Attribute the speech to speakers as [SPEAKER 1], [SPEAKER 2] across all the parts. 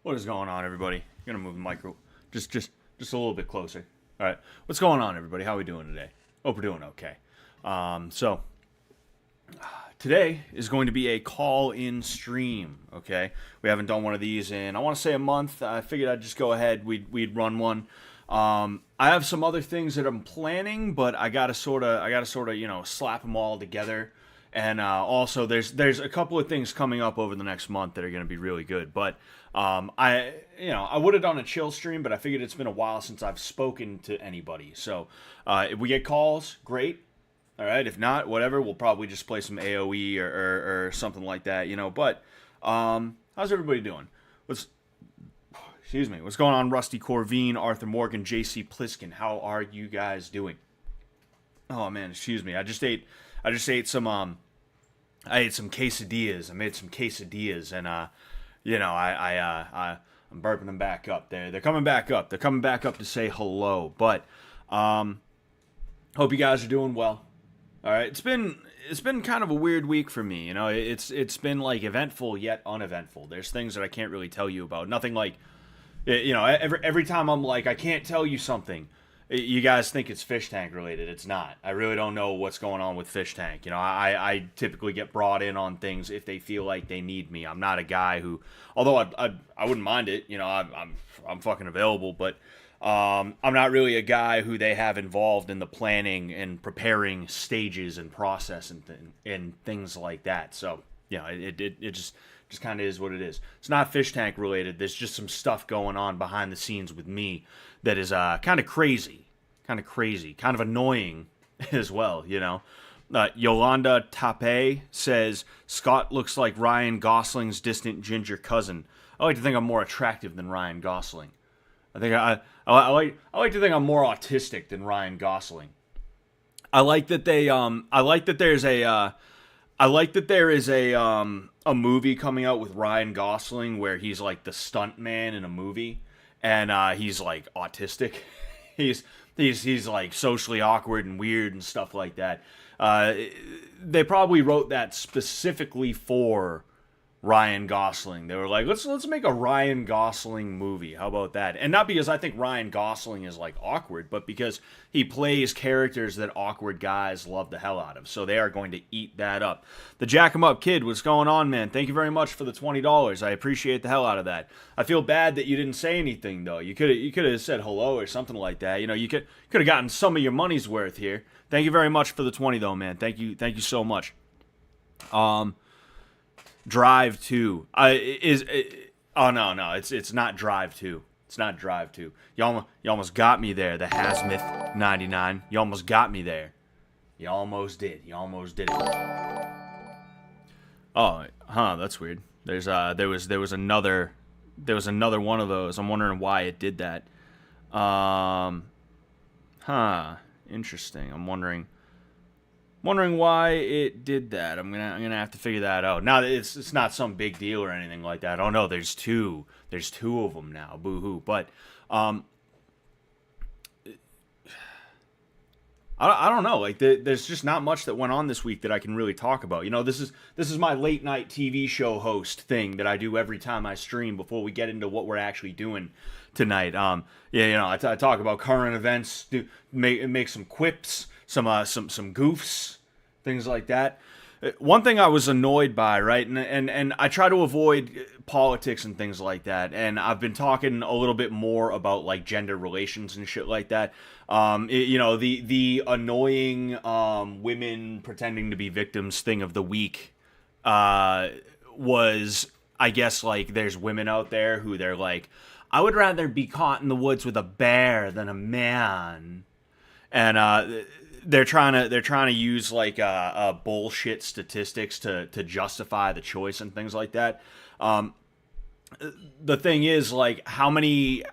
[SPEAKER 1] What is going on, everybody? I'm gonna move the micro just a little bit closer. All right, what's going on, everybody? How are we doing today? Hope we're doing okay. So today is going to be a call-in stream. Okay, we haven't done one of these in I want to say a month. I figured I'd just go ahead. We'd run one. I have some other things that I'm planning, but I gotta sort of slap them all together. And also, there's a couple of things coming up over the next month that are going to be really good. But I would have done a chill stream, but I figured it's been a while since I've spoken to anybody. So if we get calls, great. All right. If not, whatever. We'll probably just play some AOE or something like that. But how's everybody doing? What's going on? Rusty Corvine, Arthur Morgan, JC Pliskin. How are you guys doing? Oh man, excuse me. I just ate some I ate some quesadillas. I made some quesadillas, and I'm burping them back up. They're coming back up. They're coming back up to say hello. But hope you guys are doing well. All right, it's been kind of a weird week for me. It's been like eventful yet uneventful. There's things that I can't really tell you about. Nothing like, every time I'm like I can't tell you something, you guys think it's Fish Tank related. It's not. I really don't know what's going on with Fish Tank. I typically get brought in on things if they feel like they need me. I'm not a guy who, although I wouldn't mind it. I'm fucking available, but I'm not really a guy who they have involved in the planning and preparing stages and process and things like that. So it just kind of is what it is. It's not Fish Tank related. There's just some stuff going on behind the scenes with me that is kind of crazy, kind of annoying as well, Yolanda Tape says, Scott looks like Ryan Gosling's distant ginger cousin. I like to think I'm more attractive than Ryan Gosling. I think I like to think I'm more autistic than Ryan Gosling. I like that there is a movie coming out with Ryan Gosling where he's like the stunt man in a movie, and he's like autistic. he's like socially awkward and weird and stuff like that. They probably wrote that specifically for Ryan Gosling. They were like, let's make a Ryan Gosling movie. How about that? And not because I think Ryan Gosling is like awkward, but because he plays characters that awkward guys love the hell out of. So they are going to eat that up. The Jack 'em Up Kid, what's going on, man? Thank you very much for the $20. I appreciate the hell out of that. I feel bad that you didn't say anything though. You could have said hello or something like that. You could have gotten some of your money's worth here. Thank you very much for the 20 though, man. Thank you so much. Drive 2 it's not Drive 2. It's not Drive 2. You almost got me there, the Hasmith 99. You almost got me there. You almost did. You almost did it. Oh, that's weird. There was another one of those. I'm wondering why it did that. Interesting. I'm wondering why it did that. I'm gonna have to figure that out. Now it's not some big deal or anything like that. Oh no, there's two of them now. Boo hoo. But I don't know. Like there's just not much that went on this week that I can really talk about. This is my late night TV show host thing that I do every time I stream before we get into what we're actually doing tonight. I talk about current events, make some quips, some goofs, things like that. One thing I was annoyed by, right, and I try to avoid politics and things like that, and I've been talking a little bit more about like gender relations and shit like that. The annoying women pretending to be victims thing of the week was, I guess, like there's women out there who they're like, I would rather be caught in the woods with a bear than a man, and they're trying to use like bullshit statistics to justify the choice and things like that. The thing is, like, how many,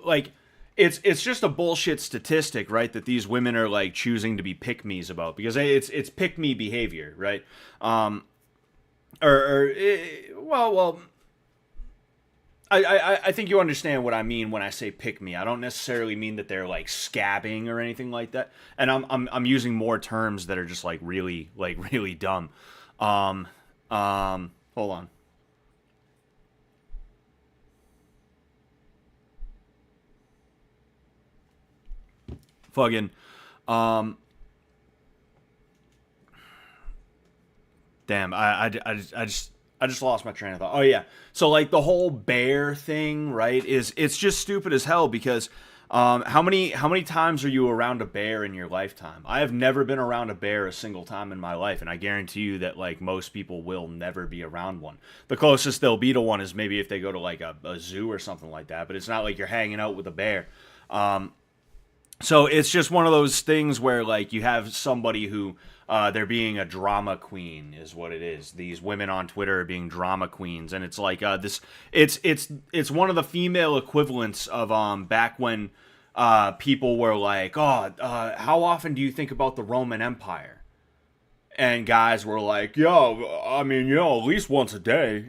[SPEAKER 1] like, it's just a bullshit statistic, right? That these women are like choosing to be pick-me's about, because it's pick-me behavior, right? Well. I think you understand what I mean when I say pick me. I don't necessarily mean that they're like scabbing or anything like that. And I'm using more terms that are just like really dumb. Hold on. Fucking, um, damn, I just lost my train of thought. Oh yeah, so like the whole bear thing, right? It's just stupid as hell because how many times are you around a bear in your lifetime? I have never been around a bear a single time in my life, and I guarantee you that like most people will never be around one. The closest they'll be to one is maybe if they go to like a zoo or something like that, but it's not like you're hanging out with a bear. So it's just one of those things where like you have somebody who they're being a drama queen is what it is. These women on Twitter are being drama queens, and it's like this. It's one of the female equivalents of back when people were like, oh, how often do you think about the Roman Empire? And guys were like, yo, I mean, at least once a day,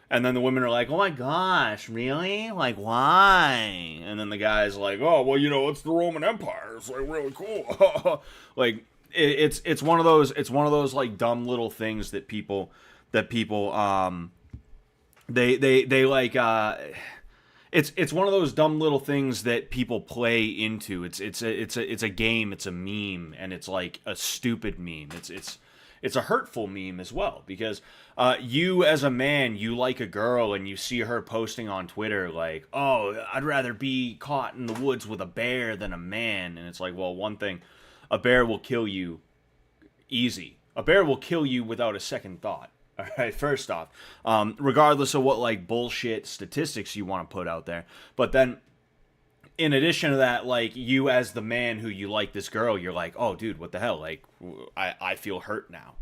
[SPEAKER 1] And then the women are like, oh my gosh, really? Like, why? And then the guy's like, oh, well, it's the Roman Empire. It's like really cool. Like, it's one of those like dumb little things that people they like it's one of those dumb little things that people play into. It's a game, it's a meme, and it's like a stupid meme. It's a hurtful meme as well because you as a man, you like a girl and you see her posting on Twitter like, oh, I'd rather be caught in the woods with a bear than a man. And it's like, well, one thing, a bear will kill you easy. A bear will kill you without a second thought. All right, first off, regardless of what like bullshit statistics you want to put out there. But then in addition to that, like you as the man who you like this girl, you're like, oh dude, what the hell? Like I feel hurt now,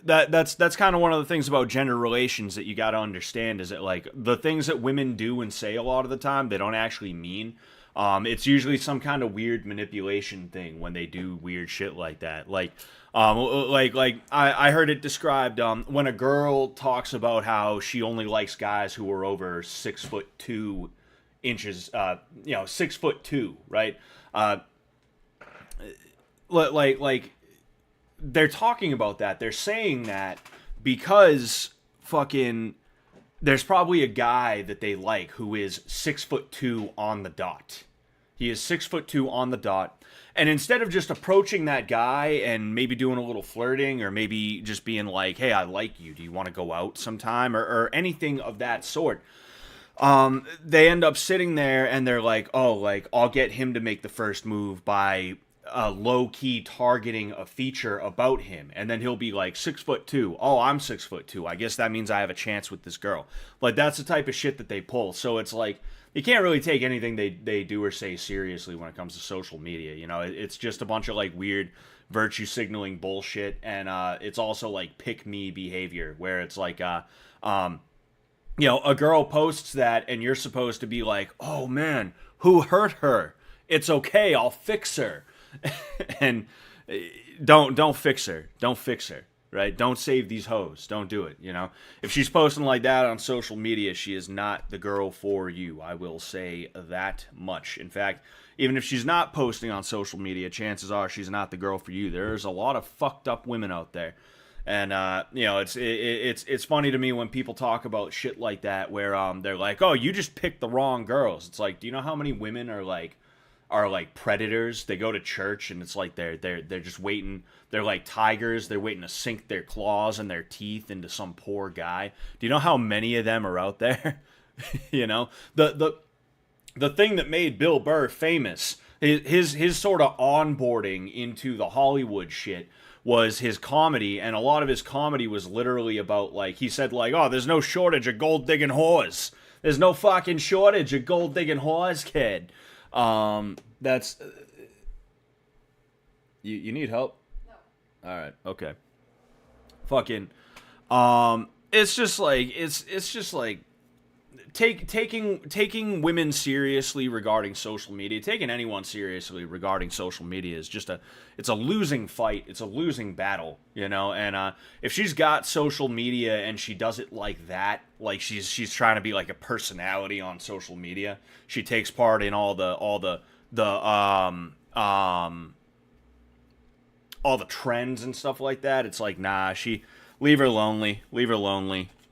[SPEAKER 1] that's kind of one of the things about gender relations that you got to understand is that like the things that women do and say a lot of the time, they don't actually mean. It's usually some kind of weird manipulation thing when they do weird shit like that. Like I heard it described when a girl talks about how she only likes guys who are over 6'2" inches, 6'2", right? Like they're talking about that. They're saying that because fucking there's probably a guy that they like who is 6'2" on the dot. He is 6'2" on the dot. And instead of just approaching that guy and maybe doing a little flirting or maybe just being like, hey, I like you. Do you want to go out sometime? Or anything of that sort. They end up sitting there and they're like, oh, like I'll get him to make the first move by low-key targeting a feature about him, and then he'll be like 6'2". Oh, I'm 6'2". I guess that means I have a chance with this girl. Like that's the type of shit that they pull. So it's like you can't really take anything they do or say seriously when it comes to social media. It's just a bunch of like weird virtue signaling bullshit, and it's also like pick me behavior where it's like a girl posts that and you're supposed to be like, oh man, who hurt her? It's okay, I'll fix her. And don't fix her. Don't fix her, right? Don't save these hoes. Don't do it, If she's posting like that on social media, she is not the girl for you. I will say that much. In fact, even if she's not posting on social media, chances are she's not the girl for you. There's a lot of fucked up women out there. And it's funny to me when people talk about shit like that where they're like, oh, you just picked the wrong girls. It's like, do you know how many women are like predators? They go to church and it's like they're just waiting. They're like tigers. They're waiting to sink their claws and their teeth into some poor guy. Do you know how many of them are out there? The thing that made Bill Burr famous, his sort of onboarding into the Hollywood shit was his comedy, and a lot of his comedy was literally about like he said like, oh, there's no shortage of gold digging whores. There's no fucking shortage of gold digging whores, kid. That's you need help? No. All right. Okay. Fucking it's just like taking women seriously regarding social media, taking anyone seriously regarding social media is just it's a losing fight. It's a losing battle, and if she's got social media and she does it like that, like she's trying to be like a personality on social media, she takes part in all the trends and stuff like that. It's like, nah, leave her lonely.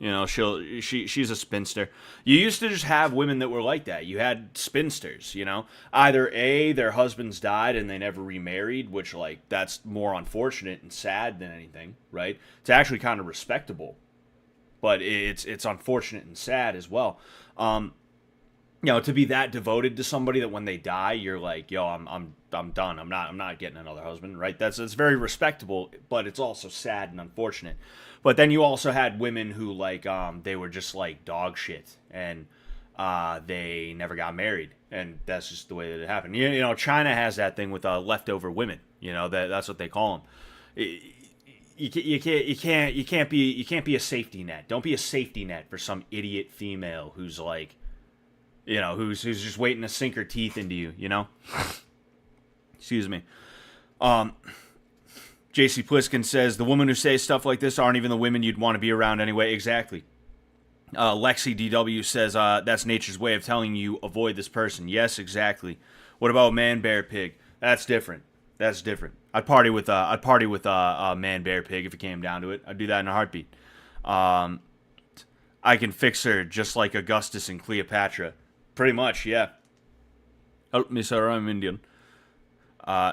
[SPEAKER 1] You know, she's a spinster. You used to just have women that were like that. You had spinsters, you know. Either A, their husbands died and they never remarried, which like that's more unfortunate and sad than anything, right? It's actually kind of respectable, but it's unfortunate and sad as well. You know, to be that devoted to somebody that when they die, you're like, yo, I'm done. I'm not getting another husband, right? It's very respectable, but it's also sad and unfortunate. But then you also had women who like they were just like dog shit, and they never got married, and that's just the way that it happened. You know, China has that thing with leftover women. You know, that's what they call them. You can't be a safety net. Don't be a safety net for some idiot female who's like, you know, who's just waiting to sink her teeth into you, you know? Excuse me. JC Pliskin says, the women who say stuff like this aren't even the women you'd want to be around anyway. Exactly. Lexi DW says, that's nature's way of telling you avoid this person. Yes, exactly. What about man, bear, pig? That's different. That's different. I'd party with man, bear, pig if it came down to it. I'd do that in a heartbeat. I can fix her just like Augustus and Cleopatra. Pretty much, yeah. Help me, sir. I'm Indian.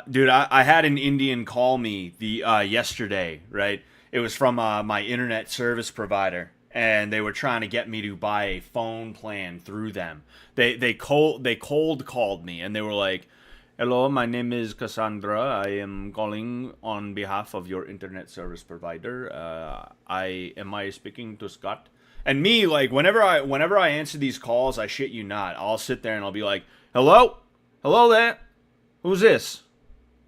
[SPEAKER 1] Dude, I had an Indian call me yesterday, right? It was from my internet service provider, and they were trying to get me to buy a phone plan through them. They cold called me, and they were like, "Hello, my name is Cassandra. I am calling on behalf of your internet service provider. Am I speaking to Scott?" And me, like, whenever I answer these calls, I shit you not, I'll sit there and I'll be like, "Hello, hello there. Who's this?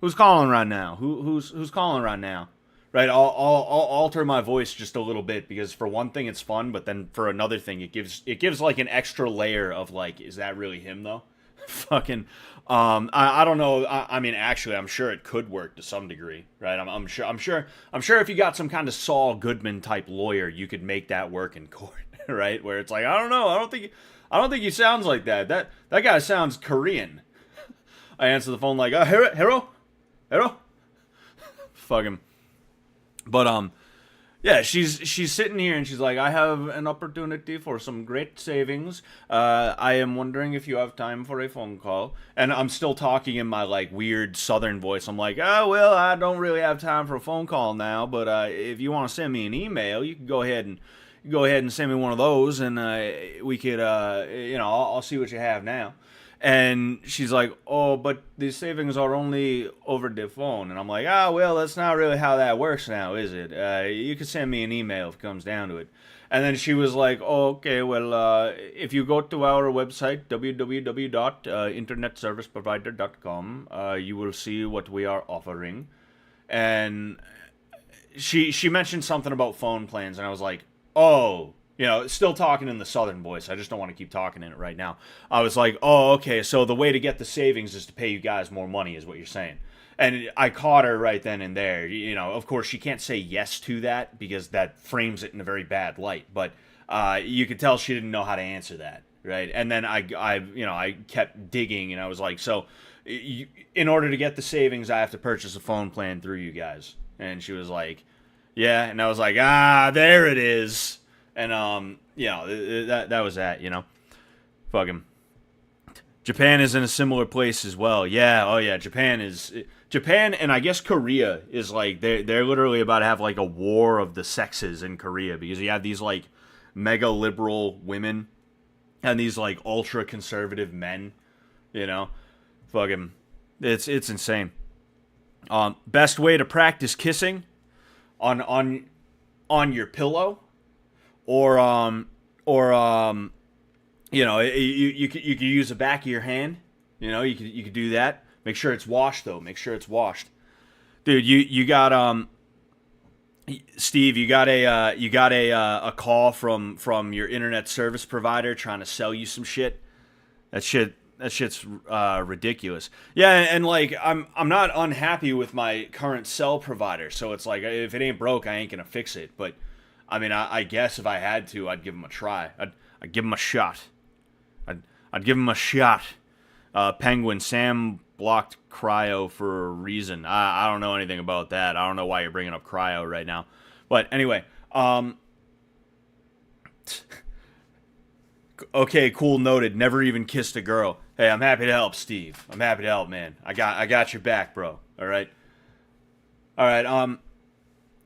[SPEAKER 1] Who's calling right now? Who's calling right now?" Right? I'll alter my voice just a little bit because for one thing it's fun, but then for another thing it gives like an extra layer of like, is that really him though? Fucking, I don't know. I mean, actually, I'm sure it could work to some degree, right? I'm sure if you got some kind of Saul Goodman type lawyer, you could make that work in court, right? Where it's like, I don't know, I don't think he sounds like that. That guy sounds Korean. I answer the phone like, hello, fuck him. But yeah, she's sitting here and she's like, I have an opportunity for some great savings. I am wondering if you have time for a phone call. And I'm still talking in my like weird southern voice. I'm like, oh well, I don't really have time for a phone call now, but if you want to send me an email, you can go ahead and send me one of those, and we could you know, I'll see what you have now. And she's like, oh, but the savings are only over the phone. And I'm like, well, that's not really how that works now, is it? You can send me an email if it comes down to it. And then she was like, oh, okay, well, if you go to our website, www.internetserviceprovider.com, you will see what we are offering. And she mentioned something about phone plans, and I was like, oh, you know, still talking in the southern voice. I just don't want to keep talking in it right now. I was like, oh, okay, so the way to get the savings is to pay you guys more money is what you're saying. And I caught her right then and there. You know, of course, she can't say yes to that because that frames it in a very bad light. But you could tell she didn't know how to answer that, right? And then I kept digging, and I was like, so in order to get the savings, I have to purchase a phone plan through you guys. And she was like, yeah. And I was like, there it is. And, you know, that was that, you know. Fuck him. Japan is in a similar place as well. Yeah, oh yeah, Japan, and I guess Korea is like, they're literally about to have like a war of the sexes in Korea, because you have these like mega liberal women and these like ultra conservative men, you know. Fuck him. It's insane. Best way to practice kissing on your pillow. Or you know, you could use the back of your hand. You know, you could do that. Make sure it's washed though. Make sure it's washed, dude. You got Steve. You got a call from your internet service provider trying to sell you some shit. That shit's ridiculous. Yeah, and like I'm not unhappy with my current cell provider. So it's like, if it ain't broke, I ain't gonna fix it. But I mean, I guess if I had to, I'd give him a try. I'd give him a shot. I'd give him a shot. Penguin, Sam blocked Cryo for a reason. I don't know anything about that. I don't know why you're bringing up Cryo right now. But anyway, Okay, cool, noted. Never even kissed a girl. Hey, I'm happy to help, Steve. I'm happy to help, man. I got your back, bro. All right. All right.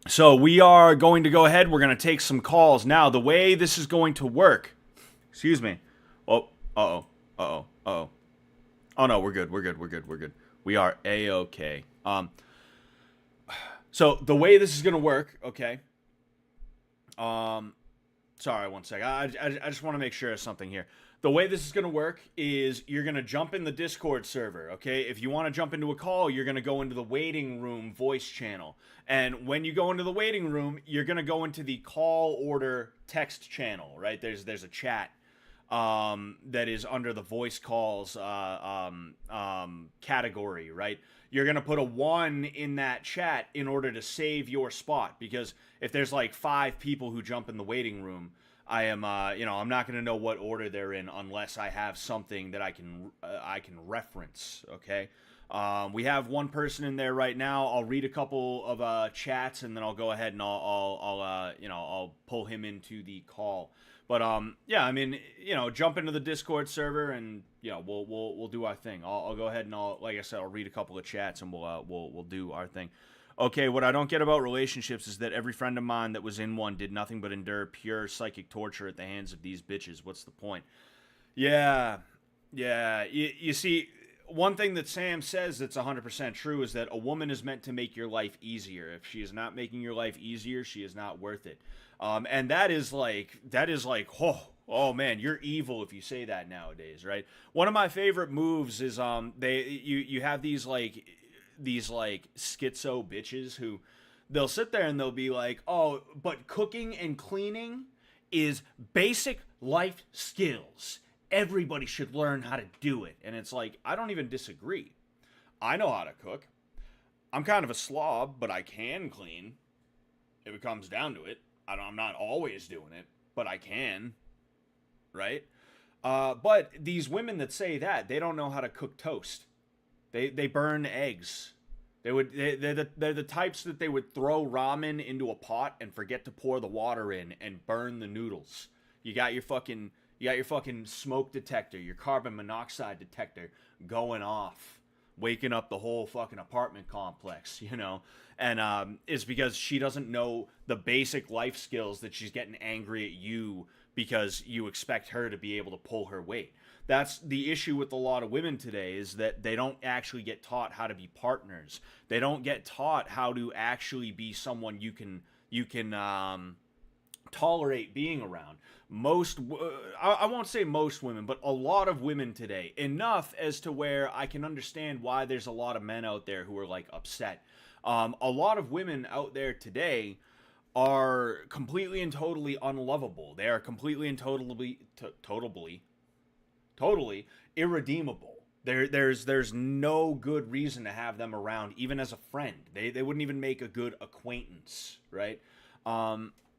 [SPEAKER 1] So we are going to go ahead. We're going to take some calls now. The way this is going to work. Excuse me. Oh. Uh-oh. Uh-oh. Uh-oh. Oh no, we're good. We're good. We're good. We're good. We are a-okay. So the way this is going to work, okay? Sorry, one second. I just want to make sure of something here. The way this is going to work is you're going to jump in the Discord server, okay? If you want to jump into a call, you're going to go into the waiting room voice channel. And when you go into the waiting room, you're going to go into the call order text channel, right? There's a chat that is under the voice calls category, right? You're going to put a 1 in that chat in order to save your spot, because if there's like 5 people who jump in the waiting room, I am, I'm not going to know what order they're in unless I have something that I can reference, okay? We have one person in there right now. I'll read a couple of chats, and then I'll go ahead and I'll pull him into the call. But yeah, I mean, jump into the Discord server, and we'll do our thing. I'll go ahead and like I said, I'll read a couple of chats, and we'll do our thing. Okay, what I don't get about relationships is that every friend of mine that was in one did nothing but endure pure psychic torture at the hands of these bitches. What's the point? Yeah. You see, one thing that Sam says that's 100% true is that a woman is meant to make your life easier. If she is not making your life easier, she is not worth it. And that is like, oh man, you're evil if you say that nowadays, right? One of my favorite moves is you have these schizo bitches who they'll sit there and they'll be like, oh, but cooking and cleaning is basic life skills. Everybody should learn how to do it. And it's like, I don't even disagree. I know how to cook. I'm kind of a slob, but I can clean if it comes down to it. I'm not always doing it, but I can, right? But these women that say that, they don't know how to cook toast. They burn eggs. They're the types that they would throw ramen into a pot and forget to pour the water in and burn the noodles. You got your fucking smoke detector, your carbon monoxide detector going off, waking up the whole fucking apartment complex, And it's because she doesn't know the basic life skills that she's getting angry at you because you expect her to be able to pull her weight. That's the issue with a lot of women today, is that they don't actually get taught how to be partners. They don't get taught how to actually be someone you can tolerate being around. I won't say most women, but a lot of women today, enough as to where I can understand why there's a lot of men out there who are like upset. A lot of women out there today are completely and totally unlovable. They are completely and totally irredeemable. There's no good reason to have them around, even as a friend. They wouldn't even make a good acquaintance, right?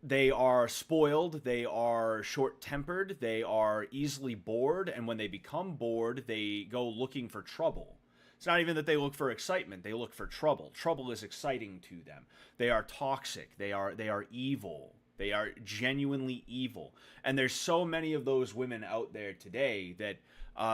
[SPEAKER 1] They are spoiled, they are short-tempered, they are easily bored, and when they become bored, they go looking for trouble. It's not even that they look for excitement, they look for trouble. Trouble is exciting to them. They are toxic, they are evil. They are genuinely evil. And there's so many of those women out there today that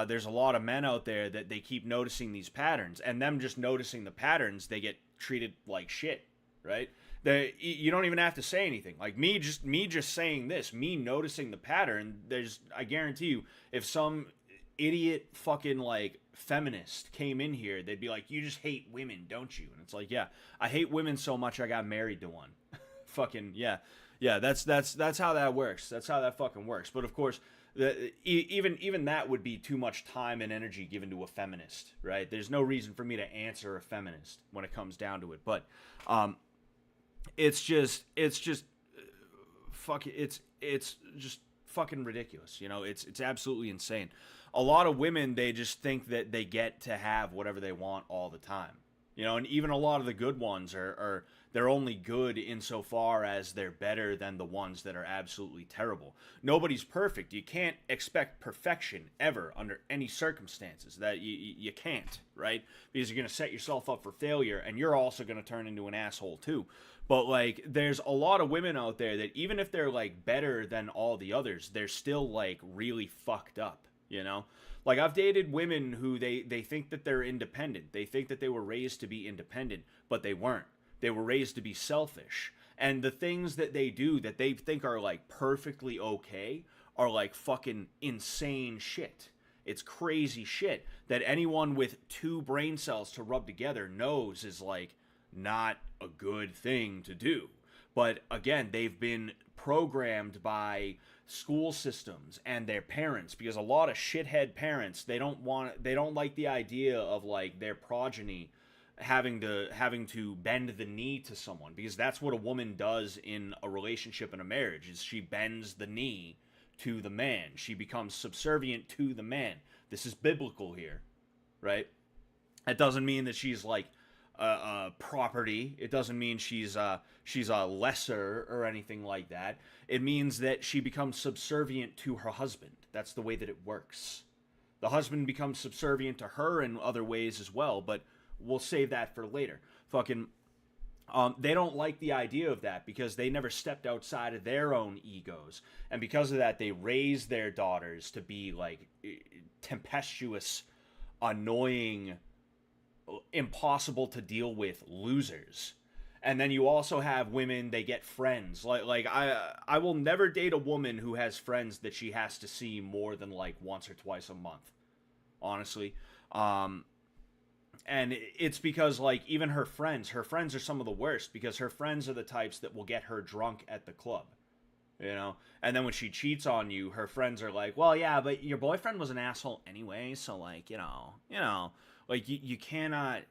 [SPEAKER 1] there's a lot of men out there that they keep noticing these patterns. And them just noticing the patterns, they get treated like shit, right? You don't even have to say anything. Like me just saying this, me noticing the pattern, I guarantee you, if some idiot fucking like feminist came in here, they'd be like, you just hate women, don't you? And it's like, yeah, I hate women so much I got married to one. Fucking yeah. Yeah, that's how that works. That's how that fucking works. But of course, even that would be too much time and energy given to a feminist, right? There's no reason for me to answer a feminist when it comes down to it. But it's just fucking ridiculous. It's absolutely insane. A lot of women, they just think that they get to have whatever they want all the time. You know, and even a lot of the good ones are they're only good insofar as they're better than the ones that are absolutely terrible. Nobody's perfect. You can't expect perfection ever under any circumstances. That you can't, right? Because you're going to set yourself up for failure, and you're also going to turn into an asshole too. But like, there's a lot of women out there that even if they're like better than all the others, they're still like really fucked up. You know, like I've dated women who they think that they're independent. They think that they were raised to be independent, but they weren't. They were raised to be selfish. And the things that they do that they think are like perfectly okay are like fucking insane shit. It's crazy shit that anyone with two brain cells to rub together knows is like not a good thing to do. But again, they've been programmed by school systems and their parents, because a lot of shithead parents, they don't like the idea of like their progeny having to bend the knee to someone, because that's what a woman does in a relationship and a marriage is she bends the knee to the man. She becomes subservient to the man. This is biblical here, right? That doesn't mean that she's like property. It doesn't mean she's a lesser or anything like that. It means that she becomes subservient to her husband. That's the way that it works. The husband becomes subservient to her in other ways as well, but we'll save that for later. Fucking, they don't like the idea of that because they never stepped outside of their own egos, and because of that, they raise their daughters to be like tempestuous, annoying, impossible to deal with losers. And then you also have women, they get friends. Like I will never date a woman who has friends that she has to see more than like once or twice a month. Honestly. And it's because like even her friends are some of the worst, because her friends are the types that will get her drunk at the club. You know, and then when she cheats on you, her friends are like, well, yeah, but your boyfriend was an asshole anyway, so like, like you cannot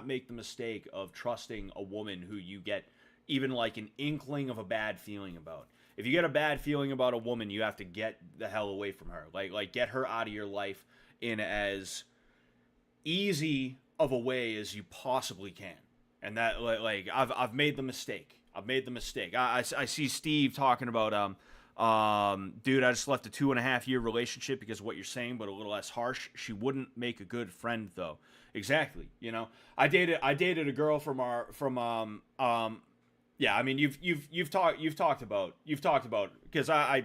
[SPEAKER 1] make the mistake of trusting a woman who you get even like an inkling of a bad feeling about. If you get a bad feeling about a woman, you have to get the hell away from her. Like get her out of your life in as easy of a way as you possibly can. And that like I've made the mistake. I see Steve talking about dude, I just left a 2.5 year relationship because of what you're saying, but a little less harsh. She wouldn't make a good friend though. Exactly. You know, I dated a girl yeah, I mean you've talked about because I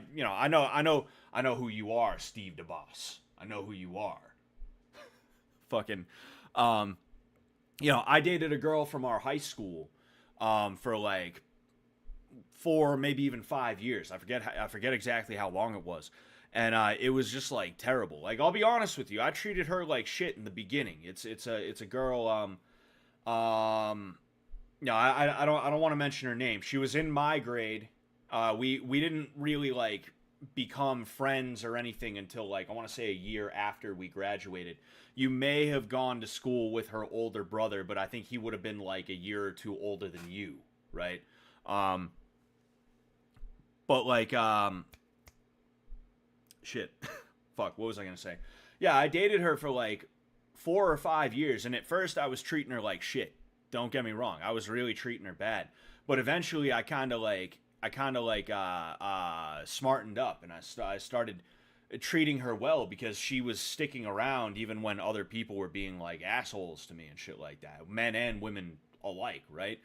[SPEAKER 1] know who you are, Steve DeBoss. I know who you are. Fucking I dated a girl from our high school for like 4, maybe even 5 years. I forget exactly how long it was. And it was just like terrible. Like, I'll be honest with you, I treated her like shit in the beginning. It's a girl. No, I don't want to mention her name. She was in my grade. We didn't really like become friends or anything until like I want to say a year after we graduated. You may have gone to school with her older brother, but I think he would have been like a year or two older than you, right? But like shit. Fuck, what was I going to say? Yeah, I dated her for like 4 or 5 years, and at first I was treating her like shit. Don't get me wrong. I was really treating her bad. But eventually I kind of smartened up, and I started treating her well because she was sticking around even when other people were being like assholes to me and shit like that, men and women alike, right?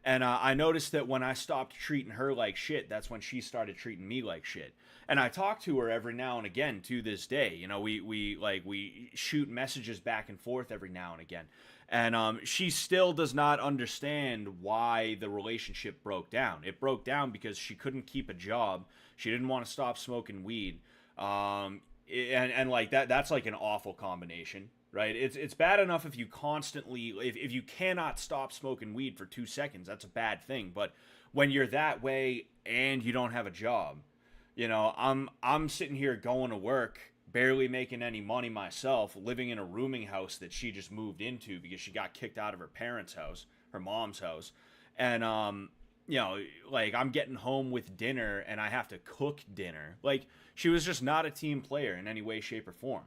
[SPEAKER 1] And I noticed that when I stopped treating her like shit, that's when she started treating me like shit. And I talk to her every now and again to this day. You know, we shoot messages back and forth every now and again. And she still does not understand why the relationship broke down. It broke down because she couldn't keep a job. She didn't want to stop smoking weed. And like that's like an awful combination, right? It's bad enough if you constantly, if you cannot stop smoking weed for 2 seconds, that's a bad thing. But when you're that way and you don't have a job, you know, I'm sitting here going to work, barely making any money myself, living in a rooming house that she just moved into because she got kicked out of her parents' house, her mom's house. And, you know, like I'm getting home with dinner and I have to cook dinner. Like, she was just not a team player in any way, shape, or form.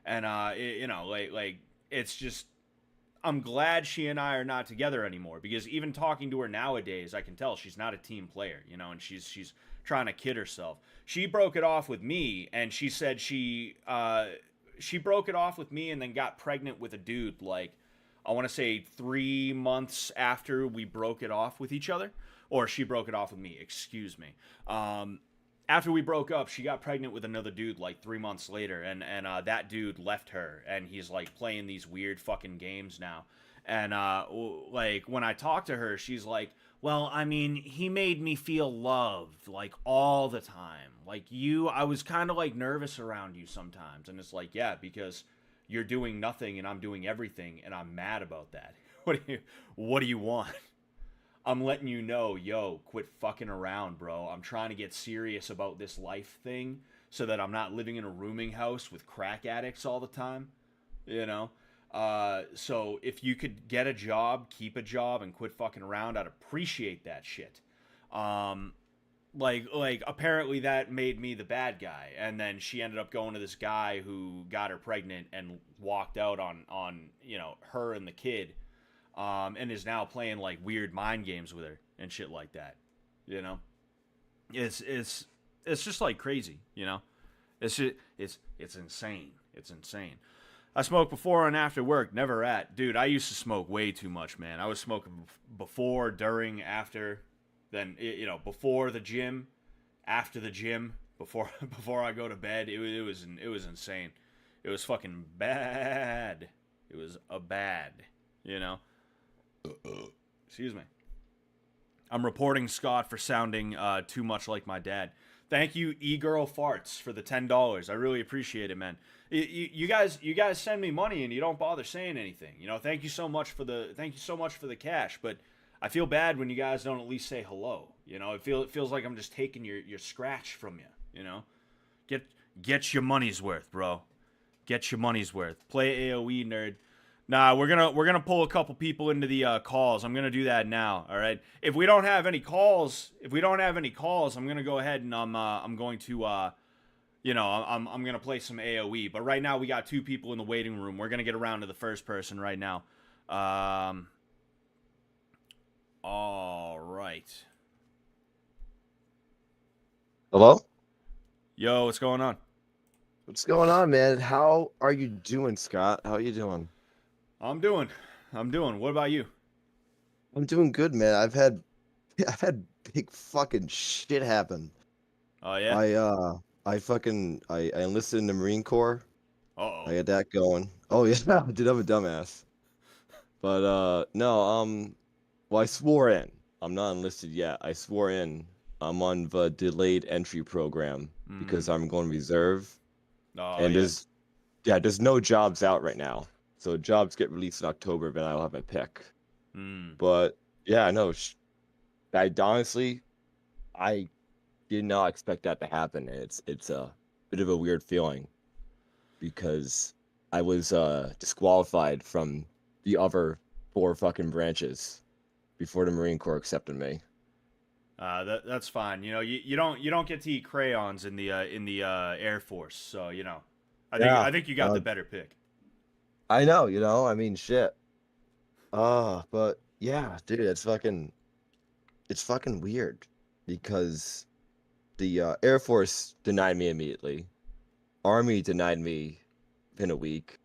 [SPEAKER 1] And, you know, like it's just, I'm glad she and I are not together anymore, because even talking to her nowadays, I can tell she's not a team player, you know, and she's trying to kid herself. She broke it off with me, and she said she broke it off with me and then got pregnant with a dude, like, I want to say 3 months after we broke it off with each other, or she broke it off with me. Excuse me. After we broke up, she got pregnant with another dude like 3 months later, and that dude left her, and he's like playing these weird fucking games now. And like when I talk to her, she's like, "Well, I mean, he made me feel loved like all the time. Like I was kind of like nervous around you sometimes." And it's like, yeah, because you're doing nothing and I'm doing everything, and I'm mad about that. What do you want? I'm letting you know, yo, quit fucking around, bro. I'm trying to get serious about this life thing so that I'm not living in a rooming house with crack addicts all the time, you know? So if you could get a job, keep a job, and quit fucking around, I'd appreciate that shit. Like apparently that made me the bad guy, and then she ended up going to this guy who got her pregnant and walked out on you know, her and the kid, and is now playing like weird mind games with her and shit like that. You know, it's just like crazy. You know, it's insane. It's insane. I smoked before and after work, never at. Dude, I used to smoke way too much, man. I was smoking before, during, after, then, you know, before the gym, after the gym, before I go to bed. It was insane. It was fucking bad. It was a bad, you know. Excuse me. I'm reporting Scott for sounding too much like my dad. Thank you, eGirl Farts, for the $10. I really appreciate it, man. You guys send me money and you don't bother saying anything. You know, thank you so much for the cash. But I feel bad when you guys don't at least say hello. You know, it feels like I'm just taking your scratch from you. You know, get your money's worth, bro. Get your money's worth. Play AOE, nerd. Nah, we're gonna pull a couple people into the calls. I'm gonna do that now. All right. If we don't have any calls, I'm gonna go ahead and I'm going to I'm gonna play some AOE. But right now we got two people in the waiting room. We're gonna get around to the first person right now. All right.
[SPEAKER 2] Hello?
[SPEAKER 1] Yo, what's going on?
[SPEAKER 2] What's going on, man? How are you doing, Scott? How are you doing?
[SPEAKER 1] I'm doing. What about you?
[SPEAKER 2] I'm doing good, man. I've had big fucking shit happen.
[SPEAKER 1] Oh yeah.
[SPEAKER 2] I uh I enlisted in the Marine Corps. I
[SPEAKER 1] Uh-oh.
[SPEAKER 2] had that going. Oh yeah, dude, I'm a dumbass. But no, well, I swore in. I'm not enlisted yet. I swore in. I'm on the delayed entry program because
[SPEAKER 1] Mm.
[SPEAKER 2] I'm going reserve.
[SPEAKER 1] Oh
[SPEAKER 2] And
[SPEAKER 1] yeah.
[SPEAKER 2] there's no jobs out right now. So jobs get released in October, then I'll have my pick.
[SPEAKER 1] Mm.
[SPEAKER 2] But yeah, no, I honestly, I did not expect that to happen. It's a bit of a weird feeling because I was disqualified from the other four fucking branches before the Marine Corps accepted me.
[SPEAKER 1] That's fine. You know, you don't get to eat crayons in the Air Force, so you know,
[SPEAKER 2] Yeah,
[SPEAKER 1] I think you got the better pick.
[SPEAKER 2] I know, I mean, shit. But yeah, dude, it's fucking weird because the Air Force denied me immediately. Army denied me within a week.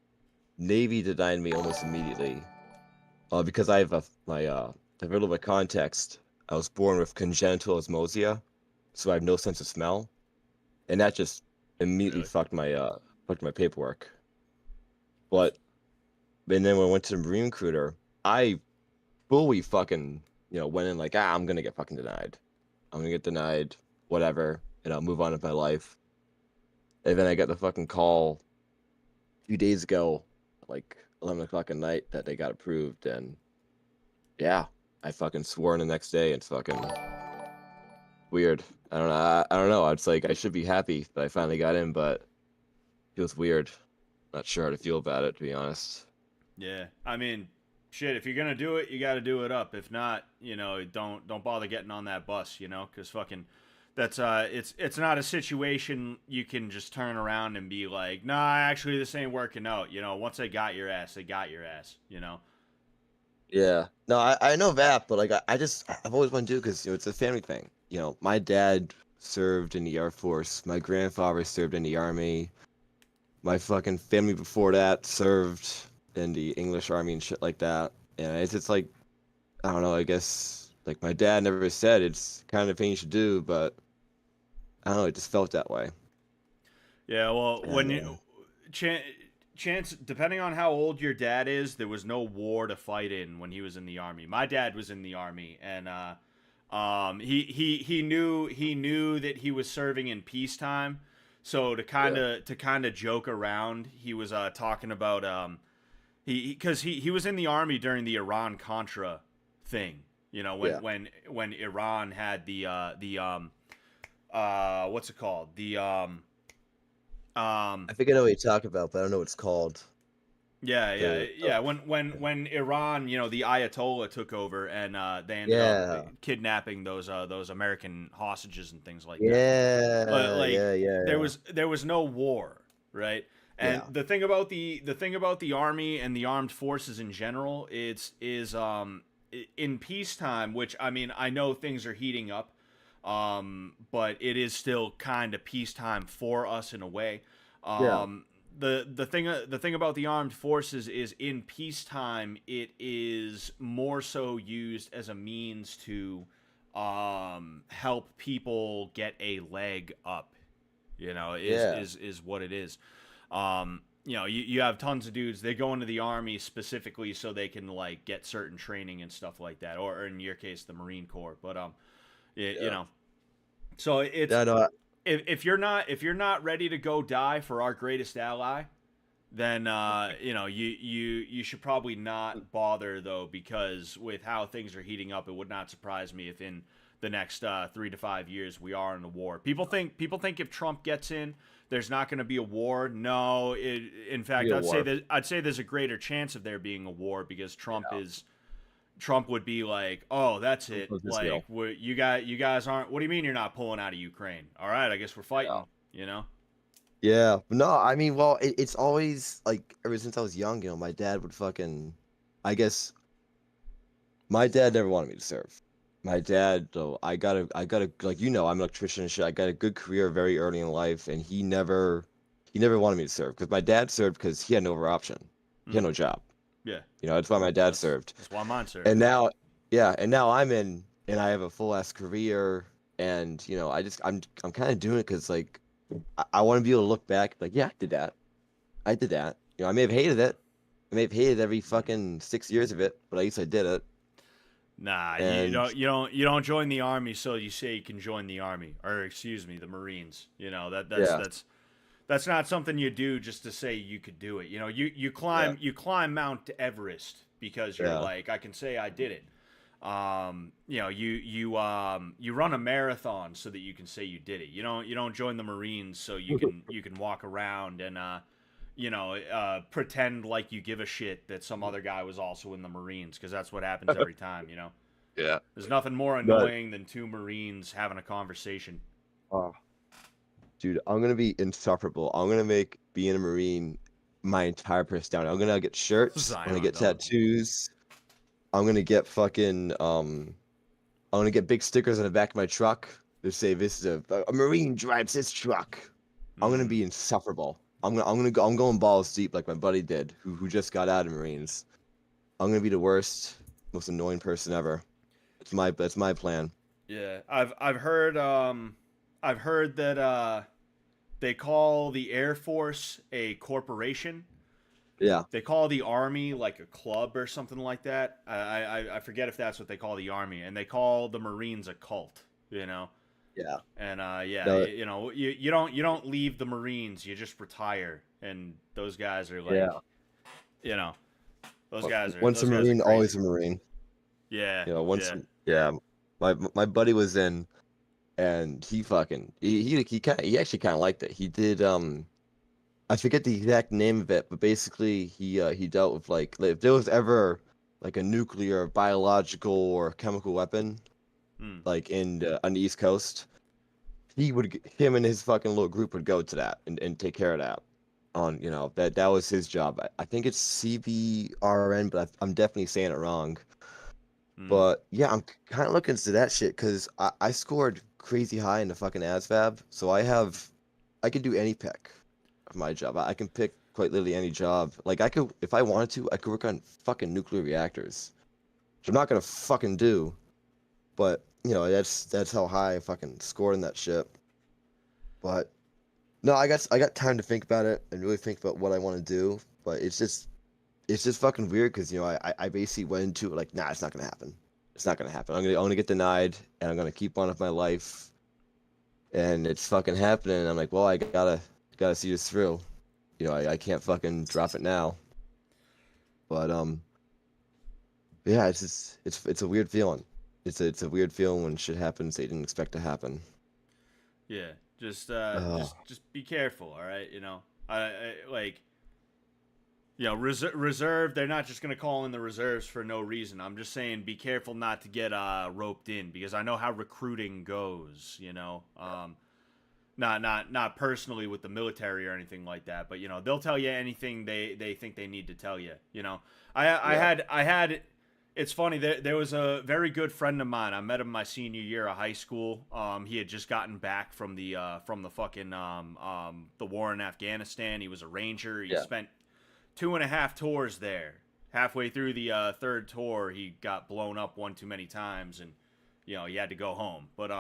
[SPEAKER 2] Navy denied me almost immediately. Because I have a little bit of context. I was born with congenital osmosia, so I have no sense of smell, and that just immediately
[SPEAKER 1] Really?
[SPEAKER 2] fucked my paperwork. But and then when I went to the Marine recruiter, I fully fucking went in like, I'm gonna get fucking denied. I'm gonna get denied, whatever, and I'll move on with my life. And then I got the fucking call a few days ago, like 11 o'clock at night, that they got approved, and yeah, I fucking swore in the next day. It's fucking weird. I don't know. I don't know. It's like I should be happy that I finally got in, but it feels weird. Not sure how to feel about it, to be honest.
[SPEAKER 1] Yeah. I mean, shit. If you're gonna do it, you got to do it up. If not, you know, don't bother getting on that bus. You know, because fucking that's it's not a situation you can just turn around and be like, nah, actually this ain't working out. You know, once they got your ass, they got your ass. You know.
[SPEAKER 2] Yeah. No, I know that, but like I've always wanted to do because it's a family thing. My dad served in the Air Force. My grandfather served in the Army. My fucking family before that served in the English Army and shit like that. And it's just like I don't know. I guess like my dad never said it's kind of thing you should do, but I don't know. It just felt that way.
[SPEAKER 1] Yeah, well, when
[SPEAKER 2] And
[SPEAKER 1] you chan chance depending on how old your dad is, there was no war to fight in when he was in the army. My dad was in the army, and he knew that he was serving in peacetime. So
[SPEAKER 2] yeah,
[SPEAKER 1] to kind of joke around, he was talking about because he was in the army during the Iran Contra thing. You know,
[SPEAKER 2] yeah.
[SPEAKER 1] when Iran had the what's it called, um
[SPEAKER 2] I think I know what you're talking about, but I don't know what it's called.
[SPEAKER 1] yeah, yeah,
[SPEAKER 2] The
[SPEAKER 1] yeah. When Iran, the Ayatollah took over, and they ended up
[SPEAKER 2] yeah,
[SPEAKER 1] kidnapping those American hostages and things like that.
[SPEAKER 2] yeah,
[SPEAKER 1] Like
[SPEAKER 2] yeah, yeah,
[SPEAKER 1] there
[SPEAKER 2] yeah,
[SPEAKER 1] was no war, right? And
[SPEAKER 2] yeah,
[SPEAKER 1] the thing about the army and the armed forces in general, it's is in peacetime, which I mean I know things are heating up, but it is still kind of peacetime for us in a way.
[SPEAKER 2] yeah,
[SPEAKER 1] Um, the thing about the armed forces is in peacetime it is more so used as a means to help people get a leg up,
[SPEAKER 2] yeah.
[SPEAKER 1] is what it is. You have tons of dudes, they go into the army specifically so they can like get certain training and stuff like that, or in your case the Marine Corps. But
[SPEAKER 2] Yeah.
[SPEAKER 1] so it's
[SPEAKER 2] Yeah, no,
[SPEAKER 1] if you're not ready to go die for our greatest ally, then you should probably not bother though, because with how things are heating up, it would not surprise me if in the next 3 to 5 years we are in a war. People think if Trump gets in, there's not going to be a war. No, in fact,
[SPEAKER 2] be a war.
[SPEAKER 1] I'd say there's a greater chance of there being a war, because
[SPEAKER 2] Yeah.
[SPEAKER 1] Trump would be like, "Oh, that's
[SPEAKER 2] It
[SPEAKER 1] it.
[SPEAKER 2] was this
[SPEAKER 1] Like,
[SPEAKER 2] real.
[SPEAKER 1] you guys aren't. What do you mean you're not pulling out of Ukraine? All right, I guess we're
[SPEAKER 2] Yeah.
[SPEAKER 1] fighting." You know?
[SPEAKER 2] Yeah. No, I mean, well, it's always like ever since I was young, my dad would fucking. I guess my dad never wanted me to serve. My dad, though, I got a like I'm an electrician and shit. I got a good career very early in life, and he never wanted me to serve because my dad served because he had no other option. He
[SPEAKER 1] Mm,
[SPEAKER 2] had no job.
[SPEAKER 1] yeah,
[SPEAKER 2] That's why my dad served.
[SPEAKER 1] that's why mine served.
[SPEAKER 2] And now, yeah, and now I'm in, and I have a full ass career, and I'm kind of doing it because like I want to be able to look back like yeah, I did that. I may have hated it, I may have hated every
[SPEAKER 1] Mm.
[SPEAKER 2] fucking 6 years of it, but at least I did it.
[SPEAKER 1] Nah,
[SPEAKER 2] And
[SPEAKER 1] you don't join the army so you say you can join the army, or excuse me, the Marines.
[SPEAKER 2] yeah,
[SPEAKER 1] That's not something you do just to say you could do it.
[SPEAKER 2] yeah,
[SPEAKER 1] You climb Mount Everest because you're
[SPEAKER 2] yeah,
[SPEAKER 1] like, I can say I did it. You run a marathon so that you can say you did it. You don't join the Marines so you can walk around and pretend like you give a shit that some other guy was also in the Marines, because that's what happens every time.
[SPEAKER 2] yeah.
[SPEAKER 1] There's nothing more
[SPEAKER 2] But
[SPEAKER 1] annoying than two Marines having a conversation.
[SPEAKER 2] oh, dude, I'm gonna be insufferable. I'm gonna make being a Marine my entire personality. I'm gonna get shirts. I'm gonna
[SPEAKER 1] Zion
[SPEAKER 2] get
[SPEAKER 1] dog.
[SPEAKER 2] tattoos. I'm gonna get fucking I'm gonna get big stickers on the back of my truck that say this is a Marine drives this truck. I'm gonna
[SPEAKER 1] Mm.
[SPEAKER 2] be insufferable. I'm going balls deep like my buddy did, who just got out of Marines. I'm gonna be the worst, most annoying person ever. That's my plan.
[SPEAKER 1] Yeah, I've heard that they call the Air Force a corporation.
[SPEAKER 2] Yeah,
[SPEAKER 1] They call the Army like a club or something like that. I forget if that's what they call the Army, and they call the Marines a cult.
[SPEAKER 2] yeah.
[SPEAKER 1] And yeah,
[SPEAKER 2] No,
[SPEAKER 1] you don't leave the Marines, you just retire, and those guys are like,
[SPEAKER 2] yeah.
[SPEAKER 1] you know,
[SPEAKER 2] Once a
[SPEAKER 1] those guys are
[SPEAKER 2] Marine, always
[SPEAKER 1] crazy.
[SPEAKER 2] a Marine.
[SPEAKER 1] Yeah,
[SPEAKER 2] Once
[SPEAKER 1] yeah.
[SPEAKER 2] yeah. My buddy was in and he actually kind of liked it. He did I forget the exact name of it, but basically he dealt with like if there was ever like a nuclear, biological, or chemical weapon
[SPEAKER 1] Hmm.
[SPEAKER 2] like on the East Coast, him and his fucking little group would go to that and take care of that. on, that was his job. I think it's CBRN, but I'm definitely saying it wrong.
[SPEAKER 1] Hmm.
[SPEAKER 2] But yeah, I'm kind of looking into that shit because I scored crazy high in the fucking ASVAB, so I can do any pick of my job. I can pick quite literally any job. Like I could, if I wanted to, I could work on fucking nuclear reactors, which I'm not gonna fucking do. But that's how high I fucking scored in that shit. But no, I got time to think about it and really think about what I want to do. But it's just fucking weird because I basically went into it like, nah, it's not gonna happen. It's not gonna happen. I'm gonna get denied, and I'm gonna keep on with my life, and it's fucking happening. And I'm like, well, I gotta see this through. I can't fucking drop it now. But yeah, it's a weird feeling. It's a weird feeling when shit happens they didn't expect to happen.
[SPEAKER 1] Yeah,
[SPEAKER 2] Oh,
[SPEAKER 1] just be careful, all right? Like, reserve. They're not just gonna call in the reserves for no reason. I'm just saying, be careful not to get roped in because I know how recruiting goes. Not personally with the military or anything like that, but they'll tell you anything they think they need to tell you.
[SPEAKER 2] yeah,
[SPEAKER 1] I had. It's funny. There was a very good friend of mine. I met him my senior year of high school. He had just gotten back from the fucking the war in Afghanistan. He was a ranger. He
[SPEAKER 2] yeah,
[SPEAKER 1] spent 2.5 tours there. Halfway through the third tour, he got blown up one too many times, and he had to go home. But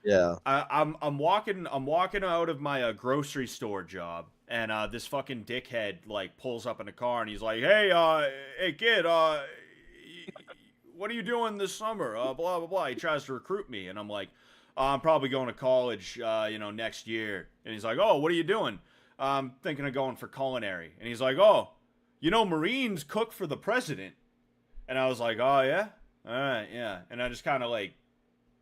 [SPEAKER 2] yeah,
[SPEAKER 1] I'm walking out of my grocery store job, and this fucking dickhead like pulls up in a car, and he's like, hey kid, what are you doing this summer? Blah blah blah. He tries to recruit me, and I'm like, I'm probably going to college, next year. And he's like, oh, what are you doing? I'm thinking of going for culinary. And he's like, oh, Marines cook for the president. And I was like, oh yeah, all right, yeah. And I just kind of like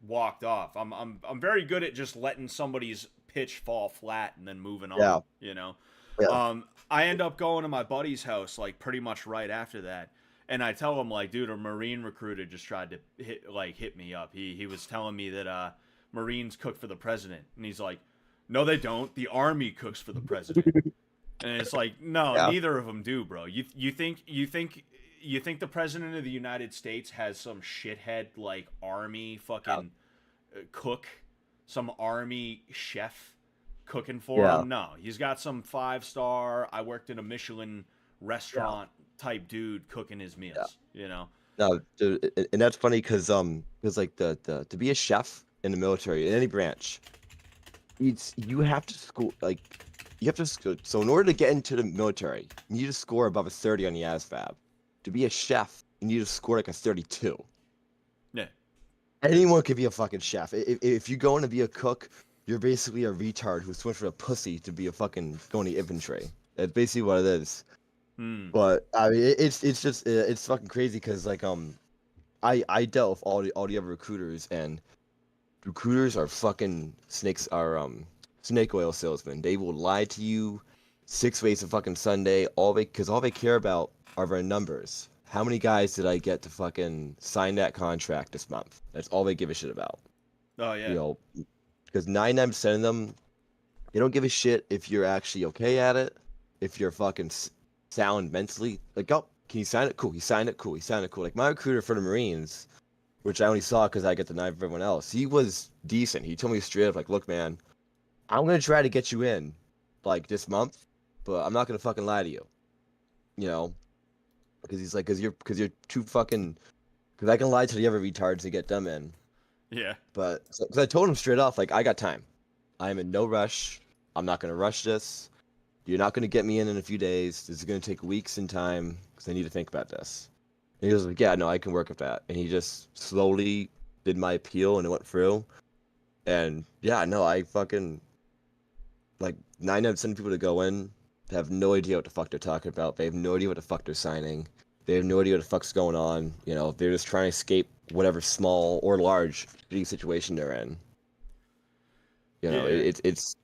[SPEAKER 1] walked off. I'm very good at just letting somebody's pitch fall flat and then moving
[SPEAKER 2] yeah,
[SPEAKER 1] on.
[SPEAKER 2] yeah,
[SPEAKER 1] I end up going to my buddy's house like pretty much right after that, and I tell him like, dude, a Marine recruiter just tried to hit me up. He was telling me that Marines cook for the president, and he's like, no, they don't. The Army cooks for the president. And it's like, no,
[SPEAKER 2] yeah.
[SPEAKER 1] neither of them do, bro. You think the president of the United States has some shithead like army
[SPEAKER 2] Yeah.
[SPEAKER 1] fucking cook, some army chef cooking for
[SPEAKER 2] Yeah.
[SPEAKER 1] him? No, he's got some 5-star. I worked in a Michelin
[SPEAKER 2] Yeah.
[SPEAKER 1] restaurant type dude cooking his
[SPEAKER 2] Yeah.
[SPEAKER 1] meals.
[SPEAKER 2] No, dude, and that's funny because like the to be a chef in the military in any branch, you have to school like you have to school. So in order to get into the military, you need to score above a 30 on the ASVAB. To be a chef, you need to score like a 32.
[SPEAKER 1] Yeah,
[SPEAKER 2] Anyone could be a fucking chef. If you go in to be a cook, you're basically a retard who switched from a pussy to be a fucking going to infantry. That's basically what it is.
[SPEAKER 1] hmm,
[SPEAKER 2] But I mean, it's just it's fucking crazy because like I dealt with all the other recruiters, and recruiters are fucking snake oil salesmen. They will lie to you 6 ways of fucking Sunday. All they care about are their numbers. How many guys did I get to fucking sign that contract this month? That's all they give a shit about.
[SPEAKER 1] oh
[SPEAKER 2] You
[SPEAKER 1] yeah,
[SPEAKER 2] know, because 99% of them, they don't give a shit if you're actually okay at it, if you're fucking sound mentally. Like, oh, can you sign it? Cool. He signed it. Cool. He signed it. Cool. Like my recruiter for the Marines, which I only saw because I get the knife of everyone else. He was decent. He told me straight up, like, look, man, I'm gonna try to get you in, like this month, but I'm not gonna fucking lie to you, you know, because he's like, because you're too fucking, because I can lie to the other retards to get them in,
[SPEAKER 1] yeah,
[SPEAKER 2] but because I told him straight off, like, I got time. I am in no rush. I'm not gonna rush this. You're not gonna get me in a few days. This is gonna take weeks in time because I need to think about this. And he was like, yeah, no, I can work with that. And he just slowly did my appeal and it went through. And yeah, no, I fucking like 99% of people to go in have no idea what the fuck they're talking about. They have no idea what the fuck they're signing. They have no idea what the fuck's going on. They're just trying to escape whatever small or large shitty situation they're in.
[SPEAKER 1] yeah,
[SPEAKER 2] It's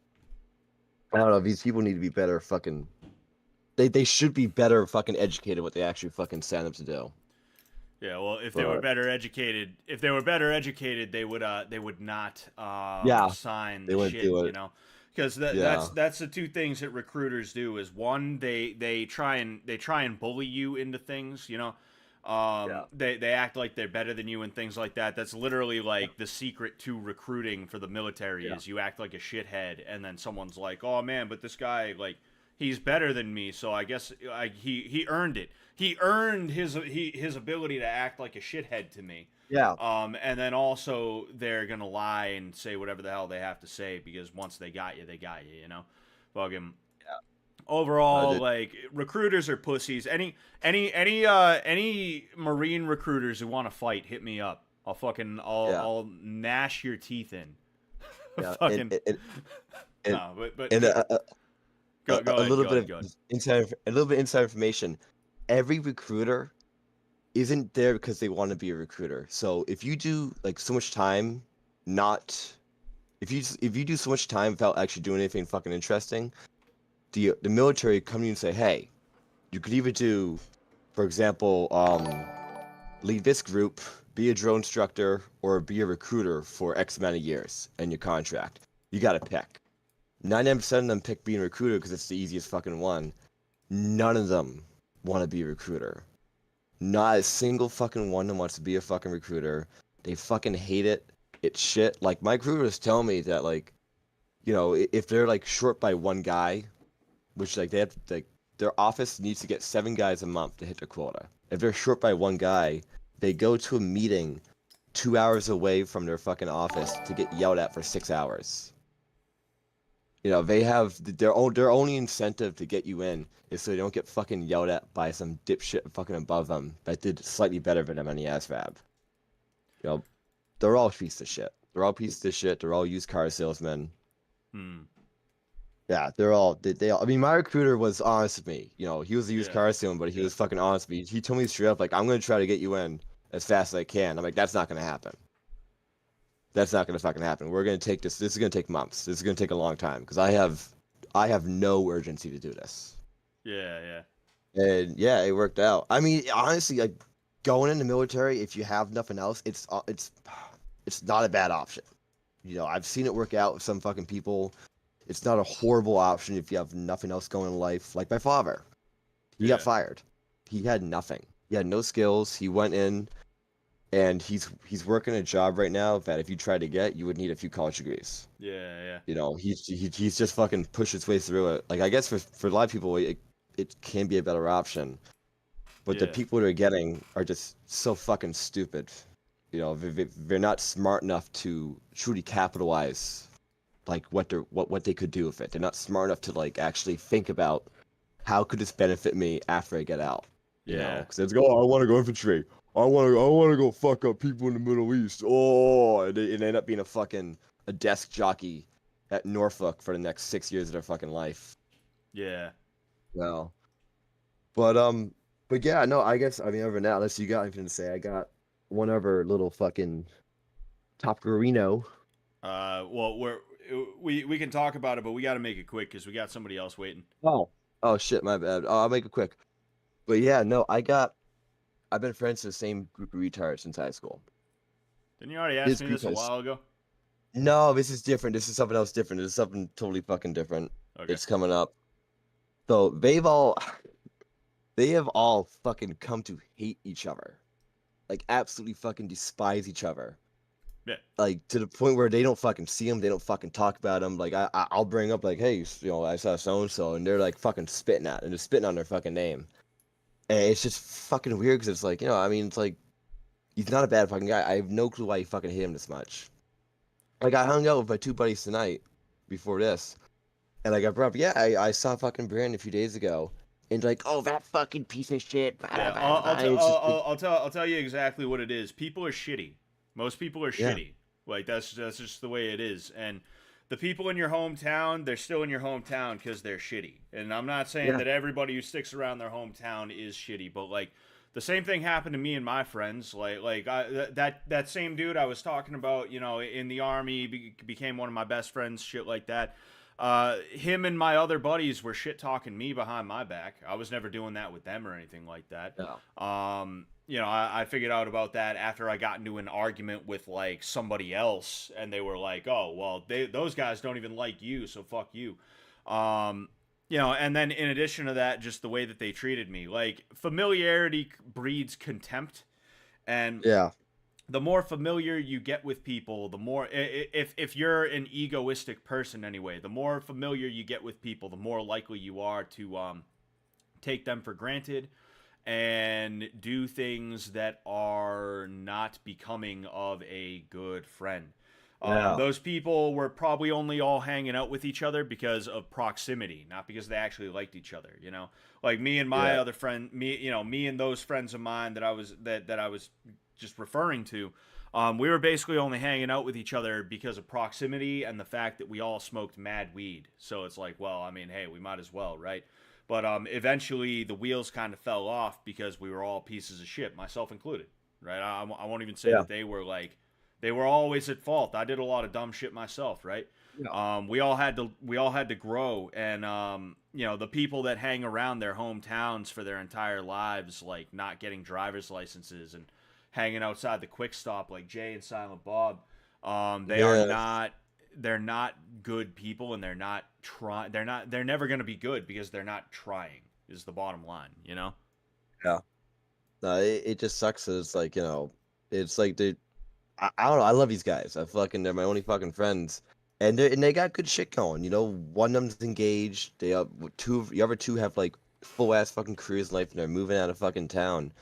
[SPEAKER 2] I don't know. These people need to be better fucking. They should be better fucking educated what they actually fucking signed up to do.
[SPEAKER 1] yeah. Well, if they were
[SPEAKER 2] But
[SPEAKER 1] better educated, they would not
[SPEAKER 2] yeah,
[SPEAKER 1] sign
[SPEAKER 2] they
[SPEAKER 1] the
[SPEAKER 2] wouldn't
[SPEAKER 1] shit.
[SPEAKER 2] do it.
[SPEAKER 1] because
[SPEAKER 2] Yeah.
[SPEAKER 1] that's the two things that recruiters do. Is one, they try and bully you into things.
[SPEAKER 2] Yeah.
[SPEAKER 1] They act like they're better than you and things like that. That's literally like the secret to recruiting for the military
[SPEAKER 2] Yeah.
[SPEAKER 1] is you act like a shithead, and then someone's like, "Oh man, but this guy like he's better than me, so I guess he earned it. He earned his ability to act like a shithead to me."
[SPEAKER 2] Yeah.
[SPEAKER 1] And then also they're gonna lie and say whatever the hell they have to say because once they got you, they got you. Fucking overall,
[SPEAKER 2] The,
[SPEAKER 1] like recruiters are pussies. Any Marine recruiters who want to fight, hit me up.
[SPEAKER 2] yeah.
[SPEAKER 1] I'll gnash your teeth in.
[SPEAKER 2] Yeah.
[SPEAKER 1] Fucking
[SPEAKER 2] And,
[SPEAKER 1] no, but
[SPEAKER 2] and
[SPEAKER 1] go
[SPEAKER 2] a
[SPEAKER 1] ahead,
[SPEAKER 2] little
[SPEAKER 1] go
[SPEAKER 2] bit
[SPEAKER 1] ahead,
[SPEAKER 2] of
[SPEAKER 1] go ahead.
[SPEAKER 2] a little bit inside information. Every recruiter isn't there because they want to be a recruiter. So if you do like so much time, not if you do so much time without actually doing anything fucking interesting, the military come to you and say, hey, you could either do, for example, lead this group, be a drill instructor, or be a recruiter for X amount of years in your contract. You got to pick. 99% of them pick being a recruiter because it's the easiest fucking one. None of them want to be a recruiter. Not a single fucking one of them wants to be a fucking recruiter. They fucking hate it. It's shit. Like my recruiters tell me that like, if they're like short by one guy, which like they have like their office needs to get 7 guys a month to hit their quota. If they're short by one guy, they go to a meeting 2 hours away from their fucking office to get yelled at for 6 hours. They have their only incentive to get you in is so they don't get fucking yelled at by some dipshit fucking above them that did slightly better than them on the ASVAB. You know, they're all pieces of shit. They're all pieces of shit. They're all used car salesmen.
[SPEAKER 1] Hmm.
[SPEAKER 2] Yeah, they're all they all. I mean, my recruiter was honest with me. He was a used
[SPEAKER 1] Yeah.
[SPEAKER 2] car salesman, but he was fucking honest with me. He told me straight up, like, I'm gonna try to get you in as fast as I can. I'm like, that's not gonna happen. That's not gonna fucking happen. We're gonna take this. This is gonna take months. This is gonna take a long time because I have no urgency to do this.
[SPEAKER 1] Yeah, yeah.
[SPEAKER 2] And yeah, it worked out. I mean, honestly, like going in the military, if you have nothing else, it's not a bad option. I've seen it work out with some fucking people. It's not a horrible option if you have nothing else going in life. Like my father, he got
[SPEAKER 1] Yeah.
[SPEAKER 2] fired. He had nothing. He had no skills. He went in, and he's working a job right now that if you try to get, you would need a few college degrees.
[SPEAKER 1] Yeah, yeah.
[SPEAKER 2] He's just fucking pushed his way through it. Like I guess for a lot of people, it can be a better option, but the
[SPEAKER 1] Yeah.
[SPEAKER 2] people that are getting are just so fucking stupid. They're not smart enough to truly capitalize like what they could do with it. They're not smart enough to like actually think about how could this benefit me after I get out.
[SPEAKER 1] Yeah.
[SPEAKER 2] Because it's go, oh, I want to go infantry. I want to go fuck up people in the Middle East. Oh, and they end up being a desk jockey at Norfolk for the next 6 years of their fucking life.
[SPEAKER 1] Yeah.
[SPEAKER 2] Well, but yeah, no, I guess I mean other than that, unless you got anything to say, I got one other little fucking Topgarino.
[SPEAKER 1] Well, we can talk about it, but we got to make it quick because we got somebody else waiting.
[SPEAKER 2] Oh shit, my bad. I'll make it quick. But yeah, no, I've been friends with the same group of retards since high school.
[SPEAKER 1] Didn't you already ask
[SPEAKER 2] This
[SPEAKER 1] me
[SPEAKER 2] group
[SPEAKER 1] this a
[SPEAKER 2] has
[SPEAKER 1] while ago?
[SPEAKER 2] no, this is different. This is something else different. This is something totally fucking different.
[SPEAKER 1] Okay.
[SPEAKER 2] It's coming up. So they have all fucking come to hate each other. Like absolutely fucking despise each other.
[SPEAKER 1] Yeah.
[SPEAKER 2] Like to the point where they don't fucking see them, they don't fucking talk about them. Like I'll bring up like, hey, I saw so and so, and they're like fucking spitting at, and they're spitting on their fucking name. And it's just fucking weird because it's like, I mean, it's like he's not a bad fucking guy. I have no clue why you fucking hate him this much. Like I hung out with my two buddies tonight before this, and like I brought up, yeah, I saw fucking Brandon a few days ago, and like, oh, that fucking piece of shit. Blah,
[SPEAKER 1] Yeah.
[SPEAKER 2] blah, blah. It's just like,
[SPEAKER 1] I'll tell you exactly what it is. People are shitty. Most people are
[SPEAKER 2] yeah,
[SPEAKER 1] shitty. Like that's just the way it is. And the people in your hometown, they're still in your hometown because they're shitty. And I'm not saying
[SPEAKER 2] yeah,
[SPEAKER 1] that everybody who sticks around their hometown is shitty, but like the same thing happened to me and my friends. That same dude I was talking about, in the army became one of my best friends. Shit like that. him and my other buddies were shit talking me behind my back. I was never doing that with them or anything like that.
[SPEAKER 2] Yeah.
[SPEAKER 1] You know, I figured out about that after I got into an argument with like somebody else, and they were like, "Oh, well, those guys don't even like you, so fuck you." You know, and then in addition to that, just the way that they treated me, like familiarity breeds contempt, and
[SPEAKER 2] Yeah.
[SPEAKER 1] the more familiar you get with people, the more if you're an egoistic person anyway, the more familiar you get with people, the more likely you are to take them for granted and do things that are not becoming of a good friend.
[SPEAKER 2] Yeah.
[SPEAKER 1] Those people were probably only all hanging out with each other because of proximity, not because they actually liked each other. You know, like me and my
[SPEAKER 2] Yeah.
[SPEAKER 1] other friend, me and those friends of mine that I was just referring to. We were basically only hanging out with each other because of proximity and the fact that we all smoked mad weed. So it's like, well, I mean, hey, we might as well, right? But eventually the wheels kind of fell off because we were all pieces of shit, myself included, right? I won't even say
[SPEAKER 2] Yeah.
[SPEAKER 1] that they were always at fault. I did a lot of dumb shit myself, right?
[SPEAKER 2] Yeah.
[SPEAKER 1] We all had to grow, and you know, the people that hang around their hometowns for their entire lives, like not getting driver's licenses and hanging outside the quick stop like Jay and Silent Bob,
[SPEAKER 2] Yes.
[SPEAKER 1] they're not good people, and they're never going to be good because they're not trying. Is the bottom line, you know?
[SPEAKER 2] Yeah. No, it just sucks. That it's like, it's like I don't know. I love these guys. They're my only fucking friends, and they got good shit going. One of them's engaged. The other two have like full ass fucking careers in life, and they're moving out of fucking town.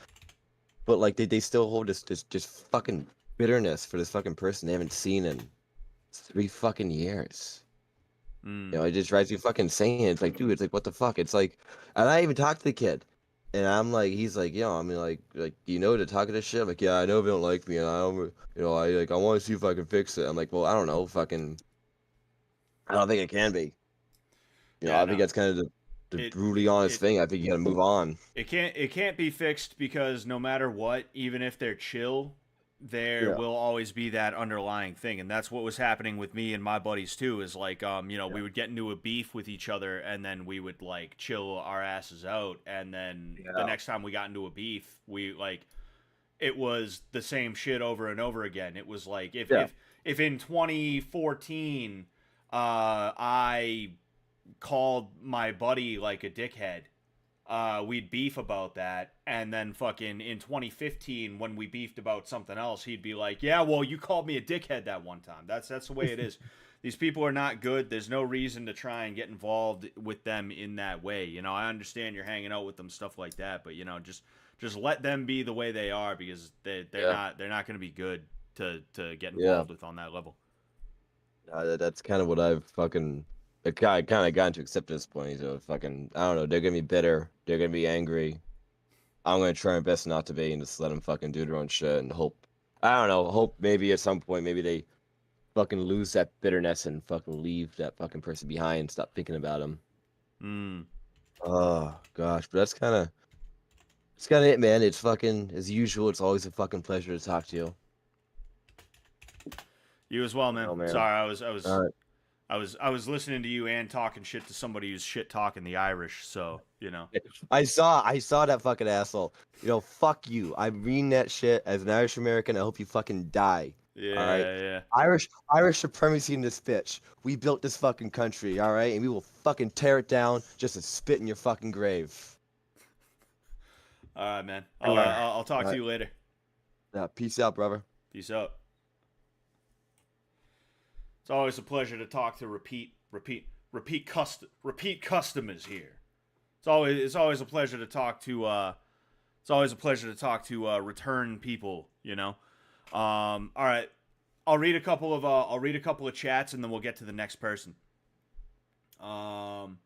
[SPEAKER 2] But like they still hold this just fucking bitterness for this fucking person they haven't seen in 3 fucking years.
[SPEAKER 1] Mm.
[SPEAKER 2] It just drives you fucking insane. It's like, dude, it's like, what the fuck? It's like, and I even talked to the kid, and I'm like, he's like, I mean, like, do you know to talk to this shit? I'm like, yeah, I know they don't like me, and I don't, I want to see if I can fix it. I'm like, well, I don't know, fucking, I don't think it can be.
[SPEAKER 1] Yeah,
[SPEAKER 2] I think
[SPEAKER 1] no.
[SPEAKER 2] that's kind of the
[SPEAKER 1] It
[SPEAKER 2] brutally honest
[SPEAKER 1] it
[SPEAKER 2] thing. I think you got to move on.
[SPEAKER 1] it can't be fixed because no matter what, even if they're chill, there
[SPEAKER 2] Yeah,
[SPEAKER 1] will always be that underlying thing, and that's what was happening with me and my buddies too. Is like, you know,
[SPEAKER 2] yeah,
[SPEAKER 1] we would get into a beef with each other, and then we would like chill our asses out, and then the
[SPEAKER 2] yeah,
[SPEAKER 1] next time we got into a beef, we like it was the same shit over and over again. It was like
[SPEAKER 2] yeah,
[SPEAKER 1] if in 2014, I called my buddy like a dickhead, we'd beef about that, and then fucking in 2015 when we beefed about something else, he'd be like, "Yeah, well, you called me a dickhead that one time." That's the way it is. These people are not good. There's no reason to try and get involved with them in that way. You know, I understand you're hanging out with them, stuff like that, but you know, just let them be the way they are because
[SPEAKER 2] yeah,
[SPEAKER 1] they're not going to be good to get
[SPEAKER 2] yeah.
[SPEAKER 1] involved with on that level.
[SPEAKER 2] That's kind of what I've fucking. I kind of gotten to accept at this point. So fucking, I don't know. They're gonna be bitter. They're gonna be angry. I'm gonna try my best not to be and just let them fucking do their own shit and hope. I don't know. Hope maybe at some point maybe they fucking lose that bitterness and fucking leave that fucking person behind and stop thinking about them.
[SPEAKER 1] Mm.
[SPEAKER 2] Oh gosh, but it's kind of it, man. It's fucking as usual. It's always a fucking pleasure to talk to you.
[SPEAKER 1] You as well, man.
[SPEAKER 2] Oh man.
[SPEAKER 1] Sorry,
[SPEAKER 2] All right.
[SPEAKER 1] I was listening to you and talking shit to somebody who's shit talking the Irish. So you know,
[SPEAKER 2] I saw that fucking asshole. Fuck you. I'm reading that shit as an Irish American. I hope you fucking die. All right.
[SPEAKER 1] yeah, yeah.
[SPEAKER 2] Irish supremacy in this bitch. We built this fucking country, all right, and we will fucking tear it down just to spit in your fucking grave.
[SPEAKER 1] All right, man.
[SPEAKER 2] All right.
[SPEAKER 1] I'll talk
[SPEAKER 2] All
[SPEAKER 1] to
[SPEAKER 2] right.
[SPEAKER 1] you later.
[SPEAKER 2] Yeah, peace out, brother.
[SPEAKER 1] Peace out. It's always a pleasure to talk to repeat customers here. It's always a pleasure to talk to return people. You know. All right. I'll read a couple of chats and then we'll get to the next person. Um.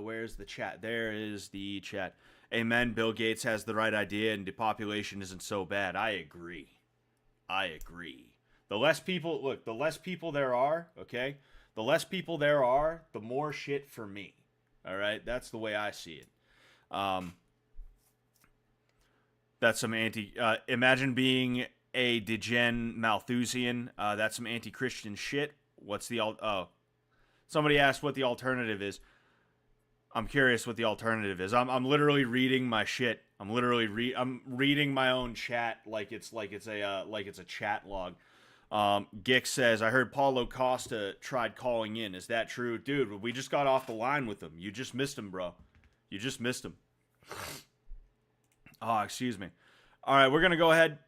[SPEAKER 1] Where's the chat? There is the chat. Amen. Bill Gates has the right idea, and depopulation isn't so bad. I agree. I agree. The less people there are, okay? The less people there are, the more shit for me. All right? That's the way I see it. Um, that's some imagine being a degen Malthusian. That's some anti-Christian shit. What's the oh? Somebody asked what the alternative is. I'm curious what the alternative is. I'm literally reading my shit. I'm reading my own chat like it's a chat log. Gick says, I heard Paulo Costa tried calling in. Is that true? Dude, we just got off the line with him. You just missed him, bro. You just missed him. Oh, excuse me. All right, we're going to go ahead.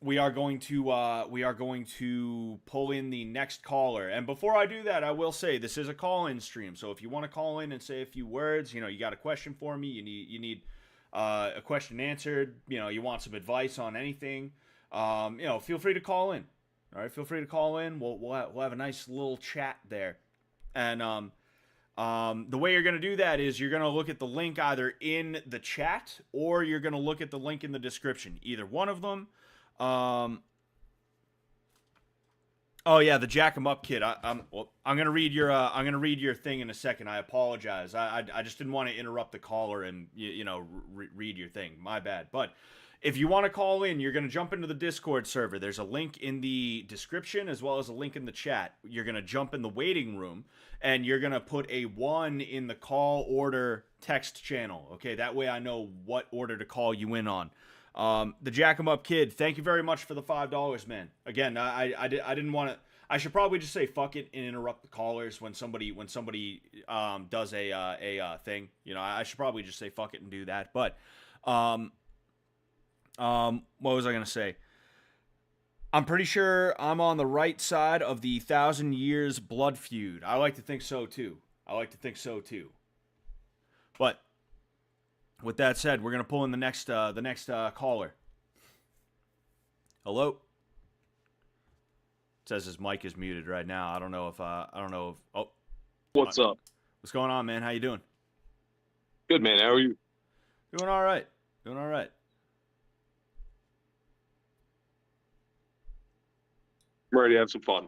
[SPEAKER 1] We are going to pull in the next caller. And before I do that, I will say this is a call-in stream. So if you want to call in and say a few words, you got a question for me, you need a question answered, you want some advice on anything, feel free to call in. All right, feel free to call in. We'll have a nice little chat there. And the way you're going to do that is you're going to look at the link either in the chat or you're going to look at the link in the description. Either one of them. Oh yeah, the Jack 'em Up kid. I'm gonna read your thing in a second. I apologize. I just didn't want to interrupt the caller and read your thing. My bad. But if you want to call in, you're gonna jump into the Discord server. There's a link in the description as well as a link in the chat. You're gonna jump in the waiting room and you're gonna put a 1 in the call order text channel. Okay, that way I know what order to call you in on. The Jack 'em Up kid, thank you very much for the $5, man. Again, I didn't want to. I should probably just say fuck it and interrupt the callers when somebody does a thing. I should probably just say fuck it and do that. But what was I gonna say? I'm pretty sure I'm on the right side of the 1,000 Years blood feud. I like to think so too. But with that said, we're gonna pull in the next caller. Hello. It says his mic is muted right now. I don't know if. Oh.
[SPEAKER 3] What's up?
[SPEAKER 1] What's going on, man? How you doing?
[SPEAKER 3] Good, man. How are you?
[SPEAKER 1] Doing all right.
[SPEAKER 3] I'm ready to have some fun.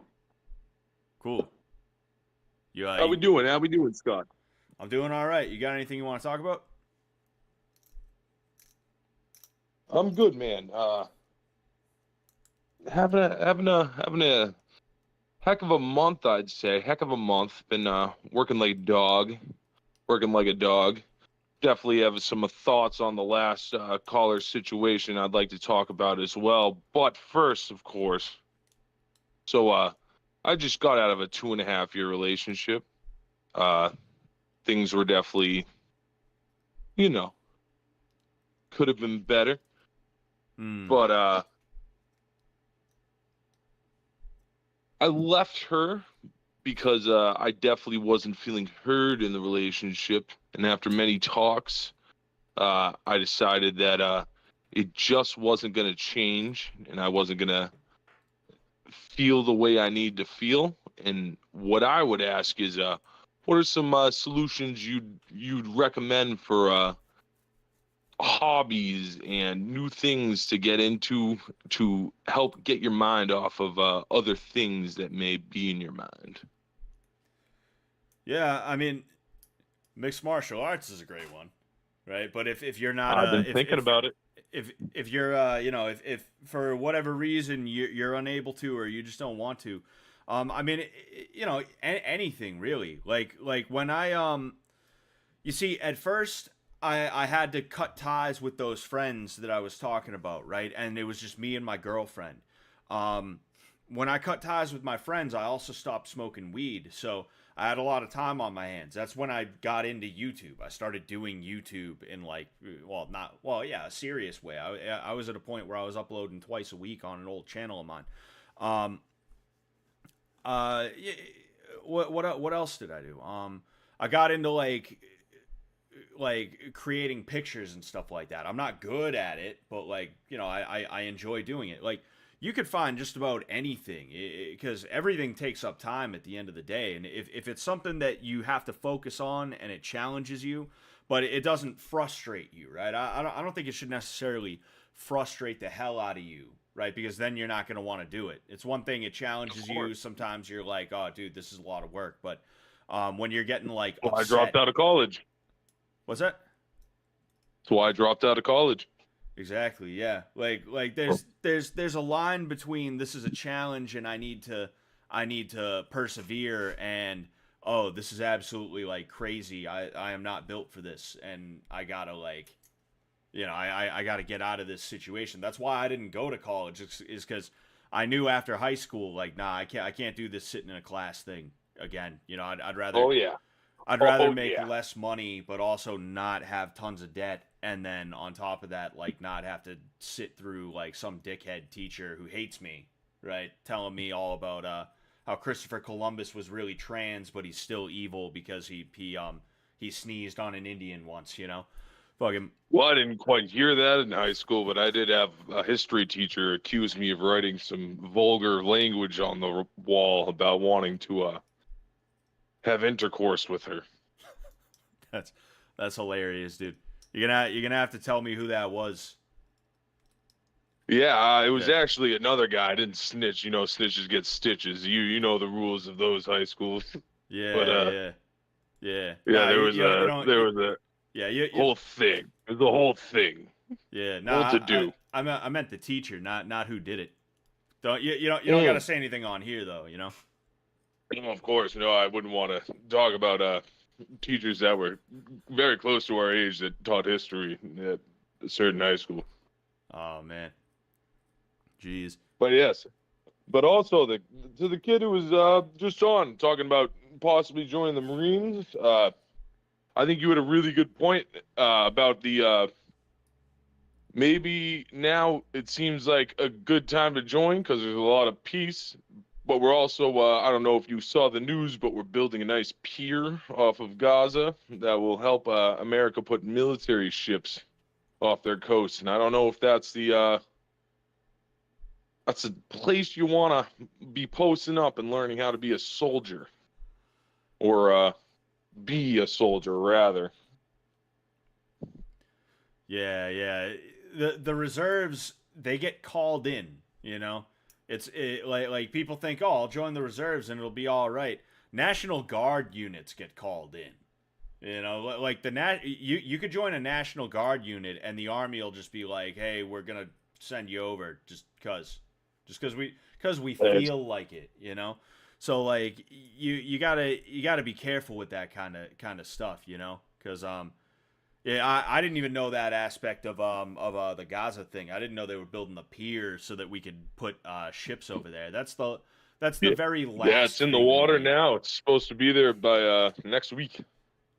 [SPEAKER 1] Cool.
[SPEAKER 3] How we doing, Scott?
[SPEAKER 1] I'm doing all right. You got anything you want to talk about?
[SPEAKER 3] I'm good, man. Having a heck of a month, I'd say. Heck of a month. Been working like a dog. Definitely have some thoughts on the last caller situation I'd like to talk about as well. But first, of course, so I just got out of a 2.5-year relationship. Things were definitely, could have been better. But I left her because I definitely wasn't feeling heard in the relationship. And after many talks, I decided that it just wasn't going to change and I wasn't going to feel the way I need to feel. And what I would ask is, what are some solutions you'd recommend for hobbies and new things to get into to help get your mind off of other things that may be in your mind?
[SPEAKER 1] Yeah, I mean, mixed martial arts is a great one, right? But if you're not,
[SPEAKER 3] I've been thinking about it.
[SPEAKER 1] If you're if for whatever reason you're unable to or you just don't want to, I mean, anything really. Like when you see, at first I had to cut ties with those friends that I was talking about, right? And it was just me and my girlfriend. When I cut ties with my friends, I also stopped smoking weed. So I had a lot of time on my hands. That's when I got into YouTube. I started doing YouTube in a serious way. I was at a point where I was uploading twice a week on an old channel of mine. What else did I do? I got into like creating pictures and stuff like that. I'm not good at it, but I enjoy doing it. Like, you could find just about anything because everything takes up time at the end of the day. And if it's something that you have to focus on and it challenges you, but it doesn't frustrate you, right? I don't think it should necessarily frustrate the hell out of you, right? Because then you're not going to want to do it. It's one thing, it challenges you. Sometimes you're like, oh, dude, this is a lot of work. But when you're getting like upset,
[SPEAKER 3] I dropped out of college.
[SPEAKER 1] What's that?
[SPEAKER 3] That's why I dropped out of college.
[SPEAKER 1] Exactly. Yeah. Like there's a line between this is a challenge and I need to persevere and oh, this is absolutely like crazy. I am not built for this and I gotta like I gotta get out of this situation. That's why I didn't go to college. Is because I knew after high school like nah I can't do this sitting in a class thing again. I'd rather
[SPEAKER 3] Oh yeah.
[SPEAKER 1] I'd rather
[SPEAKER 3] Oh
[SPEAKER 1] make
[SPEAKER 3] yeah.
[SPEAKER 1] less money, but also not have tons of debt, and then on top of that, like not have to sit through like some dickhead teacher who hates me, right? Telling me all about how Christopher Columbus was really trans, but he's still evil because he sneezed on an Indian once, Fucking
[SPEAKER 3] Well, I didn't quite hear that in high school, but I did have a history teacher accuse me of writing some vulgar language on the wall about wanting to have intercourse with her.
[SPEAKER 1] that's that's hilarious, dude. You're gonna have to tell me who that was.
[SPEAKER 3] Yeah, it was
[SPEAKER 1] Yeah,
[SPEAKER 3] actually another guy. I didn't snitch. You know, snitches get stitches. You know the rules of those high schools. But
[SPEAKER 1] yeah, yeah, yeah.
[SPEAKER 3] yeah,
[SPEAKER 1] Nah,
[SPEAKER 3] there was a
[SPEAKER 1] yeah,
[SPEAKER 3] whole thing. There's a whole thing.
[SPEAKER 1] yeah.
[SPEAKER 3] Whole
[SPEAKER 1] Nah,
[SPEAKER 3] to do.
[SPEAKER 1] I meant the teacher, not who did it. Don't you don't got to
[SPEAKER 3] Mm.
[SPEAKER 1] say anything on here though.
[SPEAKER 3] And of course, no, I wouldn't want to talk about teachers that were very close to our age that taught history at a certain high school.
[SPEAKER 1] Oh man, jeez.
[SPEAKER 3] But yes, but also to the kid who was just on talking about possibly joining the Marines. I think you had a really good point about the maybe now it seems like a good time to join because there's a lot of peace. But we're also, I don't know if you saw the news, but we're building a nice pier off of Gaza that will help America put military ships off their coast. And I don't know if that's that's a place you want to be posting up and learning how to be a soldier, or be a soldier rather.
[SPEAKER 1] Yeah, yeah. The reserves they get called in. Like people think, oh, I'll join the reserves and it'll be all right. National Guard units get called in. Like you could join a National Guard unit and the army will just be like, hey, we're gonna send you over just because we
[SPEAKER 3] It's-
[SPEAKER 1] feel like it. So like you gotta be careful with that kind of stuff. Because yeah, I didn't even know that aspect of the Gaza thing. I didn't know they were building the pier so that we could put ships over there. That's the very last.
[SPEAKER 3] Yeah, it's in the
[SPEAKER 1] thing we
[SPEAKER 3] water
[SPEAKER 1] need.
[SPEAKER 3] now. It's supposed to be there by next week.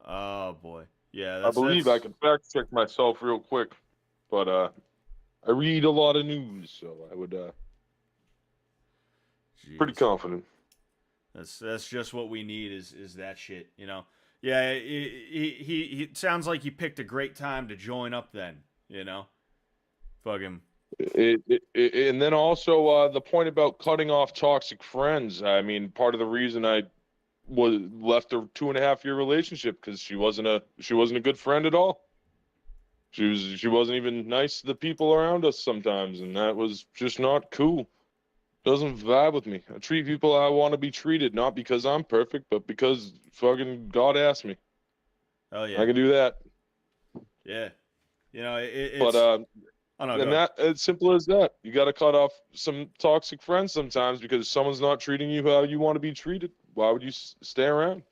[SPEAKER 1] Oh boy, yeah,
[SPEAKER 3] I believe I
[SPEAKER 1] that's
[SPEAKER 3] can fact check myself real quick, but I read a lot of news, so I would pretty
[SPEAKER 1] jeez.
[SPEAKER 3] confident.
[SPEAKER 1] That's just what we need is that shit. Yeah, he it sounds like he picked a great time to join up then. Fuck him.
[SPEAKER 3] And then also the point about cutting off toxic friends. I mean, part of the reason I was left a 2.5 year relationship because she wasn't a good friend at all. She wasn't even nice to the people around us sometimes, and that was just not cool. Doesn't vibe with me. I treat people how I want to be treated, not because I'm perfect, but because fucking God asked me.
[SPEAKER 1] Oh
[SPEAKER 3] I
[SPEAKER 1] yeah,
[SPEAKER 3] can do that.
[SPEAKER 1] yeah. It's.
[SPEAKER 3] But
[SPEAKER 1] Oh no,
[SPEAKER 3] and
[SPEAKER 1] go ahead.
[SPEAKER 3] that it's simple as that. You got to cut off some toxic friends sometimes because someone's not treating you how you want to be treated. Why would you stay around?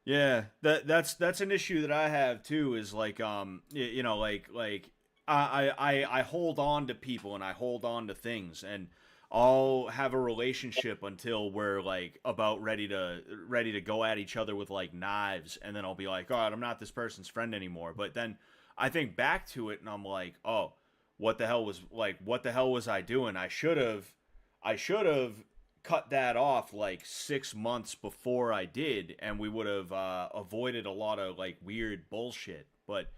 [SPEAKER 1] Yeah, that's an issue that I have too. Is like like I hold on to people and I hold on to things and I'll have a relationship until we're like about ready to go at each other with like knives and then I'll be like, God, I'm not this person's friend anymore. But then I think back to it and I'm like, oh, what the hell was I doing? I should have cut that off like 6 months before I did, and we would have avoided a lot of like weird bullshit. But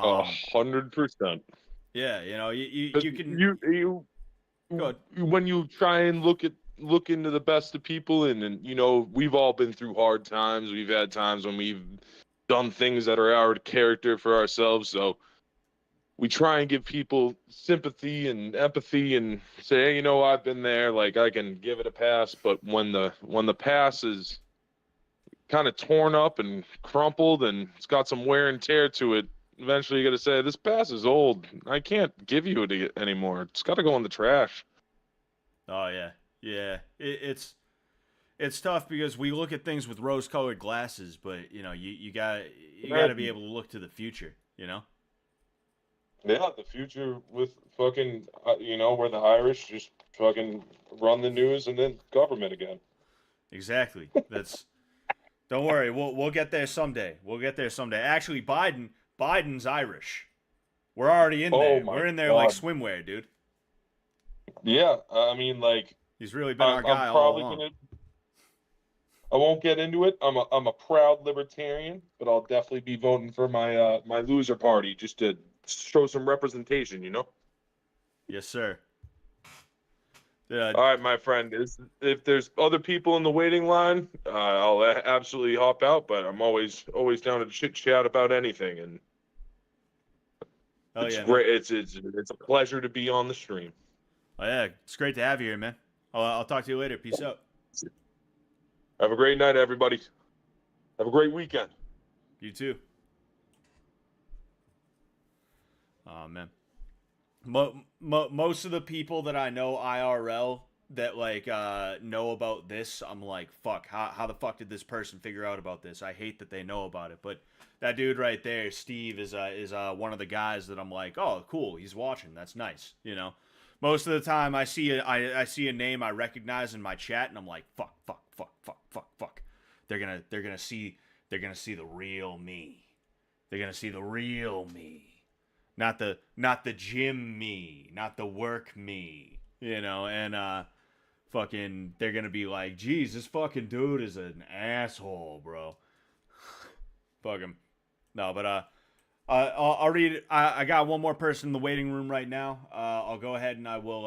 [SPEAKER 3] A
[SPEAKER 1] um,
[SPEAKER 3] 100%.
[SPEAKER 1] yeah, you
[SPEAKER 3] 'Cause
[SPEAKER 1] can go ahead.
[SPEAKER 3] when you try and look into the best of people, and we've all been through hard times. We've had times when we've done things that are out of character for ourselves. So we try and give people sympathy and empathy and say, hey, I've been there. Like I can give it a pass. But when the pass is kind of torn up and crumpled and it's got some wear and tear to it, eventually you got to say, this pass is old. I can't give you it anymore. It's got to go in the trash.
[SPEAKER 1] Oh yeah, yeah. It's tough because we look at things with rose-colored glasses, but you know, you got to be able to look to the future. You know.
[SPEAKER 3] Yeah, the future with fucking, where the Irish just fucking run the news and then government again.
[SPEAKER 1] Exactly. That's. Don't worry. We'll get there someday. We'll get there someday. Actually, Biden's Irish. We're already in there.
[SPEAKER 3] My
[SPEAKER 1] We're in there
[SPEAKER 3] God.
[SPEAKER 1] like swimwear, dude.
[SPEAKER 3] Yeah, I mean, like,
[SPEAKER 1] He's really been our guy
[SPEAKER 3] I'm
[SPEAKER 1] all
[SPEAKER 3] probably
[SPEAKER 1] along.
[SPEAKER 3] gonna. I won't get into it. I'm a proud libertarian, but I'll definitely be voting for my loser party just to show some representation.
[SPEAKER 1] Yes, sir.
[SPEAKER 3] All right, my friend. If there's other people in the waiting line, I'll absolutely hop out. But I'm always down to chit chat about anything, and
[SPEAKER 1] Oh
[SPEAKER 3] it's
[SPEAKER 1] yeah, man.
[SPEAKER 3] great. It's a pleasure to be on the stream.
[SPEAKER 1] Oh yeah, it's great to have you here, man. I'll talk to you later. Peace out.
[SPEAKER 3] Have a great night, everybody. Have a great weekend.
[SPEAKER 1] You too. Oh man. Most of the people that I know IRL that like know about this, I'm like, fuck, how the fuck did this person figure out about this? I hate that they know about it, but that dude right there, Steve, is one of the guys that I'm like, oh, cool, he's watching. That's nice, you know. Most of the time, I see a name I recognize in my chat, and I'm like, fuck. They're gonna see the real me. They're gonna see the real me. Not the gym me, not the work me, you know, and fucking they're gonna be like, geez, this fucking dude is an asshole, bro. Fuck him. No, but I'll read. I got one more person in the waiting room right now. I'll go ahead and I will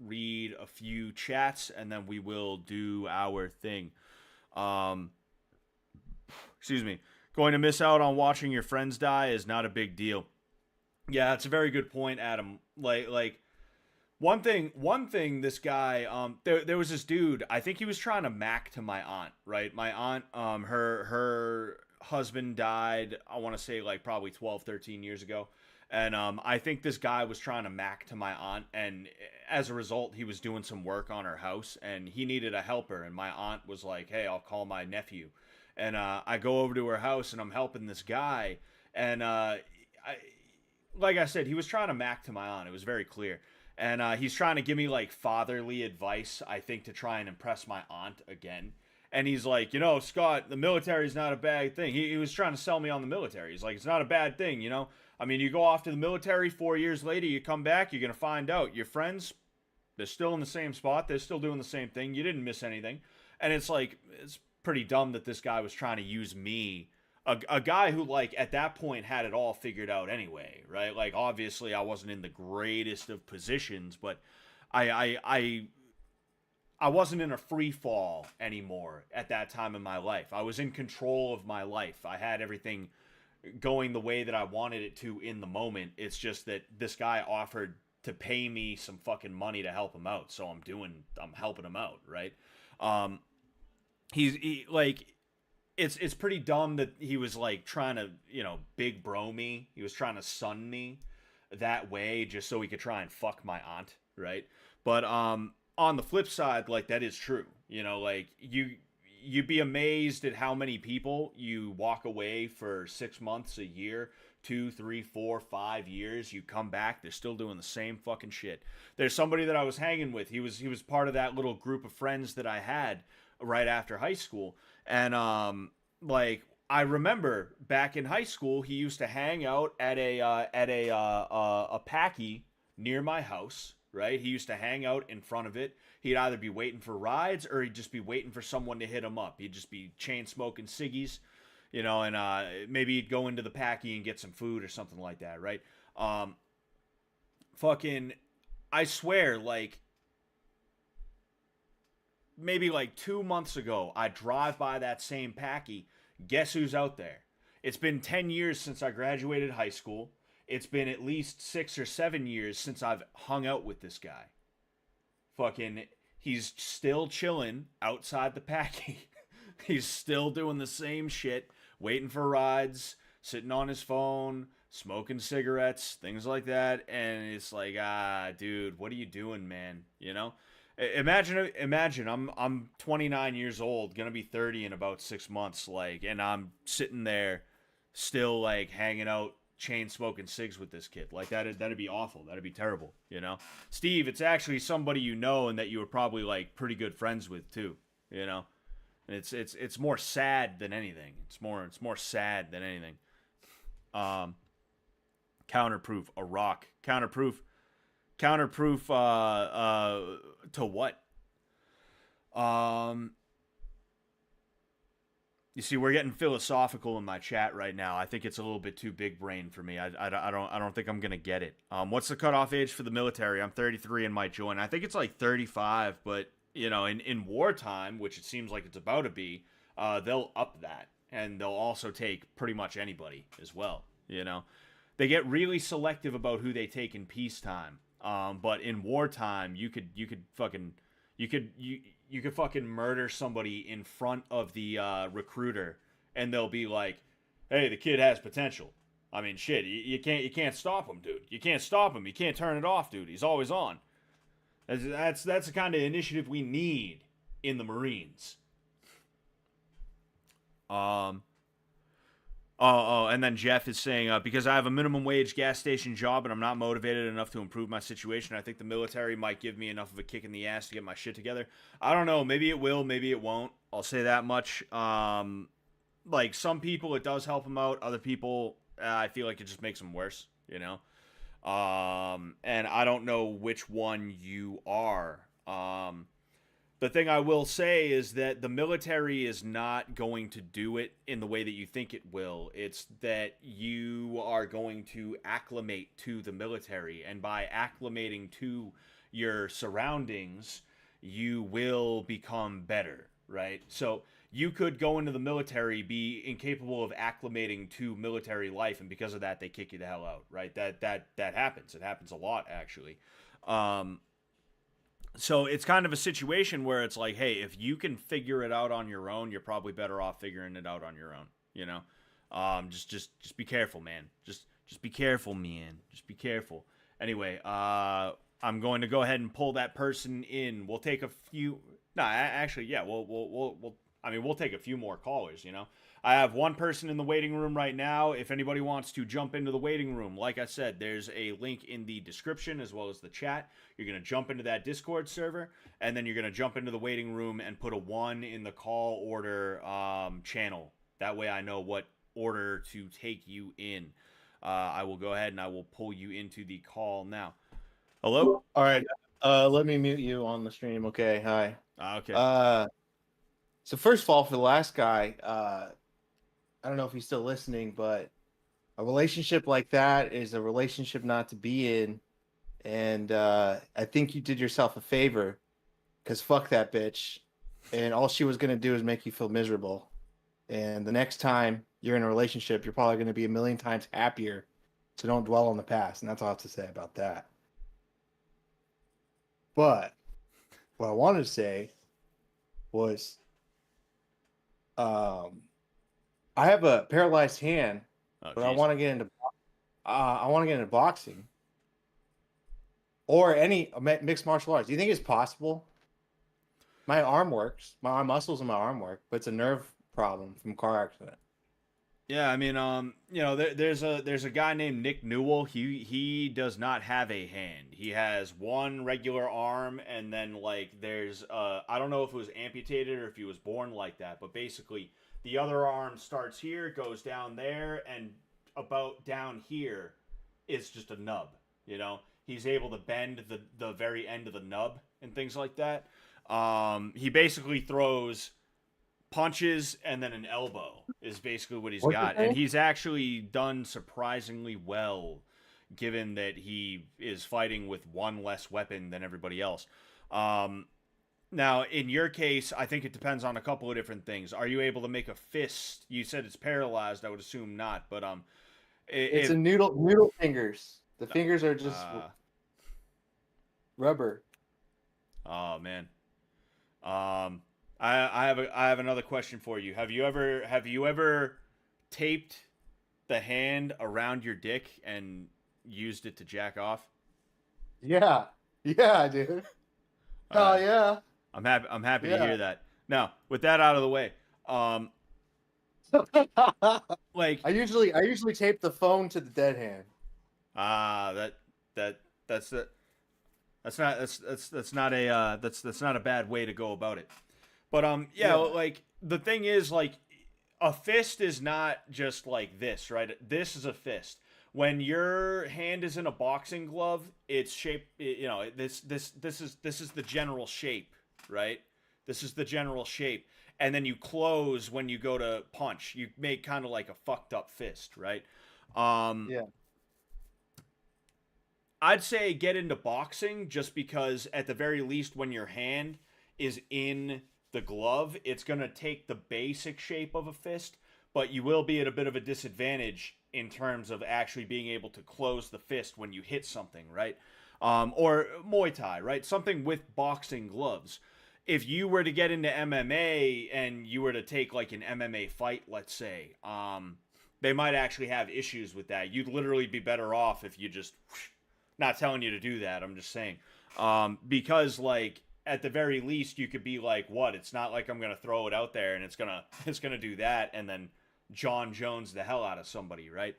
[SPEAKER 1] read a few chats and then we will do our thing. Excuse me. Going to miss out on watching your friends die is not a big deal. Yeah, that's a very good point, Adam. Like one thing this guy there was this dude, I think he was trying to mac to my aunt, right? My aunt her husband died, I want to say like probably 12, 13 years ago. And I think this guy was trying to mac to my aunt, and as a result, he was doing some work on her house, and he needed a helper, and my aunt was like, hey, I'll call my nephew. And I go over to her house and I'm helping this guy. And like I said, he was trying to mac to my aunt. It was very clear. And he's trying to give me like fatherly advice, I think, to try and impress my aunt again. And he's like, you know, Scott, the military is not a bad thing. He was trying to sell me on the military. He's like, it's not a bad thing, you know. I mean, you go off to the military, 4 years later, you come back, you're going to find out your friends, they're still in the same spot. They're still doing the same thing. You didn't miss anything. And it's like, it's pretty dumb that this guy was trying to use me, a guy who like at that point had it all figured out anyway, right? Like obviously I wasn't in the greatest of positions, but I wasn't in a free fall anymore at that time in my life. I was in control of my life. I had everything going the way that I wanted it to in the moment. It's just that this guy offered to pay me some fucking money to help him out, so I'm helping him out, right? He like it's pretty dumb that he was like trying to, you know, big bro me. He was trying to son me that way just so he could try and fuck my aunt, right? But on the flip side, like that is true. You know, like you'd be amazed at how many people you walk away for 6 months, a year, 2, 3, 4, 5 years. You come back, they're still doing the same fucking shit. There's somebody that I was hanging with. He was part of that little group of friends that I had right after high school. And like I remember back in high school, he used to hang out at a packy near my house, right? He used to hang out in front of it. He'd either be waiting for rides or he'd just be waiting for someone to hit him up. He'd just be chain smoking ciggies, you know, and maybe he'd go into the packy and get some food or something like that, right? Fucking, I swear, like maybe like 2 months ago, I drive by that same packy. Guess who's out there? It's been 10 years since I graduated high school. It's been at least 6 or 7 years since I've hung out with this guy. Fucking, he's still chilling outside the packy. He's still doing the same shit, waiting for rides, sitting on his phone, smoking cigarettes, things like that, and it's like, dude, what are you doing, man? You know? Imagine I'm 29 years old, gonna be 30 in about 6 months, like, and I'm sitting there still like hanging out, chain smoking cigs with this kid. Like that'd be awful. That'd be terrible, you know? Steve, it's actually somebody you know and that you were probably like pretty good friends with too, you know? And it's more sad than anything. It's more sad than anything. Counterproof, a rock. Counterproof to what? You see, we're getting philosophical in my chat right now. I think it's a little bit too big brain for me. I don't think I'm gonna get it. What's the cutoff age for the military? I'm 33 and might join. I think it's like 35, but you know, in wartime, which it seems like it's about to be, they'll up that, and they'll also take pretty much anybody as well. You know, they get really selective about who they take in peacetime. But in wartime, you could fucking murder somebody in front of the recruiter, and they'll be like, "Hey, the kid has potential. I mean, shit, you can't stop him, dude. You can't stop him. You can't turn it off, dude. He's always on." That's the kind of initiative we need in the Marines. And then Jeff is saying, because I have a minimum wage gas station job and I'm not motivated enough to improve my situation, I think the military might give me enough of a kick in the ass to get my shit together. I don't know. Maybe it will. Maybe it won't. I'll say that much. Like, some people, it does help them out. Other people, I feel like it just makes them worse, you know? And I don't know which one you are. The thing I will say is that the military is not going to do it in the way that you think it will. It's that you are going to acclimate to the military, and by acclimating to your surroundings, you will become better, right? So you could go into the military, be incapable of acclimating to military life, and because of that, they kick you the hell out, right? That happens. It happens a lot, actually. So it's kind of a situation where it's like, hey, if you can figure it out on your own, you're probably better off figuring it out on your own. You know, just be careful, man. Just be careful, man. Just be careful. Anyway, I'm going to go ahead and pull that person in. We'll take a few. No, actually, yeah. We'll take a few more callers. You know, I have one person in the waiting room right now. If anybody wants to jump into the waiting room, like I said, there's a link in the description as well as the chat. You're going to jump into that Discord server, and then you're going to jump into the waiting room and put a 1 in the call order channel. That way I know what order to take you in. I will go ahead and I will pull you into the call now. Hello?
[SPEAKER 4] All right. Let me mute you on the stream. Okay. Hi.
[SPEAKER 1] Okay.
[SPEAKER 4] So first of all, for the last guy, I don't know if he's still listening, but a relationship like that is a relationship not to be in. And I think you did yourself a favor, because fuck that bitch. And all she was going to do is make you feel miserable. And the next time you're in a relationship, you're probably going to be a million times happier. So don't dwell on the past. And that's all I have to say about that. But what I wanted to say was, I have a paralyzed hand, but I want to get into boxing or any mixed martial arts. Do you think it's possible? My arm works, my muscles in my arm work, but it's a nerve problem from a car accident.
[SPEAKER 1] Yeah, I mean, you know, there's a guy named Nick Newell. He does not have a hand. He has one regular arm, and then like there's I don't know if it was amputated or if he was born like that, but basically the other arm starts here, goes down there, and about down here is just a nub. You know, he's able to bend the very end of the nub and things like that. He basically throws punches and then an elbow is basically what he's got, and he's actually done surprisingly well given that he is fighting with one less weapon than everybody else. Now in your case, I think it depends on a couple of different things. Are you able to make a fist? You said it's paralyzed. I would assume not, but
[SPEAKER 4] it's a noodle fingers. The fingers are just rubber.
[SPEAKER 1] Oh man. I have another question for you. Have you ever taped the hand around your dick and used it to jack off?
[SPEAKER 4] Yeah. Yeah, dude. Oh
[SPEAKER 1] Alright.
[SPEAKER 4] yeah.
[SPEAKER 1] I'm happy to
[SPEAKER 4] Yeah.
[SPEAKER 1] hear that. Now, with that out of the way, like
[SPEAKER 4] I usually tape the phone to the dead hand.
[SPEAKER 1] that's it. That's not a that's not a bad way to go about it. But
[SPEAKER 4] Yeah.
[SPEAKER 1] like the thing is, like, a fist is not just like this, right? This is a fist. When your hand is in a boxing glove, it's shaped, you know, this is the general shape, right? This is the general shape. And then you close when you go to punch. You make kind of like a fucked up fist, right?
[SPEAKER 4] Yeah.
[SPEAKER 1] I'd say get into boxing just because, at the very least, when your hand is in the glove, it's going to take the basic shape of a fist, but you will be at a bit of a disadvantage in terms of actually being able to close the fist when you hit something, right? Or Muay Thai, right? Something with boxing gloves. If you were to get into MMA and you were to take like an MMA fight, let's say, they might actually have issues with that. You'd literally be better off if you just, not telling you to do that, I'm just saying, because like at the very least you could be like, what? It's not like I'm gonna throw it out there and it's gonna do that and then John Jones the hell out of somebody, right?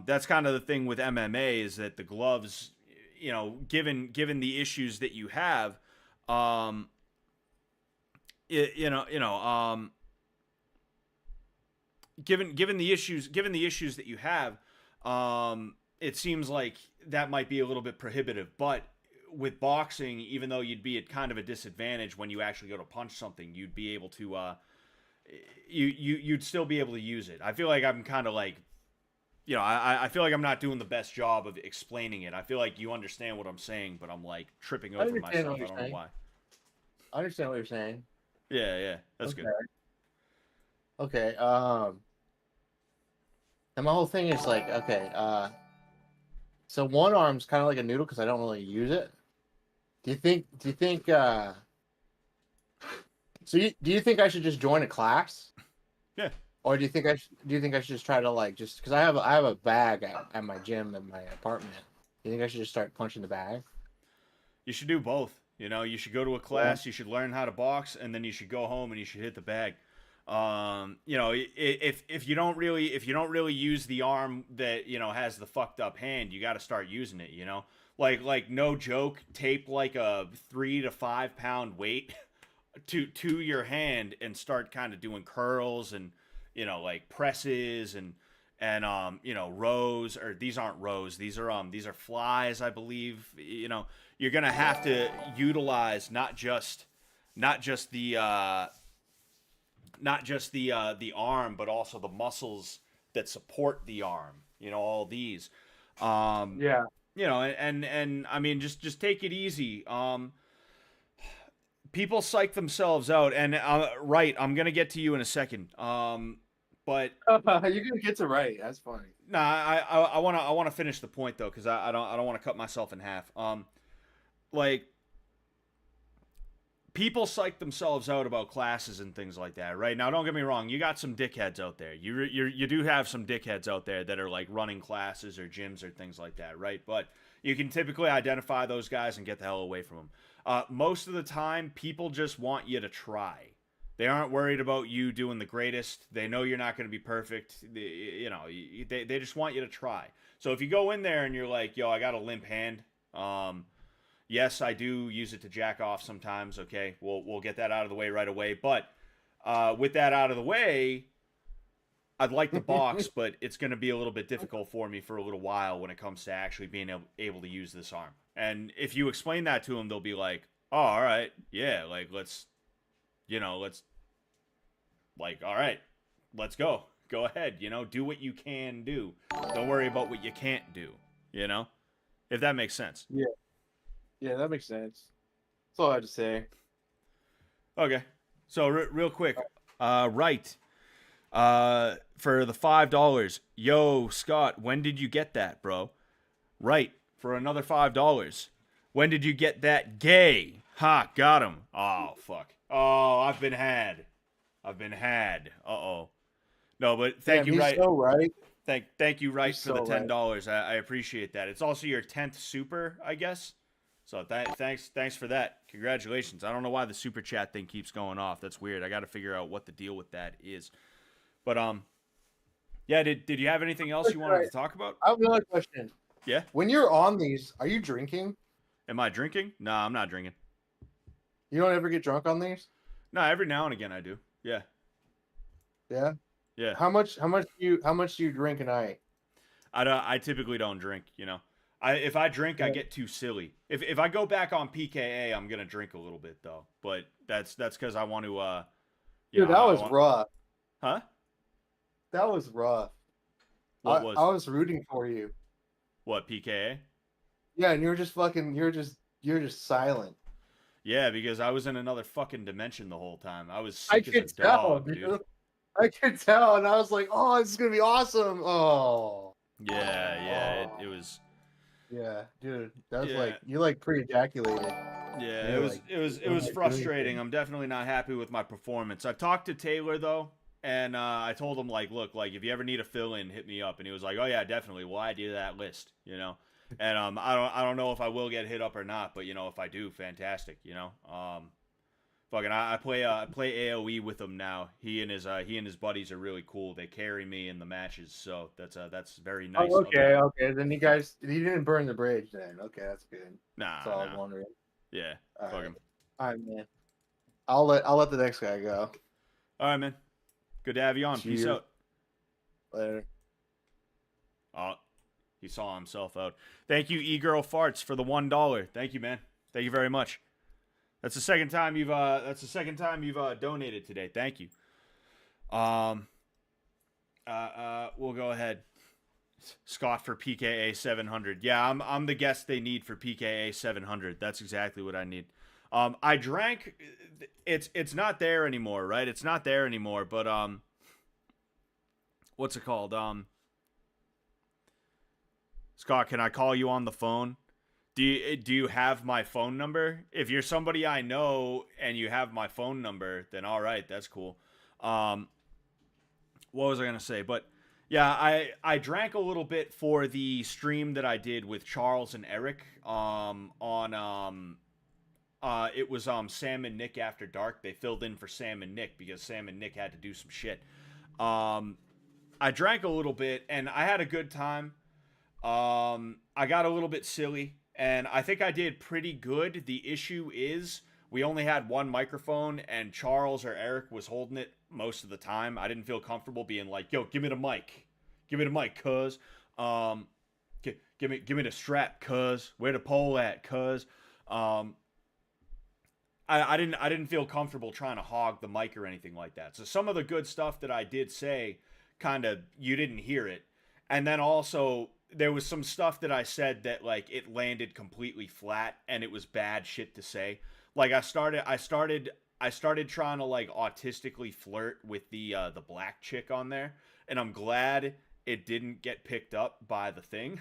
[SPEAKER 1] That's kind of the thing with MMA, is that the gloves, you know, given the issues that you have, given the issues that you have, it seems like that might be a little bit prohibitive. But with boxing, even though you'd be at kind of a disadvantage when you actually go to punch something, you'd be able to you'd still be able to use it. I feel like I'm kind of like, you know, I feel like I'm not doing the best job of explaining it. I feel like you understand what I'm saying, but I'm like tripping over myself. I don't know why.
[SPEAKER 4] I understand what you're saying.
[SPEAKER 1] Yeah, that's good.
[SPEAKER 4] Okay. And my whole thing is like, okay, so one arm's kind of like a noodle because I don't really use it. Do you think do you think I should just join a class?
[SPEAKER 1] Yeah.
[SPEAKER 4] Or do you think I should just try to like, just because I have a bag at my gym in my apartment. Do you think I should just start punching the bag?
[SPEAKER 1] You should do both. You know, you should go to a class, you should learn how to box, and then you should go home and you should hit the bag. You know, if you don't really use the arm that, you know, has the fucked up hand, you got to start using it. You know, like no joke, tape like a 3 to 5 pound weight to your hand and start kind of doing curls and, you know, like presses and you know, rows. Or these aren't rows, these are flies, I believe. You know, you're gonna have to utilize not just the arm, but also the muscles that support the arm. You know, all these.
[SPEAKER 4] Yeah.
[SPEAKER 1] You know, and I mean, just take it easy. People psych themselves out, and right, I'm gonna get to you in a second. But
[SPEAKER 4] You're gonna get to right. That's funny.
[SPEAKER 1] nah, I wanna finish the point though, because I don't want to cut myself in half. Like, people psych themselves out about classes and things like that, right? Now, don't get me wrong, you got some dickheads out there. You do have some dickheads out there that are like running classes or gyms or things like that, right? But you can typically identify those guys and get the hell away from them. Most of the time, people just want you to try. They aren't worried about you doing the greatest. They know you're not going to be perfect. They just want you to try. So if you go in there and you're like, yo, I got a limp hand. Yes, I do use it to jack off sometimes. Okay, we'll get that out of the way right away. But with that out of the way, I'd like to box, but it's going to be a little bit difficult for me for a little while when it comes to actually being able to use this arm. And if you explain that to them, they'll be like, oh, all right, yeah, like, all right, let's go. Go ahead, you know, do what you can do. Don't worry about what you can't do, you know, if that makes sense.
[SPEAKER 4] Yeah. Yeah, that makes sense. That's all I had to say.
[SPEAKER 1] Okay. So real quick, right. For the $5, yo, Scott, when did you get that, bro? Right, for another $5. When did you get that? Gay. Ha, got him. Oh, fuck. Oh, I've been had. Uh-oh. No, but thank you,
[SPEAKER 4] He's
[SPEAKER 1] right.
[SPEAKER 4] so right.
[SPEAKER 1] Thank you, right,
[SPEAKER 4] You're
[SPEAKER 1] for the
[SPEAKER 4] so right.
[SPEAKER 1] $10. I appreciate that. It's also your 10th super, I guess. So thanks for that. Congratulations. I don't know why the super chat thing keeps going off. That's weird. I got to figure out what the deal with that is. But yeah. Did you have anything else you wanted to talk about?
[SPEAKER 4] I have another question.
[SPEAKER 1] Yeah.
[SPEAKER 4] When you're on these, are you drinking?
[SPEAKER 1] Am I drinking? No, I'm not drinking.
[SPEAKER 4] You don't ever get drunk on these?
[SPEAKER 1] No, every now and again I do. Yeah.
[SPEAKER 4] Yeah.
[SPEAKER 1] Yeah.
[SPEAKER 4] How much do you drink a night?
[SPEAKER 1] I typically don't drink. You know, if I drink, I get too silly. If I go back on PKA, I'm gonna drink a little bit though. But that's because I want to.
[SPEAKER 4] Dude, that was rough.
[SPEAKER 1] Huh?
[SPEAKER 4] That was rough. I was rooting for you.
[SPEAKER 1] What, PKA?
[SPEAKER 4] Yeah, and you're just silent.
[SPEAKER 1] Yeah, because I was in another fucking dimension the whole time. I was
[SPEAKER 4] I
[SPEAKER 1] sick
[SPEAKER 4] could
[SPEAKER 1] as a
[SPEAKER 4] tell,
[SPEAKER 1] dog,
[SPEAKER 4] dude.
[SPEAKER 1] dude.
[SPEAKER 4] I could tell, and I was like, "Oh, this is gonna be awesome!" Oh,
[SPEAKER 1] Yeah, it was.
[SPEAKER 4] yeah, dude. That was
[SPEAKER 1] Yeah.
[SPEAKER 4] like you like pre-ejaculated.
[SPEAKER 1] Yeah,
[SPEAKER 4] You're
[SPEAKER 1] it was
[SPEAKER 4] like
[SPEAKER 1] frustrating.
[SPEAKER 4] doing
[SPEAKER 1] I'm definitely not happy with my performance. I talked to Taylor though, and I told him like, look, like if you ever need a fill-in, hit me up. And he was like, oh yeah, definitely. We'll add you to that list, you know. And I don't know if I will get hit up or not, but you know, if I do, fantastic, you know. Fucking I play AOE with him now. He and his buddies are really cool. They carry me in the matches, so that's very nice.
[SPEAKER 4] Oh, okay. Then you didn't burn the bridge then. Okay, that's good.
[SPEAKER 1] Nah,
[SPEAKER 4] That's all I was wondering.
[SPEAKER 1] Yeah,
[SPEAKER 4] All
[SPEAKER 1] fuck
[SPEAKER 4] right.
[SPEAKER 1] him.
[SPEAKER 4] All right, man. I'll let the next guy go.
[SPEAKER 1] All right, man. Good to have you on. Peace
[SPEAKER 4] Cheers.
[SPEAKER 1] out.
[SPEAKER 4] Later.
[SPEAKER 1] Oh, he saw himself out. Thank you, E-Girl Farts, for the $1. Thank you, man. Thank you very much. That's the second time you've donated today. Thank you. We'll go ahead. Scott for PKA 700. Yeah, I'm the guest they need for PKA 700. That's exactly what I need. I drank. It's not there anymore, right? It's not there anymore. But what's it called? Scott, can I call you on the phone? Do you have my phone number? If you're somebody I know and you have my phone number, then all right, that's cool. What was I gonna say? But yeah, I drank a little bit for the stream that I did with Charles and Eric. It was Sam and Nick After Dark. They filled in for Sam and Nick because Sam and Nick had to do some shit. I drank a little bit and I had a good time. I got a little bit silly. And I think I did pretty good. The issue is we only had one microphone and Charles or Eric was holding it most of the time. I didn't feel comfortable being like, yo, give me the mic. Give me the mic, cuz. Give me the strap, cuz. Where the pole at, cuz. I didn't feel comfortable trying to hog the mic or anything like that. So some of the good stuff that I did say, kind of, you didn't hear it. And then also there was some stuff that I said that like it landed completely flat and it was bad shit to say. Like I started trying to like autistically flirt with the black chick on there, and I'm glad it didn't get picked up by the thing,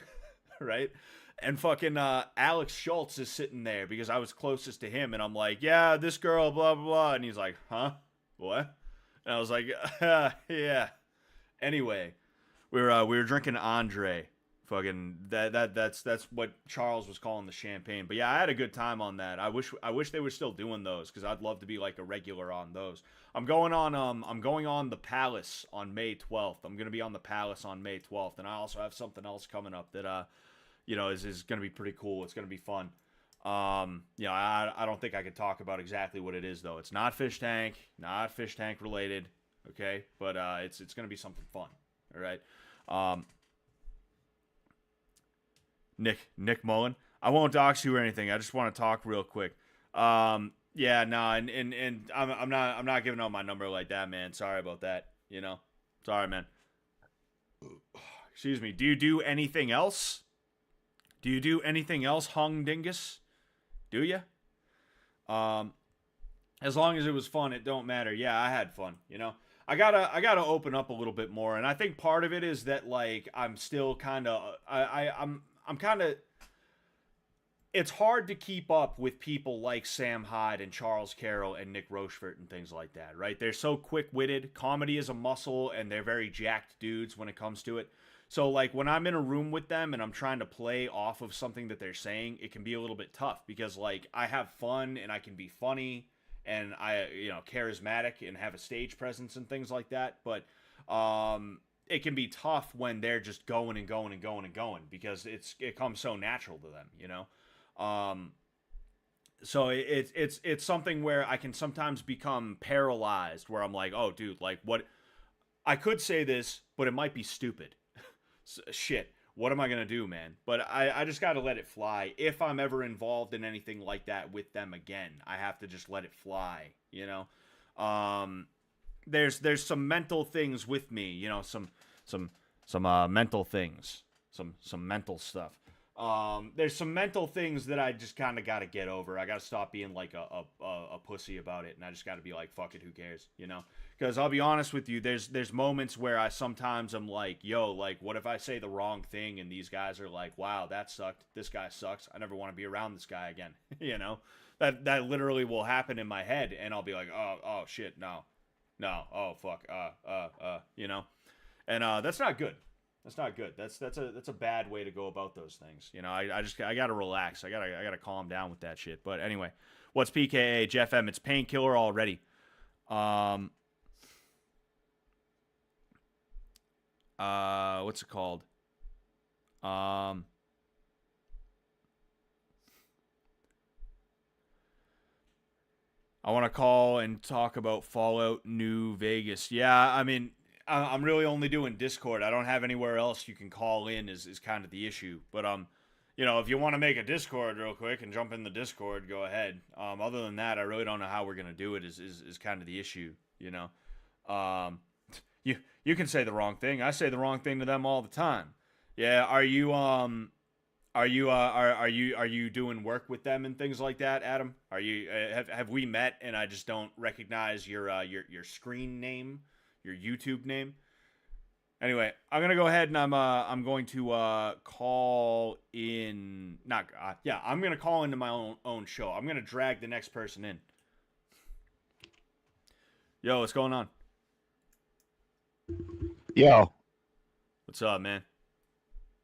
[SPEAKER 1] right? And fucking Alex Schultz is sitting there because I was closest to him, and I'm like, yeah, this girl, blah blah blah, and he's like, huh, what? And I was like, yeah. Anyway, we were drinking Andre. Fucking that's what Charles was calling the champagne. But yeah, I had a good time on that. I wish they were still doing those because I'd love to be like a regular on those. I'm going on the Palace on May 12th. I'm gonna be on the Palace on May 12th, and I also have something else coming up that is gonna be pretty cool. It's gonna be fun. I don't think I could talk about exactly what it is though. It's not fish tank related. Okay, but it's gonna be something fun. All right. Nick Mullen. I won't dox you or anything. I just want to talk real quick. And I'm not giving out my number like that, man. Sorry about that. You know, sorry, man. Excuse me. Do you do anything else? Hung Dingus? Do you? As long as it was fun, it don't matter. Yeah, I had fun. You know. I gotta open up a little bit more, and I think part of it is that like I'm still kind of I'm kind of it's hard to keep up with people like Sam Hyde and Charles Carroll and Nick Rochefort and things like that, right? They're so quick-witted. Comedy is a muscle, and they're very jacked dudes when it comes to it. So, like, when I'm in a room with them and I'm trying to play off of something that they're saying, it can be a little bit tough because, like, I have fun and I can be funny and I, charismatic and have a stage presence and things like that. But it can be tough when they're just going and going and going and going because it comes so natural to them, So it's something where I can sometimes become paralyzed where I'm like, oh, dude, like what? I could say this, but it might be stupid. Shit, what am I gonna do, man? But I just gotta let it fly. If I'm ever involved in anything like that with them again, I have to just let it fly, There's some mental things with me, some mental things, some mental stuff. There's some mental things that I just kind of got to get over. I got to stop being like a pussy about it, and I just got to be like, fuck it, who cares, Because I'll be honest with you, there's moments where I sometimes I'm like, yo, like, what if I say the wrong thing and these guys are like, wow, that sucked. This guy sucks. I never want to be around this guy again. That literally will happen in my head, and I'll be like, oh shit, no, oh fuck, and that's not good. That's not good. That's a bad way to go about those things. I gotta relax. I gotta calm down with that shit. But anyway, what's PKA? Jeff M. It's Painkiller already. What's it called? I want to call and talk about Fallout New Vegas. Yeah, I mean, I'm really only doing Discord. I don't have anywhere else you can call in is kind of the issue. But if you want to make a Discord real quick and jump in the Discord, go ahead. Other than that, I really don't know how we're gonna do it. Is kind of the issue. You can say the wrong thing. I say the wrong thing to them all the time. Yeah. Are you doing work with them and things like that, Adam? Are you have we met and I just don't recognize your screen name? Your YouTube name. Anyway, I'm gonna go ahead and I'm going to call in. I'm gonna call into my own show. I'm gonna drag the next person in. Yo, what's going on?
[SPEAKER 5] Yo,
[SPEAKER 1] What's up, man?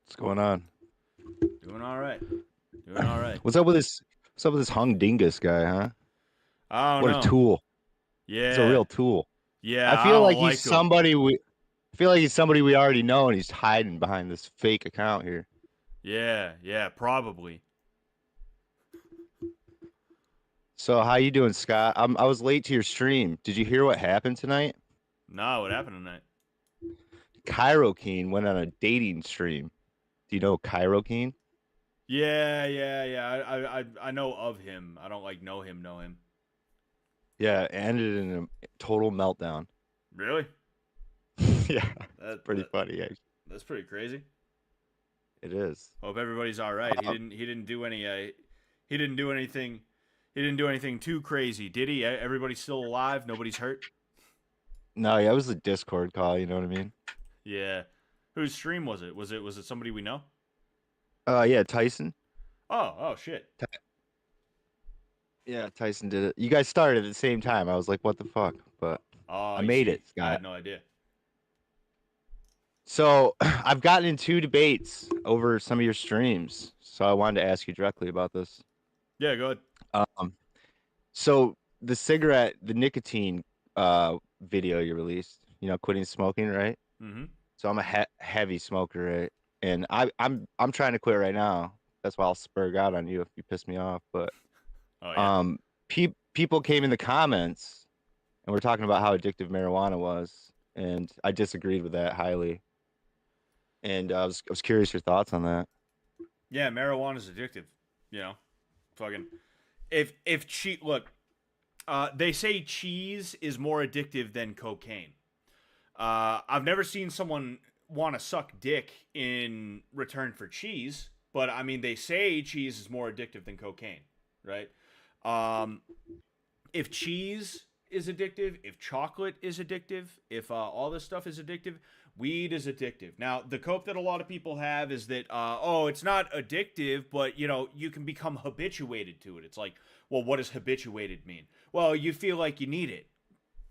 [SPEAKER 5] what's going on?
[SPEAKER 1] Doing all right. Doing all right.
[SPEAKER 5] What's up with this? What's up with this Hung Dingus guy, huh?
[SPEAKER 1] I don't
[SPEAKER 5] What
[SPEAKER 1] know.
[SPEAKER 5] a tool!
[SPEAKER 1] Yeah.
[SPEAKER 5] He's a real tool.
[SPEAKER 1] Yeah.
[SPEAKER 5] I feel like
[SPEAKER 1] don't
[SPEAKER 5] he's
[SPEAKER 1] him.
[SPEAKER 5] somebody we. I feel like he's somebody we already know, and he's hiding behind this fake account here.
[SPEAKER 1] Yeah. Probably.
[SPEAKER 5] So how you doing, Scott? I was late to your stream. Did you hear what happened tonight?
[SPEAKER 1] No, what happened tonight?
[SPEAKER 5] Kyrokeen went on a dating stream. Do you know Kyrokeen?
[SPEAKER 1] Yeah. I know of him. I don't know him.
[SPEAKER 5] Yeah, it ended in a total meltdown.
[SPEAKER 1] Really?
[SPEAKER 5] Yeah,
[SPEAKER 1] That's
[SPEAKER 5] pretty funny. Actually.
[SPEAKER 1] That's pretty crazy.
[SPEAKER 5] It is.
[SPEAKER 1] Hope everybody's all right. He didn't do any. He didn't do anything. He didn't do anything too crazy, did he? Everybody's still alive. Nobody's hurt.
[SPEAKER 5] No, yeah, it was a Discord call. You know what I mean?
[SPEAKER 1] Yeah. Whose stream was it? Was it somebody we know?
[SPEAKER 5] Yeah, Tyson.
[SPEAKER 1] Oh shit.
[SPEAKER 5] Yeah, Tyson did it. You guys started at the same time. I was like, what the fuck? But I made it, Scott.
[SPEAKER 1] I had no idea.
[SPEAKER 5] So I've gotten in 2 debates over some of your streams. So I wanted to ask you directly about this.
[SPEAKER 1] Yeah, go ahead.
[SPEAKER 5] So the nicotine video you released, quitting smoking, right?
[SPEAKER 1] Mm-hmm.
[SPEAKER 5] So I'm a heavy smoker, right? And I'm trying to quit right now. That's why I'll spurg out on you if you piss me off. But
[SPEAKER 1] Oh yeah.
[SPEAKER 5] People came in the comments and we're talking about how addictive marijuana was, and I disagreed with that highly. And I was curious your thoughts on that.
[SPEAKER 1] Yeah, marijuana's addictive. Fucking. Look, they say cheese is more addictive than cocaine. I've never seen someone want to suck dick in return for cheese, but I mean, they say cheese is more addictive than cocaine, right? If cheese is addictive, if chocolate is addictive, if all this stuff is addictive, weed is addictive. Now, the cope that a lot of people have is that, oh, it's not addictive, but, you know, you can become habituated to it. It's like, well, what does habituated mean? Well, you feel like you need it.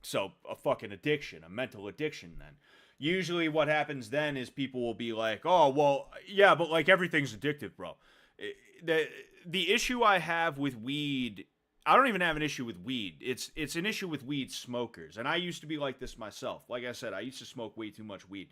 [SPEAKER 1] So, a fucking addiction, a mental addiction then. Usually what happens then is people will be like, oh, well, yeah, but like everything's addictive, bro. The issue I have with weed, I don't even have an issue with weed. It's an issue with weed smokers. And I used to be like this myself. Like I said, I used to smoke way too much weed.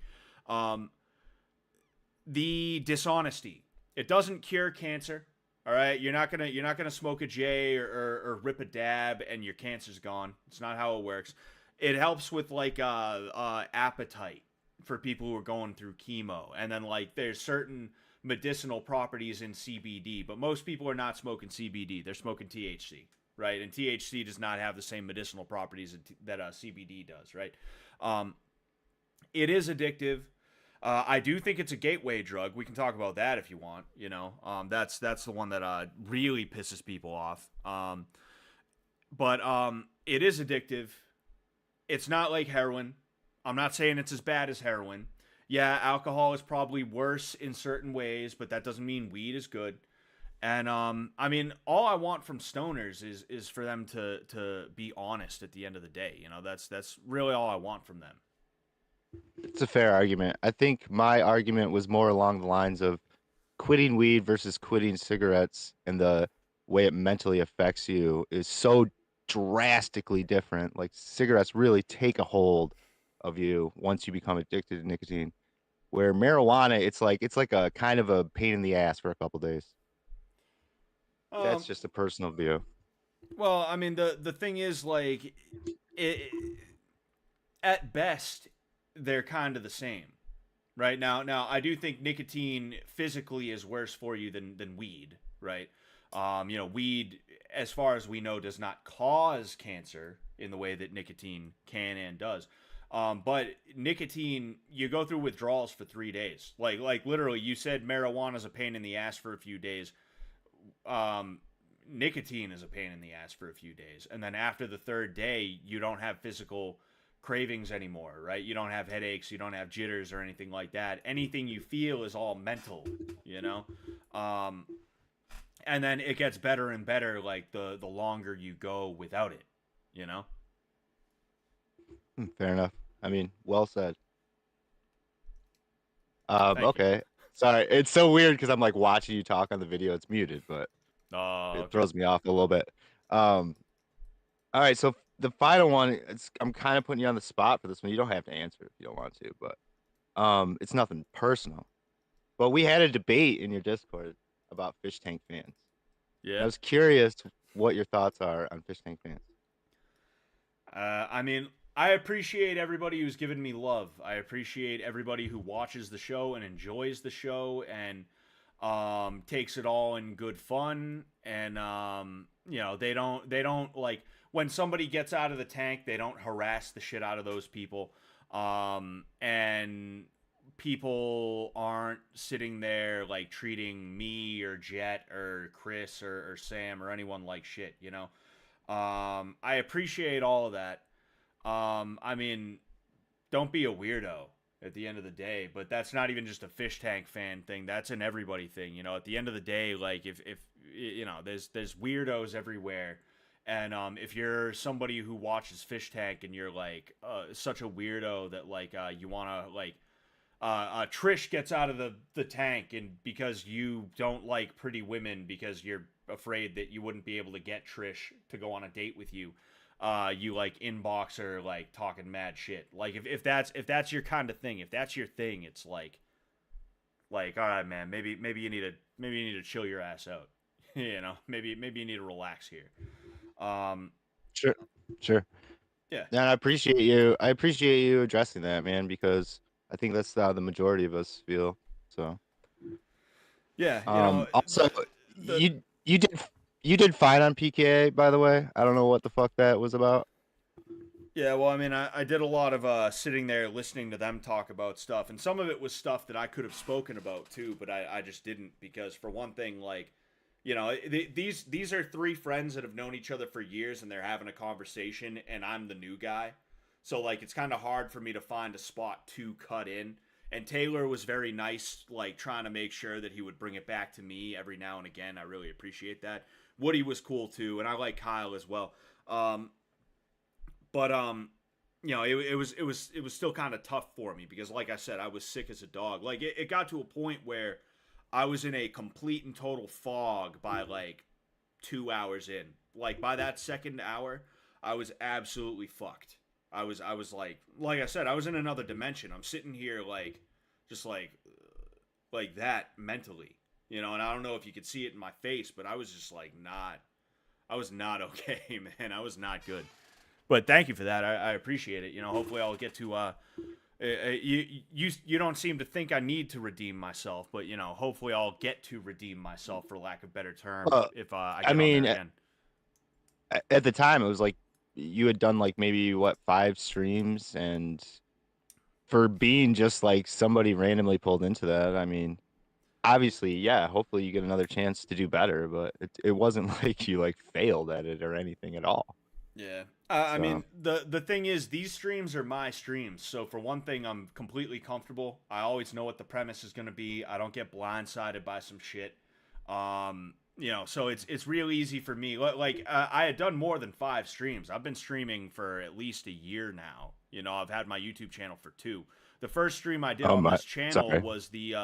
[SPEAKER 1] The dishonesty. It doesn't cure cancer. All right, you're not gonna smoke a J or rip a dab and your cancer's gone. It's not how it works. It helps with like appetite for people who are going through chemo, and then like there's certain medicinal properties in CBD, but most people are not smoking CBD. They're smoking THC, right? And THC does not have the same medicinal properties that CBD does, right? It is addictive. I do think it's a gateway drug. We can talk about that if you want. You know, that's the one that really pisses people off. But it is addictive. It's not like heroin. I'm not saying it's as bad as heroin. Yeah, alcohol is probably worse in certain ways, but that doesn't mean weed is good. And I mean, all I want from stoners is for them to be honest at the end of the day. You know, that's really all I want from them.
[SPEAKER 5] It's a fair argument. I think my argument was more along the lines of quitting weed versus quitting cigarettes, and the way it mentally affects you is so drastically different. Like cigarettes really take a hold of you once you become addicted to nicotine. Where marijuana, it's like a kind of a pain in the ass for a couple days. That's just a personal view.
[SPEAKER 1] Well, I mean, the thing is, like, at best, they're kind of the same, right? Now, I do think nicotine physically is worse for you than weed, right? You know, weed, as far as we know, does not cause cancer in the way that nicotine can and does. But nicotine, you go through withdrawals for 3 days. Like literally, you said marijuana is a pain in the ass for a few days. Nicotine is a pain in the ass for a few days. And then after the third day, you don't have physical cravings anymore, right? You don't have headaches, you don't have jitters or anything like that. Anything you feel is all mental, you know? And then it gets better and better, like the longer you go without it, you know?
[SPEAKER 5] Fair enough. I mean, well said.
[SPEAKER 1] Thank
[SPEAKER 5] okay. Sorry, it's so weird because I'm like watching you talk on the video. It's muted, but it throws me off a little bit. All right, so the final one, I'm kind of putting you on the spot for this one. You don't have to answer if you don't want to, but it's nothing personal. But we had a debate in your Discord about fish tank fans.
[SPEAKER 1] Yeah.
[SPEAKER 5] I was curious what your thoughts are on fish tank fans.
[SPEAKER 1] I mean, I appreciate everybody who's given me love. I appreciate everybody who watches the show and enjoys the show and takes it all in good fun. And you know, they don't like when somebody gets out of the tank, they don't harass the shit out of those people. And people aren't sitting there like treating me or Jet or Chris or Sam or anyone like shit, you know. I appreciate all of that. I mean, don't be a weirdo at the end of the day, but that's not even just a fish tank fan thing. That's an everybody thing, you know. At the end of the day, like if you know, there's weirdos everywhere. And if you're somebody who watches Fish Tank and you're like such a weirdo that like you want to like Trish gets out of the tank and because you don't like pretty women because you're afraid that you wouldn't be able to get Trish to go on a date with you, you like inbox her like talking mad shit. Like if that's your kind of thing, if that's your thing, it's like all right, man, maybe you need to chill your ass out. You know, maybe you need to relax here.
[SPEAKER 5] Sure.
[SPEAKER 1] Yeah.
[SPEAKER 5] And I appreciate you addressing that, man, because I think that's how the majority of us feel. So
[SPEAKER 1] yeah. You know,
[SPEAKER 5] also you did fine on PKA, by the way. I don't know what the fuck that was about.
[SPEAKER 1] Yeah, well, I mean, I did a lot of sitting there listening to them talk about stuff, and some of it was stuff that I could have spoken about too, but I just didn't because for one thing, like, You know, these are three friends that have known each other for years, and they're having a conversation, and I'm the new guy. So like, it's kind of hard for me to find a spot to cut in. And Taylor was very nice, like trying to make sure that he would bring it back to me every now and again. I really appreciate that. Woody was cool too, and I like Kyle as well. But you know, it was still kind of tough for me because, like I said, I was sick as a dog. Like it got to a point where I was in a complete and total fog by like 2 hours in. Like by that second hour, I was absolutely fucked. I was like I said, I was in another dimension. I'm sitting here like just like that mentally, you know. And I don't know if you could see it in my face, but I was just like I was not okay, man. I was not good. But thank you for that. I appreciate it. You know, hopefully I'll get to you don't seem to think I need to redeem myself, but you know, hopefully I'll get to redeem myself, for lack of a better term, if I get on there again.
[SPEAKER 5] At the time it was like you had done like maybe 5 streams, and for being just like somebody randomly pulled into that, I mean, obviously, yeah, hopefully you get another chance to do better, but it wasn't like you like failed at it or anything at all.
[SPEAKER 1] Yeah. I mean, the thing is, these streams are my streams. So for one thing, I'm completely comfortable. I always know what the premise is going to be. I don't get blindsided by some shit. You know, so it's real easy for me. Like I had done more than 5 streams. I've been streaming for at least a year now. You know, I've had my YouTube channel for 2. The first stream I did on this channel was it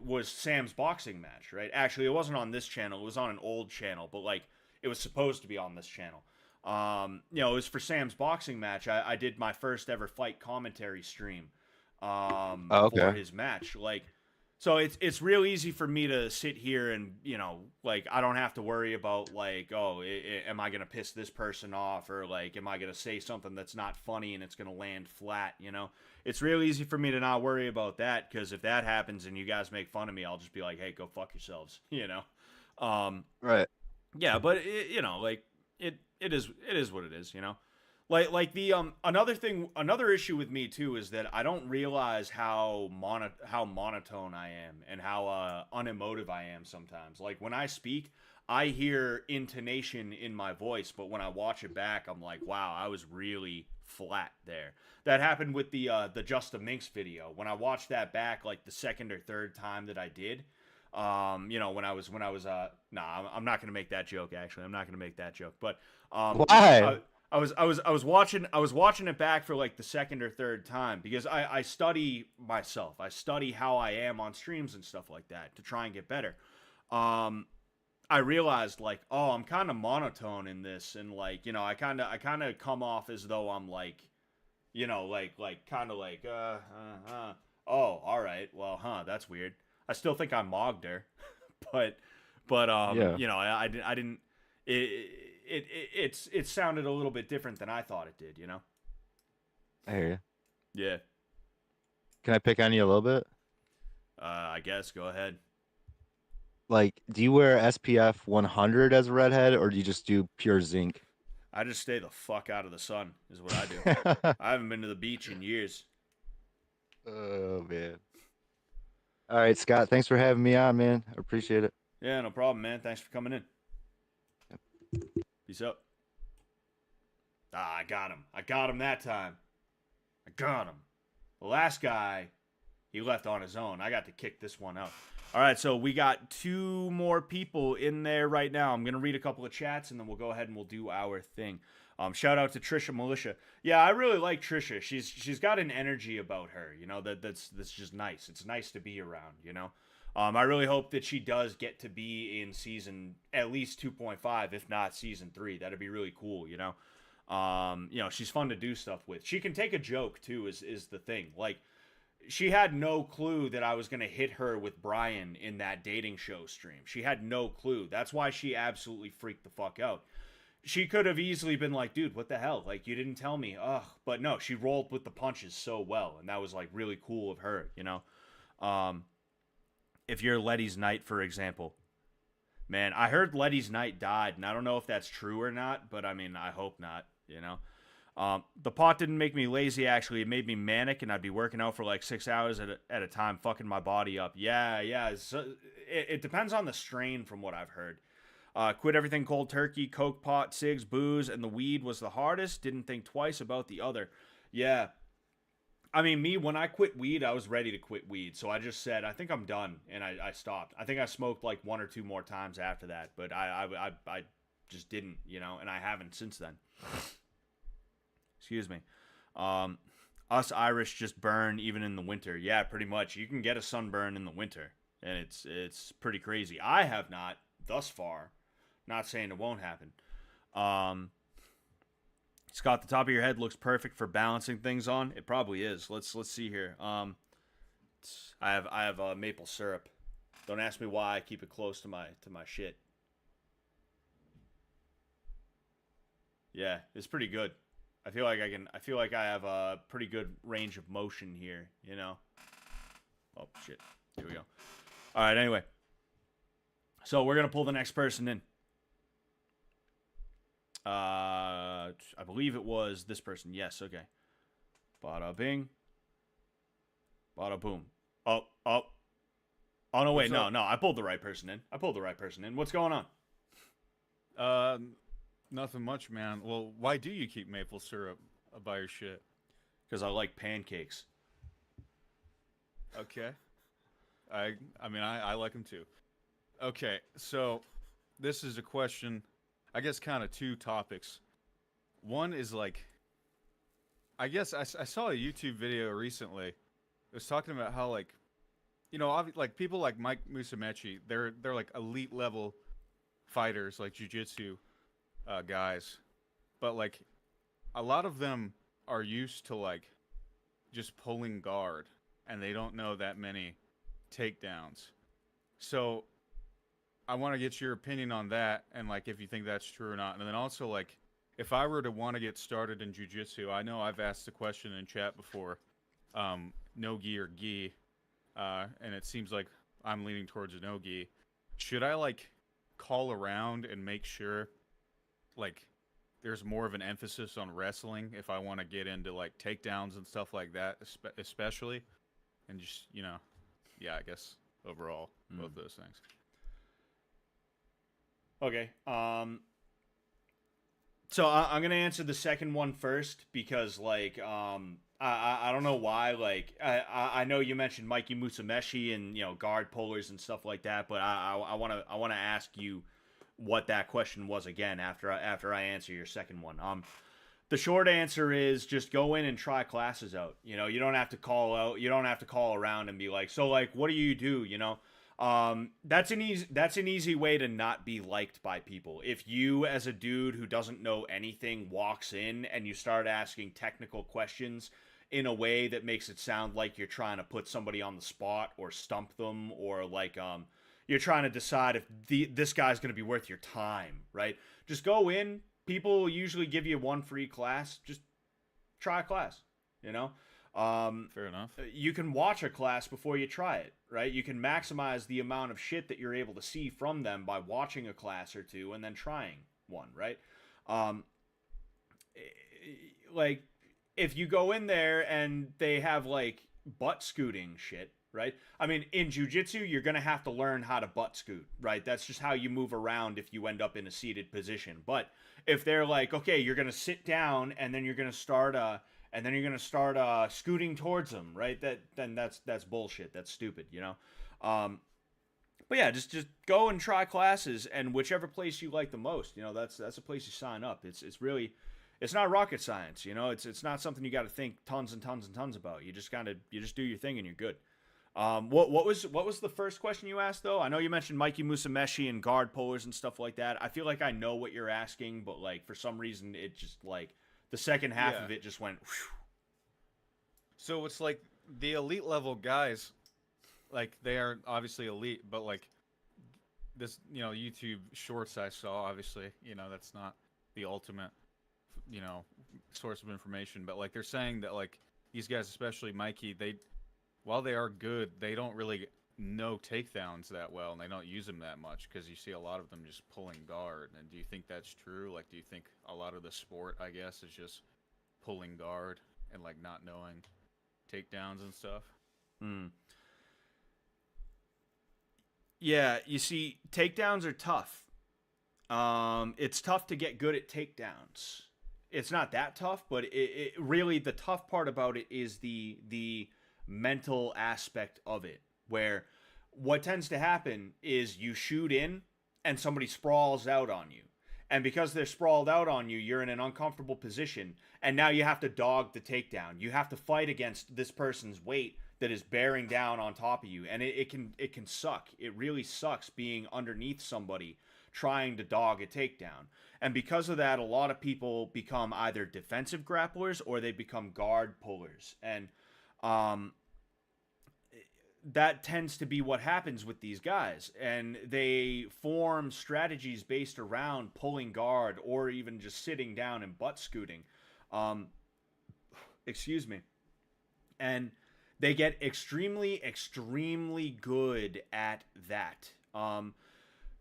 [SPEAKER 1] was Sam's boxing match, right? Actually, it wasn't on this channel. It was on an old channel, but like it was supposed to be on this channel. You know, it was for Sam's boxing match. I did my first ever fight commentary stream for his match. Like, so it's real easy for me to sit here and, you know, like I don't have to worry about like, oh, am I gonna piss this person off, or like, am I gonna say something that's not funny and it's gonna land flat? You know, it's real easy for me to not worry about that, because if that happens and you guys make fun of me, I'll just be like, hey, go fuck yourselves. You know,
[SPEAKER 5] right.
[SPEAKER 1] Yeah, but you know, like it is what it is, you know. Like the another issue with me too is that I don't realize how monotone I am and how unemotive I am sometimes. Like when I speak, I hear intonation in my voice, but when I watch it back, I'm like, wow, I was really flat there. That happened with the Justin Minks video. When I watched that back like the second or third time that I did, you know, when I was I'm not gonna make that joke. Actually, I'm not gonna make that joke. But
[SPEAKER 5] why?
[SPEAKER 1] I was watching it back for like the second or third time because I study myself. I study how I am on streams and stuff like that to try and get better. I realized like, oh, I'm kind of monotone in this, and like, you know, I kind of come off as though I'm like, you know, like kind of like oh, all right, well, that's weird. I still think I mogged her, but yeah. You know, I didn't. It sounded a little bit different than I thought it did. You know.
[SPEAKER 5] I hear you.
[SPEAKER 1] Yeah.
[SPEAKER 5] Can I pick on you a little bit?
[SPEAKER 1] I guess. Go ahead.
[SPEAKER 5] Like, do you wear SPF 100 as a redhead, or do you just do pure zinc?
[SPEAKER 1] I just stay the fuck out of the sun, is what I do. I haven't been to the beach in years.
[SPEAKER 5] Oh man. All right, Scott. Thanks for having me on, man. I appreciate it.
[SPEAKER 1] Yeah, no problem, man. Thanks for coming in. Peace out. I got him. I got him that time. I got him. The last guy, he left on his own. I got to kick this one out. All right, so we got 2 more people in there right now. I'm going to read a couple of chats, and then we'll go ahead and we'll do our thing. Shout out to Trisha Militia. Yeah, I really like Trisha. She's got an energy about her, you know, that's just nice. It's nice to be around, you know. I really hope that she does get to be in season at least 2.5, if not season 3. That'd be really cool, you know. You know, she's fun to do stuff with. She can take a joke too, is the thing. Like, she had no clue that I was gonna hit her with Brian in that dating show stream. She had no clue. That's why she absolutely freaked the fuck out. She could have easily been like, dude, what the hell? Like, you didn't tell me. Ugh. But no, she rolled with the punches so well, and that was like really cool of her, you know. If you're Letty's Knight, for example, man, I heard Letty's Knight died, and I don't know if that's true or not, but I mean, I hope not, you know. The pot didn't make me lazy, actually. It made me manic, and I'd be working out for like 6 hours at a time, fucking my body up. Yeah. So it depends on the strain from what I've heard. Quit everything cold turkey, coke pot, cigs, booze, and the weed was the hardest. Didn't think twice about the other. Yeah. I mean, me, when I quit weed, I was ready to quit weed. So I just said, I think I'm done. And I stopped. I think I smoked like 1 or 2 more times after that. But I just didn't, you know, and I haven't since then. Excuse me. Us Irish just burn even in the winter. Yeah, pretty much. You can get a sunburn in the winter. And it's pretty crazy. I have not thus far. Not saying it won't happen. Scott, the top of your head looks perfect for balancing things on. It probably is. Let's see here. I have maple syrup. Don't ask me why I keep it close to my shit. Yeah, it's pretty good. I feel like I have a pretty good range of motion here, you know. Oh shit. Here we go. All right, anyway. So, we're going to pull the next person in. I believe it was this person. Yes, okay. Bada bing. Bada boom. Oh, no, wait, no, I pulled the right person in. What's going on?
[SPEAKER 6] Nothing much, man. Well, why do you keep maple syrup by your shit?
[SPEAKER 1] Because I like pancakes.
[SPEAKER 6] Okay. I mean, I like them too. Okay, so this is a question, I guess kind of 2 topics. One is like, I guess I saw a YouTube video recently. It was talking about how, like, you know, like people like Mike Musumeci, they're like elite level fighters, like jiu-jitsu guys. But like a lot of them are used to like just pulling guard and they don't know that many takedowns. So I want to get your opinion on that and like if you think that's true or not. And then also like if I were to want to get started in jiu-jitsu, I know I've asked the question in chat before, no gi or gi, and it seems like I'm leaning towards a no gi. Should I like call around and make sure like there's more of an emphasis on wrestling if I want to get into like takedowns and stuff like that, especially, and just, you know, yeah, I guess overall both those things.
[SPEAKER 1] Okay. So I'm gonna answer the second one first because like I don't know why, like I know you mentioned Mikey Musumeci and, you know, guard pullers and stuff like that, but I wanna ask you what that question was again after I answer your second one. The short answer is just go in and try classes out. You know, you don't have to call around and be like, so like, what do? You know, that's an easy way to not be liked by people. If you, as a dude who doesn't know anything, walks in and you start asking technical questions in a way that makes it sound like you're trying to put somebody on the spot or stump them, or like you're trying to decide if this guy's going to be worth your time, right? Just go in. People usually give you one free class. Just try a class, you know?
[SPEAKER 6] Fair enough.
[SPEAKER 1] You can watch a class before you try it, right? You can maximize the amount of shit that you're able to see from them by watching a class or two and then trying one, right? Like, if you go in there and they have, like, butt scooting shit, right? I mean, in jiu-jitsu, you're going to have to learn how to butt scoot, right? That's just how you move around if you end up in a seated position. But if they're like, okay, you're going to sit down and then you're going to start scooting towards them, right? Then that's bullshit. That's stupid, you know? But yeah, just go and try classes, and whichever place you like the most, you know, that's a place you sign up. It's really, it's not rocket science, you know? It's not something you got to think tons and tons and tons about. You just do your thing and you're good. What was the first question you asked though? I know you mentioned Mikey Musumeci and guard pullers and stuff like that. I feel like I know what you're asking, but like for some reason it just like the second half of it just went whew.
[SPEAKER 6] So it's like the elite level guys, like they are obviously elite, but like this, you know, YouTube shorts I saw, obviously, you know, that's not the ultimate, you know, source of information, but like they're saying that like these guys, especially Mikey, while they are good, they don't really know takedowns that well, and they don't use them that much because you see a lot of them just pulling guard. And do you think that's true? Like, do you think a lot of the sport, I guess, is just pulling guard and like not knowing takedowns and stuff?
[SPEAKER 1] Yeah, you see, takedowns are tough. It's tough to get good at takedowns. It's not that tough, but it really the tough part about it is the mental aspect of it, where what tends to happen is you shoot in and somebody sprawls out on you. And because they're sprawled out on you, you're in an uncomfortable position, and now you have to dog the takedown. You have to fight against this person's weight that is bearing down on top of you, and it can suck. It really sucks being underneath somebody trying to dog a takedown. And because of that, a lot of people become either defensive grapplers or they become guard pullers. And that tends to be what happens with these guys, and they form strategies based around pulling guard or even just sitting down and butt scooting. Excuse me. And they get extremely good at that.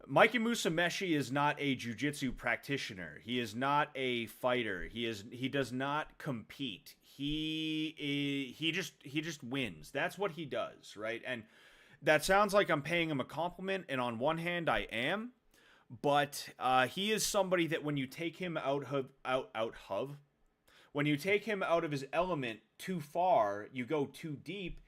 [SPEAKER 1] Mikey Musumeci is not a jiu-jitsu practitioner. He is not a fighter. He does not compete. He just wins. That's what he does, right? And that sounds like I'm paying him a compliment, and on one hand I am, but he is somebody that when you take him when you take him out of his element too far, you go too deep,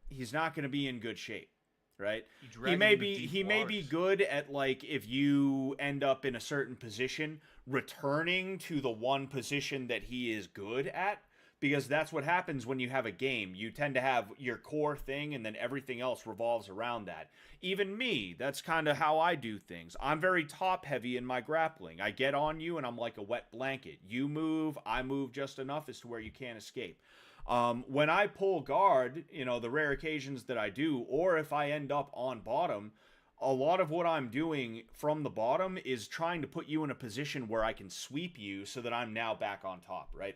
[SPEAKER 1] he's not going to be in good shape. Right? He may be good at, like, if you end up in a certain position, returning to the one position that he is good at, because that's what happens when you have a game. You tend to have your core thing, and then everything else revolves around that. Even me, that's kind of how I do things. I'm very top heavy in my grappling. I get on you and I'm like a wet blanket. You move, I move just enough as to where you can't escape. When I pull guard, the rare occasions that I do, or if I end up on bottom, a lot of what I'm doing from the bottom is trying to put you in a position where I can sweep you so that I'm now back on top, right?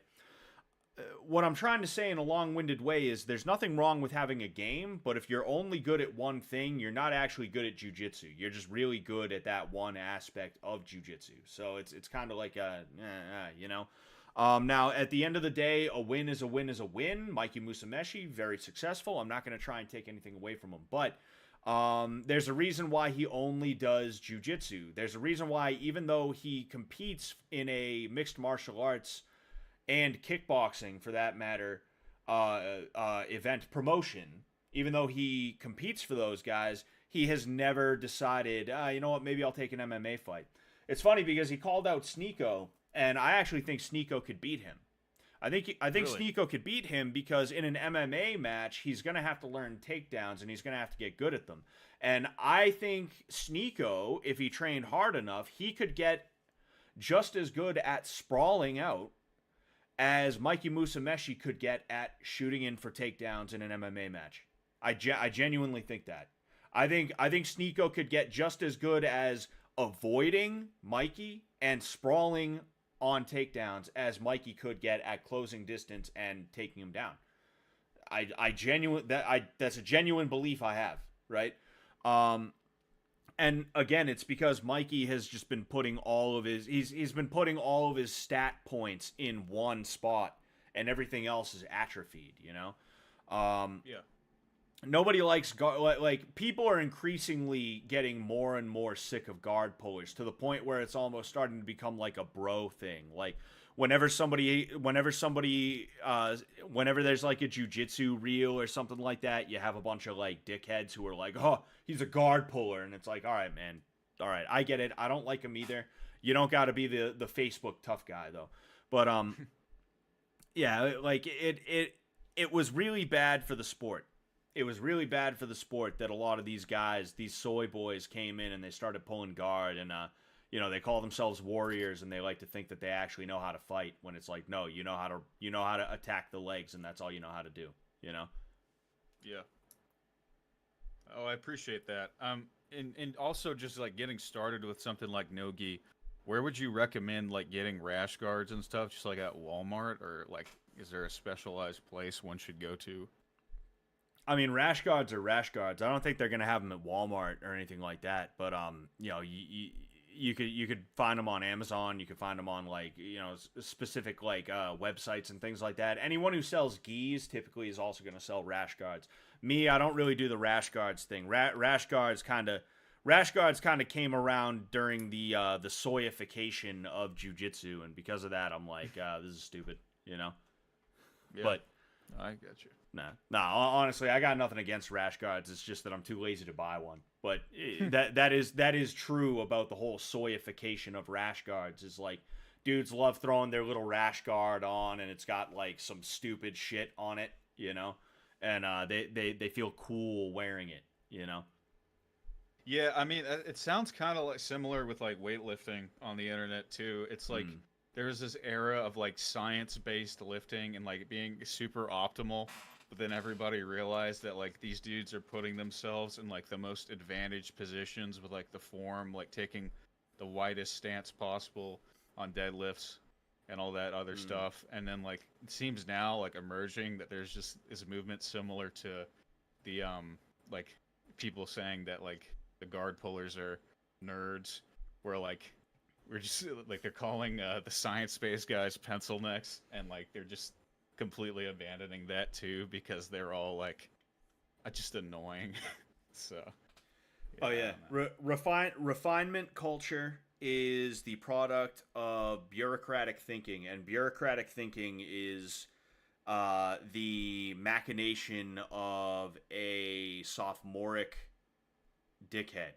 [SPEAKER 1] What I'm trying to say in a long-winded way is there's nothing wrong with having a game, but if you're only good at one thing, you're not actually good at jiu-jitsu. You're just really good at that one aspect of jiu-jitsu. So it's kind of like now, at the end of the day, a win is a win is a win. Mikey Musumeci, very successful. I'm not going to try and take anything away from him. But there's a reason why he only does jiu-jitsu. There's a reason why, even though he competes in a mixed martial arts and kickboxing, for that matter, event promotion, even though he competes for those guys, he has never decided, you know what, maybe I'll take an MMA fight. It's funny because he called out Sneeko, and I actually think Sneeko could beat him. I think really? Sneeko could beat him because in an MMA match, he's going to have to learn takedowns, and he's going to have to get good at them. And I think Sneeko, if he trained hard enough, he could get just as good at sprawling out as Mikey Musumeci could get at shooting in for takedowns in an MMA match. I genuinely think that. I think Sneeko could get just as good as avoiding Mikey and sprawling on takedowns as Mikey could get at closing distance and taking him down. That's a genuine belief I have, right? And again, it's because Mikey has just been putting all of his he's been putting all of his stat points in one spot, and everything else is atrophied,
[SPEAKER 6] Yeah.
[SPEAKER 1] Nobody likes guard. Like, people are increasingly getting more and more sick of guard pullers, to the point where it's almost starting to become like a bro thing. Like, whenever there's like a jiu-jitsu reel or something like that, you have a bunch of like dickheads who are like, oh, he's a guard puller. And it's like, all right, man. All right, I get it. I don't like him either. You don't got to be the Facebook tough guy, though. But, yeah, like, it was really bad for the sport. It was really bad for the sport that a lot of these guys, these soy boys, came in and they started pulling guard, and they call themselves warriors, and they like to think that they actually know how to fight, when it's like, no, you know how to attack the legs, and that's all you know how to do,
[SPEAKER 6] Yeah. Oh, I appreciate that. And also just like getting started with something like no-gi, where would you recommend like getting rash guards and stuff? Just like at Walmart, or like, is there a specialized place one should go to?
[SPEAKER 1] I mean, rash guards are rash guards. I don't think they're gonna have them at Walmart or anything like that. But you could find them on Amazon. You could find them on like specific like websites and things like that. Anyone who sells gis typically is also going to sell rash guards. Me, I don't really do the rash guards thing. Rash guards kind of came around during the soyification of jiu-jitsu, and because of that, I'm like, this is stupid,
[SPEAKER 6] Yeah.
[SPEAKER 1] But
[SPEAKER 6] I get you.
[SPEAKER 1] nah. Honestly, I got nothing against rash guards. It's just that I'm too lazy to buy one. But that is true about the whole soyification of rash guards. Is like dudes love throwing their little rash guard on, and it's got like some stupid shit on it, and they feel cool wearing it,
[SPEAKER 6] Yeah, I mean, it sounds kind of like similar with like weightlifting on the internet too. It's like there was this era of like science-based lifting and like being super optimal, but then everybody realized that like these dudes are putting themselves in like the most advantaged positions with like the form, like taking the widest stance possible on deadlifts and all that other stuff. And then like it seems now like emerging that there's just this movement similar to the like people saying that like the guard pullers are nerds, where like we're just like they're calling the science-based guys pencil necks, and like they're just completely abandoning that too because they're all like just annoying. So
[SPEAKER 1] refinement culture is the product of bureaucratic thinking, and bureaucratic thinking is the machination of a sophomoric dickhead,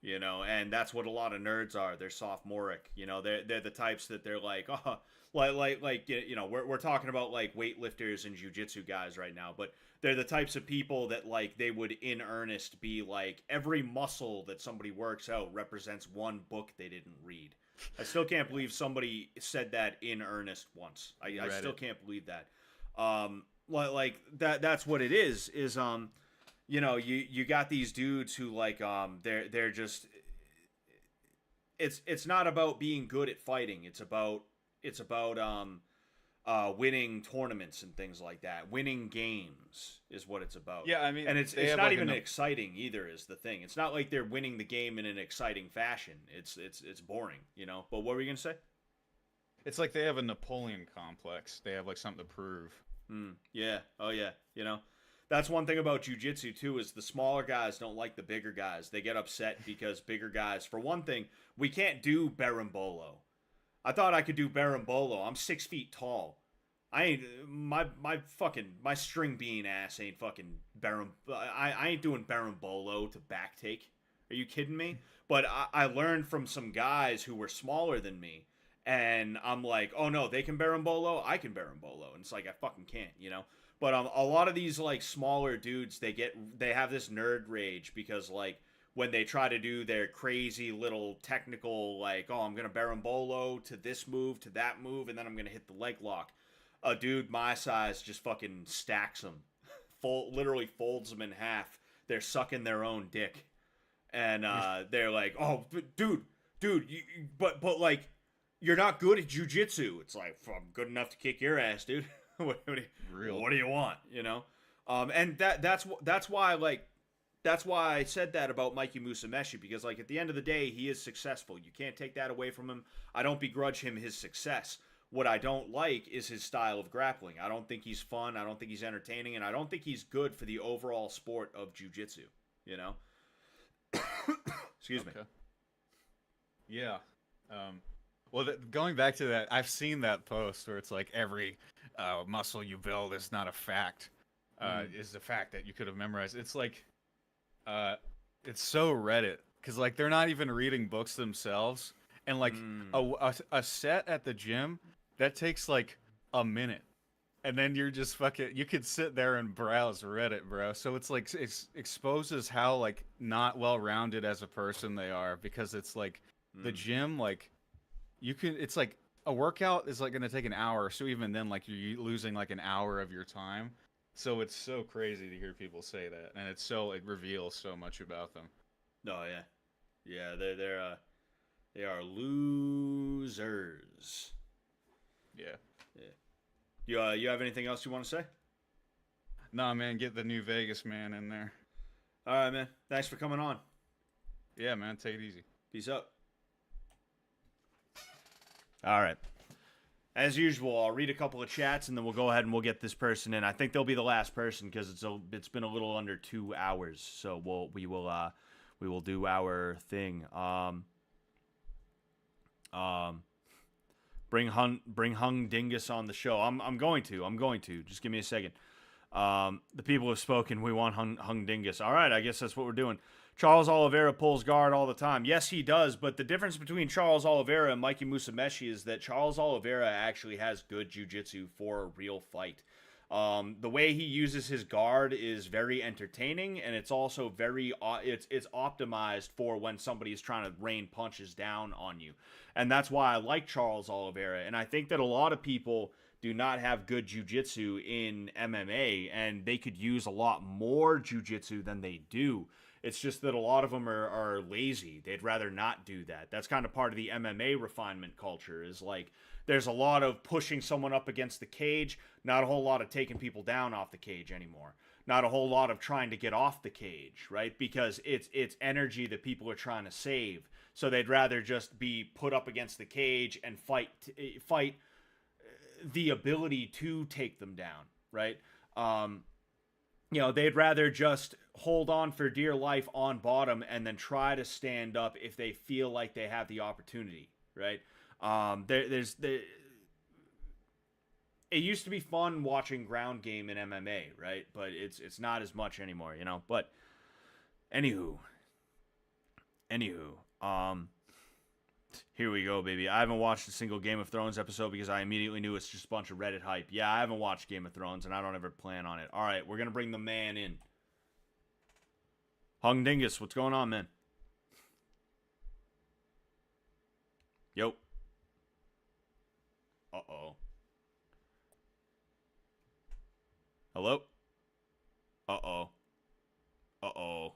[SPEAKER 1] and that's what a lot of nerds are. They're sophomoric, they're the types that they're like, oh, we're talking about like weightlifters and jiu-jitsu guys right now, but they're the types of people that like they would in earnest be like, every muscle that somebody works out represents one book they didn't read. I still can't believe somebody said that in earnest once. I still can't believe that. Like that's what it is you got these dudes who like they're just it's not about being good at fighting. It's about winning tournaments and things like that. Winning games is what it's about.
[SPEAKER 6] Yeah, I mean,
[SPEAKER 1] and it's not like even exciting either is the thing. It's not like they're winning the game in an exciting fashion. It's boring, But what were you gonna say?
[SPEAKER 6] It's like they have a Napoleon complex. They have like something to prove.
[SPEAKER 1] Yeah. Oh yeah. That's one thing about jiu-jitsu too, is the smaller guys don't like the bigger guys. They get upset because bigger guys, for one thing, we can't do berimbolo. I thought I could do berimbolo. I'm 6 feet tall. I ain't my string bean ass ain't fucking I ain't doing berimbolo to back take. Are you kidding me? But I learned from some guys who were smaller than me, and I'm like, oh no, they can berimbolo, I can berimbolo, and it's like I fucking can't, But a lot of these like smaller dudes, they have this nerd rage because like when they try to do their crazy little technical like, oh, I'm gonna berimbolo to this move to that move, and then I'm gonna hit the leg lock. A dude my size just fucking stacks them, literally folds them in half. They're sucking their own dick, and they're like, oh, dude, but like you're not good at jiu-jitsu. It's like, I'm good enough to kick your ass, dude. What do you want? And that's why I said that about Mikey Musumeci, because like at the end of the day, he is successful. You can't take that away from him. I don't begrudge him his success. What I don't like is his style of grappling. I don't think he's fun. I don't think he's entertaining, and I don't think he's good for the overall sport of jiu-jitsu. Excuse me.
[SPEAKER 6] Yeah. Well, going back to that, I've seen that post where it's like every muscle you build is not a fact, is the fact that you could have memorized. It's like, it's so Reddit, because like they're not even reading books themselves, and like a set at the gym that takes like a minute, and then you're just fucking. You could sit there and browse Reddit, bro. So it's like it exposes how like not well rounded as a person they are, because it's like the gym like. It's like a workout is like going to take an hour. So even then, like you're losing like an hour of your time. So it's so crazy to hear people say that. And it reveals so much about them.
[SPEAKER 1] Oh yeah. Yeah. They are losers.
[SPEAKER 6] Yeah.
[SPEAKER 1] You have anything else you want to say?
[SPEAKER 6] Nah, man, get the new Vegas man in there.
[SPEAKER 1] All right, man. Thanks for coming on.
[SPEAKER 6] Yeah, man. Take it easy.
[SPEAKER 1] Peace out. All right. As usual, I'll read a couple of chats and then we'll go ahead and we'll get this person in. I think they'll be the last person because it's been a little under 2 hours. So we will do our thing. Bring Hung Dingus on the show. I'm going to. Just give me a second. The people have spoken. We want Hung Dingus. All right, I guess that's what we're doing. Charles Oliveira pulls guard all the time. Yes, he does, but the difference between Charles Oliveira and Mikey Musumeci is that Charles Oliveira actually has good jiu-jitsu for a real fight. The way he uses his guard is very entertaining, and it's also very it's optimized for when somebody's trying to rain punches down on you. And that's why I like Charles Oliveira, and I think that a lot of people do not have good jiu-jitsu in MMA, and they could use a lot more jiu-jitsu than they do. It's just that a lot of them are lazy. They'd rather not do that. That's kind of part of the MMA refinement culture, is like there's a lot of pushing someone up against the cage, not a whole lot of taking people down off the cage anymore. Not a whole lot of trying to get off the cage, right? Because it's energy that people are trying to save. So they'd rather just be put up against the cage and fight the ability to take them down, right? They'd rather just hold on for dear life on bottom and then try to stand up if they feel like they have the opportunity, right? It used to be fun watching ground game in MMA, right? But it's not as much anymore, But anywho, here we go, baby. I haven't watched a single Game of Thrones episode because I immediately knew it's just a bunch of Reddit hype. Yeah, I haven't watched Game of Thrones, and I don't ever plan on it. All right, we're going to bring the man in. Hung Dingus, what's going on, man? Yo. Uh-oh. Hello? Uh-oh. Uh-oh.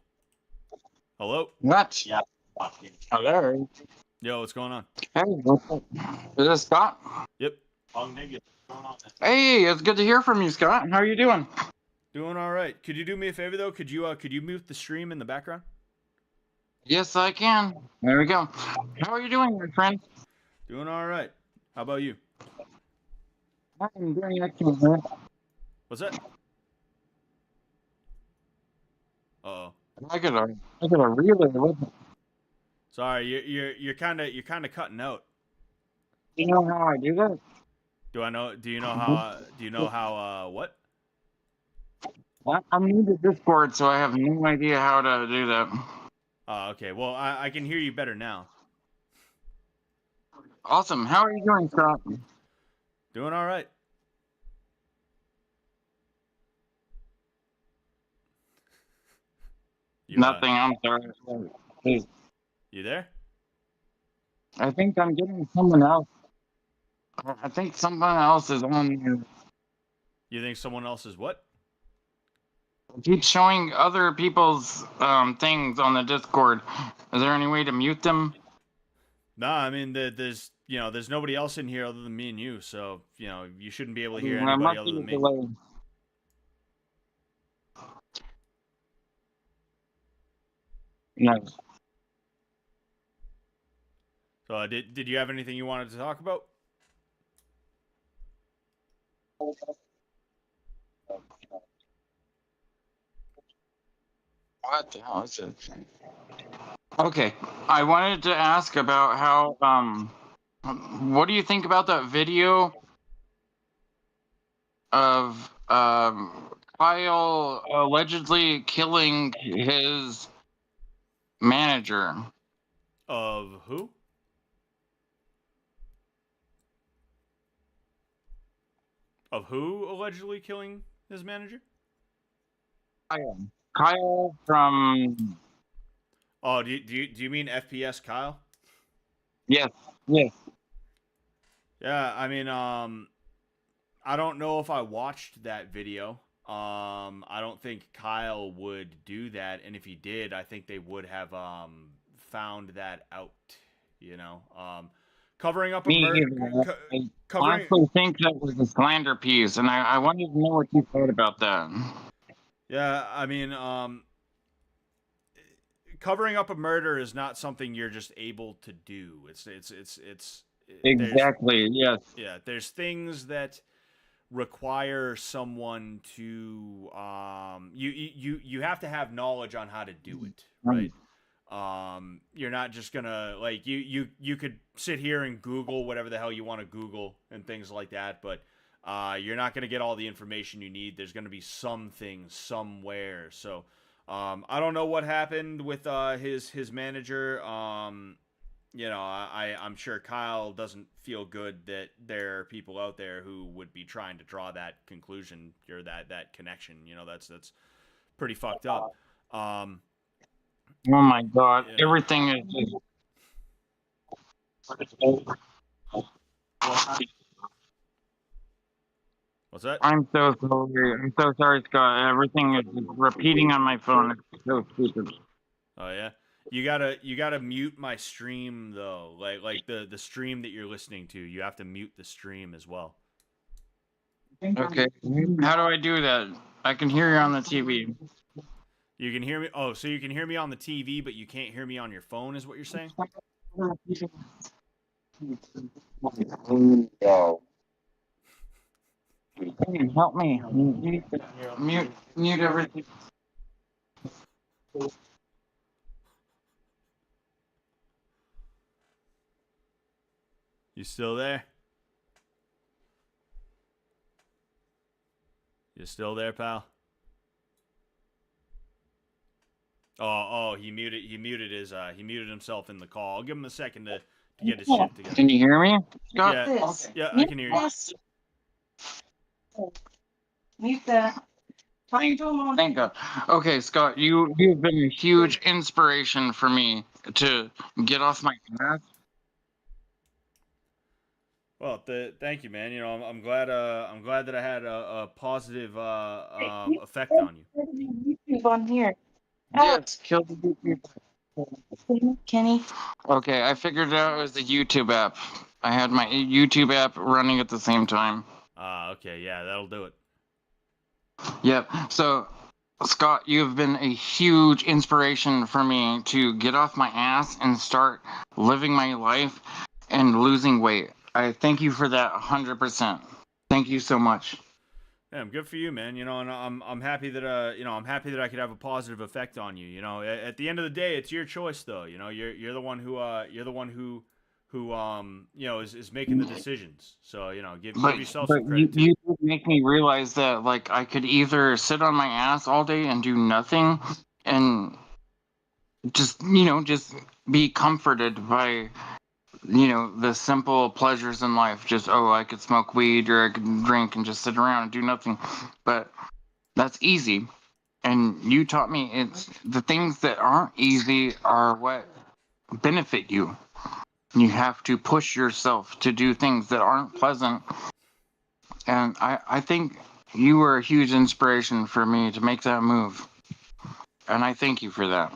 [SPEAKER 1] Hello?
[SPEAKER 7] What? Yeah. Hello.
[SPEAKER 1] Yo, what's going on?
[SPEAKER 7] Hey, what's up? Is this Scott?
[SPEAKER 1] Yep.
[SPEAKER 7] Hey, it's good to hear from you, Scott. How are you doing?
[SPEAKER 1] Doing all right. Could you do me a favor though? Could you mute the stream in the background?
[SPEAKER 7] Yes, I can. There we go. How are you doing, my friend?
[SPEAKER 1] Doing all right. How about you?
[SPEAKER 7] I'm doing excellent, man.
[SPEAKER 1] What's that? Uh-oh.
[SPEAKER 7] I got a relay with it.
[SPEAKER 1] Sorry, you're kind of cutting out.
[SPEAKER 7] You know how I do that?
[SPEAKER 1] Do you know how what?
[SPEAKER 7] I'm new to Discord, so I have no idea how to do that.
[SPEAKER 1] Oh, okay. Well, I can hear you better now.
[SPEAKER 7] Awesome. How are you doing, Scott?
[SPEAKER 1] Doing all right.
[SPEAKER 7] Nothing. I'm sorry. Please.
[SPEAKER 1] You there?
[SPEAKER 7] I think I'm getting someone else. I think someone else is on here.
[SPEAKER 1] You think someone else is what?
[SPEAKER 7] Keep showing other people's things on the Discord. Is there any way to mute them?
[SPEAKER 1] Nah, I mean there's nobody else in here other than me and you, so you shouldn't be able to hear
[SPEAKER 7] There
[SPEAKER 1] anybody
[SPEAKER 7] must
[SPEAKER 1] other
[SPEAKER 7] be a
[SPEAKER 1] than me.
[SPEAKER 7] delay. No.
[SPEAKER 1] So did you have anything you wanted to talk about?
[SPEAKER 7] What the hell is it? Okay, I wanted to ask about how what do you think about that video of Kyle allegedly killing his manager?
[SPEAKER 1] Of who? Of who allegedly killing his manager?
[SPEAKER 7] Kyle from.
[SPEAKER 1] Oh, do you mean FPS Kyle?
[SPEAKER 7] Yes.
[SPEAKER 1] Yeah, I mean, I don't know if I watched that video. I don't think Kyle would do that, and if he did, I think they would have found that out. Covering up a murder.
[SPEAKER 7] I honestly think that was a slander piece, and I wanted to know what you thought about that.
[SPEAKER 1] Yeah, I mean, covering up a murder is not something you're just able to do.
[SPEAKER 7] Exactly. Yes.
[SPEAKER 1] there's things that require someone to you have to have knowledge on how to do it, right? You're not just gonna like you could sit here and Google whatever the hell you want to Google and things like that, but you're not gonna get all the information you need. There's gonna be something somewhere. So I don't know what happened with his manager. I'm sure Kyle doesn't feel good that there are people out there who would be trying to draw that conclusion or that connection. That's pretty fucked up.
[SPEAKER 7] Oh my God!
[SPEAKER 1] Yeah.
[SPEAKER 7] Everything is just.
[SPEAKER 1] What's that?
[SPEAKER 7] I'm so sorry. I'm so sorry, Scott. Everything is repeating on my phone. It's so stupid.
[SPEAKER 1] Oh yeah. You gotta mute my stream though. Like the stream that you're listening to. You have to mute the stream as well.
[SPEAKER 7] Okay. How do I do that? I can hear you on the TV.
[SPEAKER 1] You can hear me. Oh, so you can hear me on the TV, but you can't hear me on your phone, is what you're saying?
[SPEAKER 7] Help me. Mute everything.
[SPEAKER 1] You still there? You still there, pal? Oh, he muted himself in the call. I'll give him a second to get his shit together.
[SPEAKER 7] Can you hear me, Scott?
[SPEAKER 1] Yeah, yeah, I can hear you.
[SPEAKER 7] Mute that. Thank God. Okay, Scott, you've been a huge inspiration for me to get off my ass.
[SPEAKER 1] Well, thank you, man. I'm glad that I had a positive effect on you.
[SPEAKER 8] YouTube on here.
[SPEAKER 7] Yes, kill the YouTube.
[SPEAKER 8] Kenny.
[SPEAKER 7] Okay, I figured it out. It was the YouTube app. I had my YouTube app running at the same time.
[SPEAKER 1] Okay, yeah, that'll do it.
[SPEAKER 7] Yep. So, Scott, you've been a huge inspiration for me to get off my ass and start living my life and losing weight. I thank you for that 100%. Thank you so much.
[SPEAKER 1] Yeah, good for you, man. And I'm happy that I'm happy that I could have a positive effect on you. At the end of the day, it's your choice, though. You're the one who is making the decisions. So give yourself some credit.
[SPEAKER 7] You did make me realize that like I could either sit on my ass all day and do nothing, and just be comforted by the simple pleasures in life. Just I could smoke weed or I could drink and just sit around and do nothing. But that's easy. And you taught me it's the things that aren't easy are what benefit you. You have to push yourself to do things that aren't pleasant. And I think you were a huge inspiration for me to make that move. And I thank you for that.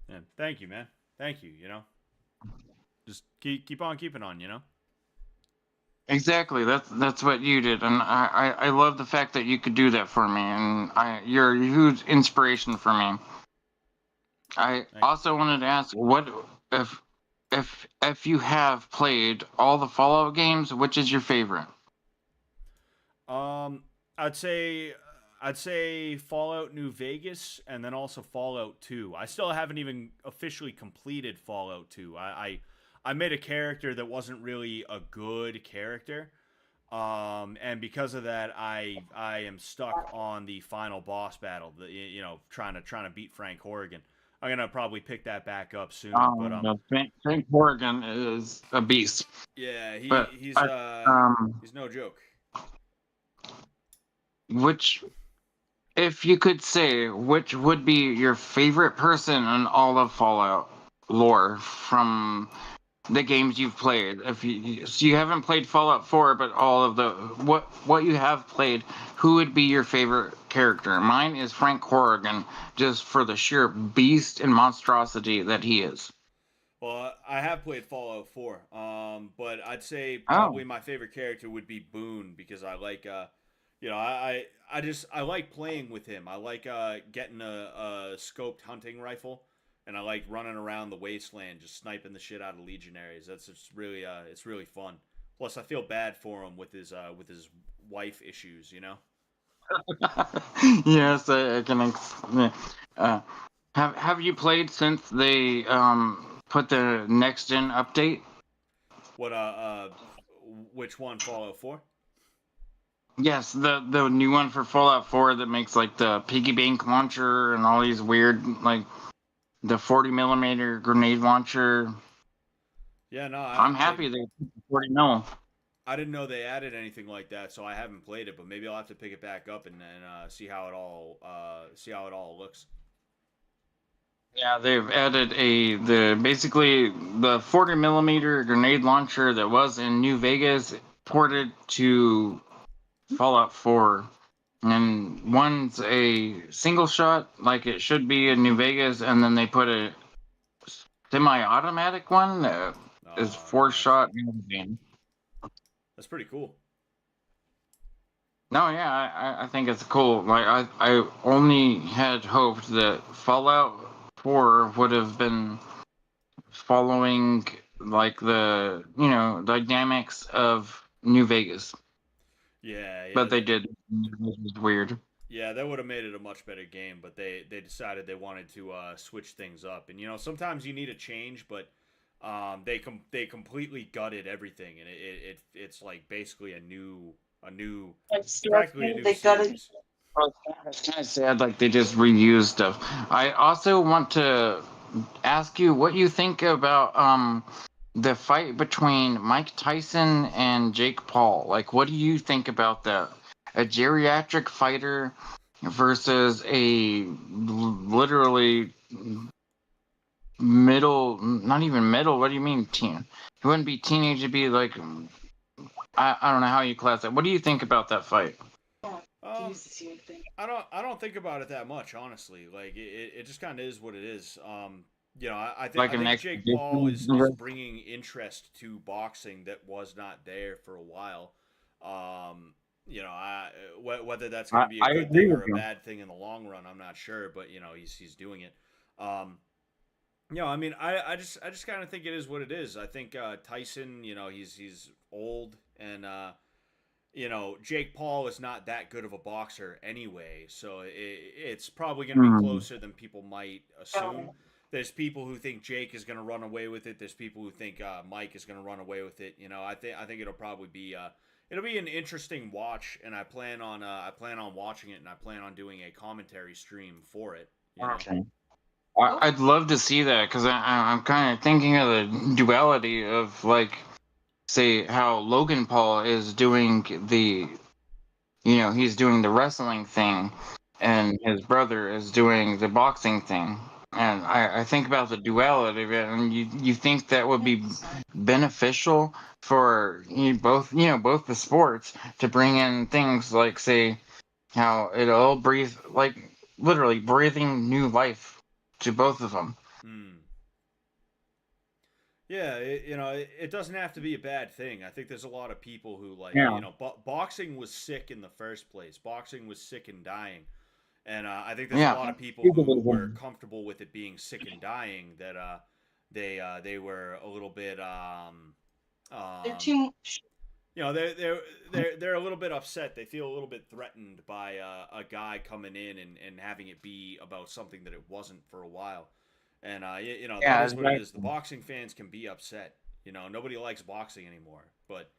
[SPEAKER 1] Yeah, thank you, man. Thank you. Just keep on keeping on.
[SPEAKER 7] Exactly. That's what you did, and I love the fact that you could do that for me, and you're a huge inspiration for me. I also wanted to ask, what if you have played all the Fallout games, which is your favorite?
[SPEAKER 1] I'd say Fallout New Vegas and then also Fallout 2. I still haven't even officially completed Fallout 2. I made a character that wasn't really a good character. And because of that, I am stuck on the final boss battle, trying to beat Frank Horrigan. I'm going to probably pick that back up soon.
[SPEAKER 7] Frank Horrigan is a beast.
[SPEAKER 1] Yeah, he's no joke.
[SPEAKER 7] If you could say, which would be your favorite person in all of Fallout lore from the games you've played? So you haven't played Fallout 4, but all of what you have played, who would be your favorite character? Mine is Frank Horrigan, just for the sheer beast and monstrosity that he is.
[SPEAKER 1] Well, I have played Fallout 4, but I'd say probably my favorite character would be Boone, because I like I like playing with him. I like getting a scoped hunting rifle and I like running around the wasteland just sniping the shit out of legionaries. That's just really it's really fun. Plus, I feel bad for him with his wife issues. You know.
[SPEAKER 7] Yes, I can. Have you played since they put the next gen update?
[SPEAKER 1] What which one? Fallout 4?
[SPEAKER 7] Yes, the new one for Fallout 4 that makes like the piggy bank launcher and all these weird like the 40 millimeter grenade launcher.
[SPEAKER 1] Yeah, no,
[SPEAKER 7] I'm happy they put the 40 mil.
[SPEAKER 1] I didn't know they added anything like that, so I haven't played it. But maybe I'll have to pick it back up and see how it all looks.
[SPEAKER 7] Yeah, they've added basically the 40 millimeter grenade launcher that was in New Vegas ported to Fallout 4. And one's a single shot, like it should be in New Vegas, and then they put a semi-automatic one that is
[SPEAKER 1] Oh,
[SPEAKER 7] 4-shot magazine.
[SPEAKER 1] That's pretty cool.
[SPEAKER 7] No, yeah, I think it's cool. Like I only had hoped that Fallout 4 would have been following like the dynamics of New Vegas,
[SPEAKER 1] Yeah,
[SPEAKER 7] but they did. It was weird.
[SPEAKER 1] Yeah, that would have made it a much better game, but they decided they wanted to switch things up. And sometimes you need a change, but they completely gutted everything, and it's like basically a new practically a new series.
[SPEAKER 7] It's kind of sad, like they just reused stuff. I also want to ask you what you think about the fight between Mike Tyson and Jake Paul. Like, what do you think about that? A geriatric fighter versus a literally middle, not even middle. What do you mean, teen? It wouldn't be teenage. It'd be like I don't know how you class that. What do you think about that fight?
[SPEAKER 1] I don't think about it that much, honestly. Like it just kind of is what it is. I
[SPEAKER 7] Like
[SPEAKER 1] think
[SPEAKER 7] an
[SPEAKER 1] Jake
[SPEAKER 7] exhibition?
[SPEAKER 1] Paul is bringing interest to boxing that was not there for a while. Whether that's going to be a
[SPEAKER 7] I
[SPEAKER 1] good
[SPEAKER 7] agree
[SPEAKER 1] thing or
[SPEAKER 7] with
[SPEAKER 1] a
[SPEAKER 7] you.
[SPEAKER 1] bad thing in the long run, I'm not sure. But he's doing it. I mean, I just kind of think it is what it is. I think Tyson, he's old, and Jake Paul is not that good of a boxer anyway, so it's probably going to be closer than people might assume. There's people who think Jake is going to run away with it. There's people who think Mike is going to run away with it. I think it'll probably be it'll be an interesting watch, and I plan on watching it, and I plan on doing a commentary stream for it.
[SPEAKER 7] Okay. I'd love to see that because I'm kind of thinking of the duality of like, say how Logan Paul is doing he's doing the wrestling thing, and his brother is doing the boxing thing. And I think about the duality of it, and you think that would be beneficial for both the sports to bring in things like, say, how it all breathe, like literally breathing new life to both of them.
[SPEAKER 1] Yeah, it doesn't have to be a bad thing. I think there's a lot of people who
[SPEAKER 7] Yeah.
[SPEAKER 1] boxing was sick in the first place. Boxing was sick and dying, and I think there's
[SPEAKER 7] Yeah.
[SPEAKER 1] a lot of people who were comfortable with it being sick and dying that they were a little bit
[SPEAKER 8] They're too.
[SPEAKER 1] they're a little bit upset. They feel a little bit threatened by a guy coming in and having it be about something that it wasn't for a while. And
[SPEAKER 7] Yeah,
[SPEAKER 1] that is what it is.
[SPEAKER 7] exactly.
[SPEAKER 1] The boxing fans can be upset. Nobody likes boxing anymore, but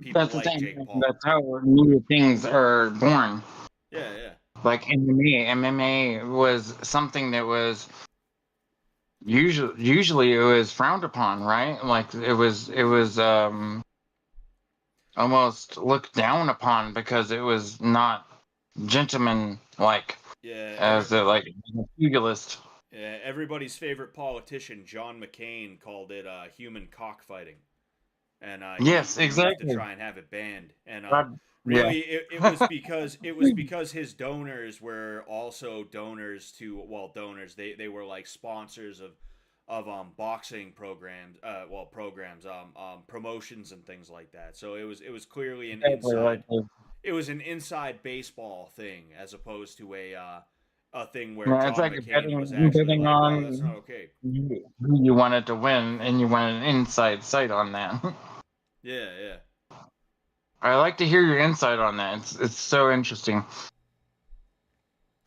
[SPEAKER 1] people
[SPEAKER 7] That's the
[SPEAKER 1] like
[SPEAKER 7] thing.
[SPEAKER 1] Jake Paul.
[SPEAKER 7] That's how new things are born.
[SPEAKER 1] Yeah, yeah.
[SPEAKER 7] Like MMA. MMA was something that was usually it was frowned upon, right? Like it was almost looked down upon because it was not gentleman like
[SPEAKER 1] Yeah,
[SPEAKER 7] as a like a pugilist.
[SPEAKER 1] yeah, everybody's favorite politician, John McCain, called it human cockfighting, and
[SPEAKER 7] Yes,
[SPEAKER 1] he used
[SPEAKER 7] exactly.
[SPEAKER 1] to try and have it banned. And
[SPEAKER 7] God,
[SPEAKER 1] really, it was because his donors were also donors to donors. They were like sponsors of boxing programs, promotions and things like that. So it was clearly an
[SPEAKER 7] exactly
[SPEAKER 1] inside.
[SPEAKER 7] like
[SPEAKER 1] It was an inside baseball thing as opposed to a thing where
[SPEAKER 7] Yeah, it's
[SPEAKER 1] John
[SPEAKER 7] like
[SPEAKER 1] McCain was actually
[SPEAKER 7] betting
[SPEAKER 1] like, oh,
[SPEAKER 7] on
[SPEAKER 1] that's not okay.
[SPEAKER 7] who you wanted to win, and you wanted an inside sight on that.
[SPEAKER 1] Yeah, yeah.
[SPEAKER 7] I like to hear your insight on that. It's so interesting.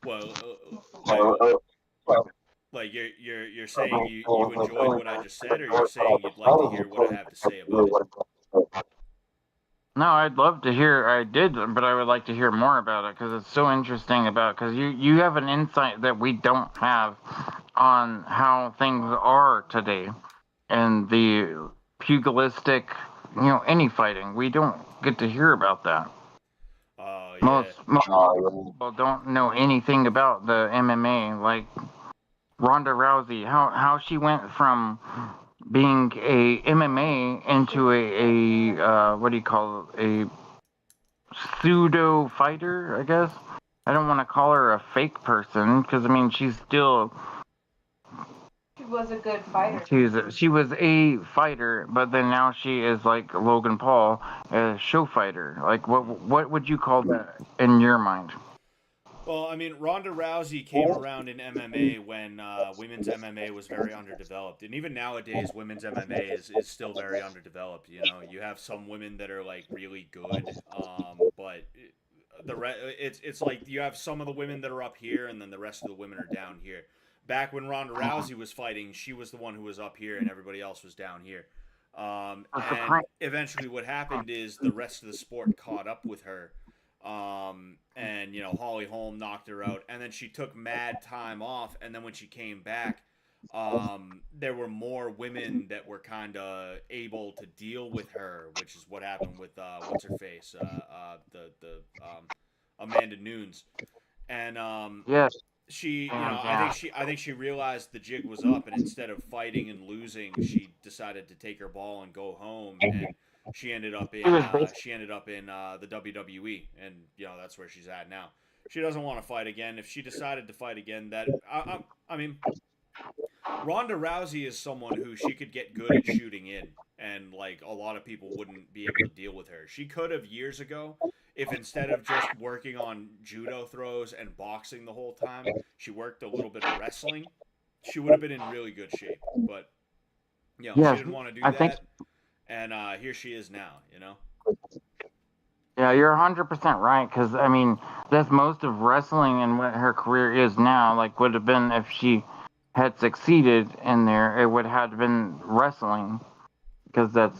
[SPEAKER 1] Well, like you're saying you enjoyed what I just said, or you're saying you'd like to hear what I have to say about it?
[SPEAKER 7] No, I'd love to hear. I did, but I would like to hear more about it because it's so interesting. Because you have an insight that we don't have on how things are today, and the pugilistic, any fighting. We don't get to hear about that.
[SPEAKER 1] Oh yeah.
[SPEAKER 7] Most people don't know anything about the MMA. Like Ronda Rousey, how she went from being a MMA into a what do you call it? A pseudo fighter, I guess. I don't want to call her a fake person because I mean she's still.
[SPEAKER 8] She was a good fighter.
[SPEAKER 7] She was a fighter, but then now she is like Logan Paul, a show fighter. Like what would you call that in your mind?
[SPEAKER 1] Well, I mean, Ronda Rousey came around in MMA when women's MMA was very underdeveloped, and even nowadays, women's MMA is still very underdeveloped. You know, you have some women that are like really good, but it's like you have some of the women that are up here, and then the rest of the women are down here. Back when Ronda Rousey was fighting, she was the one who was up here, and everybody else was down here. And eventually, what happened is the rest of the sport caught up with her. And Holly Holm knocked her out, and then she took mad time off, and then when she came back, there were more women that were kind of able to deal with her, which is what happened with what's her face, the Amanda Nunes, and
[SPEAKER 7] Yes.
[SPEAKER 1] she, I think she realized the jig was up, and instead of fighting and losing, she decided to take her ball and go home, and she ended up in the WWE, and that's where she's at now. She doesn't want to fight again. If she decided to fight again, I mean, Ronda Rousey is someone who she could get good at shooting in, and like a lot of people wouldn't be able to deal with her. She could have years ago, if instead of just working on judo throws and boxing the whole time, she worked a little bit of wrestling, she would have been in really good shape. But she didn't want to do that. And here she is now,
[SPEAKER 7] Yeah, you're 100% right, because, I mean, that's most of wrestling and what her career is now. Like, would have been if she had succeeded in there, it would have been wrestling, because that's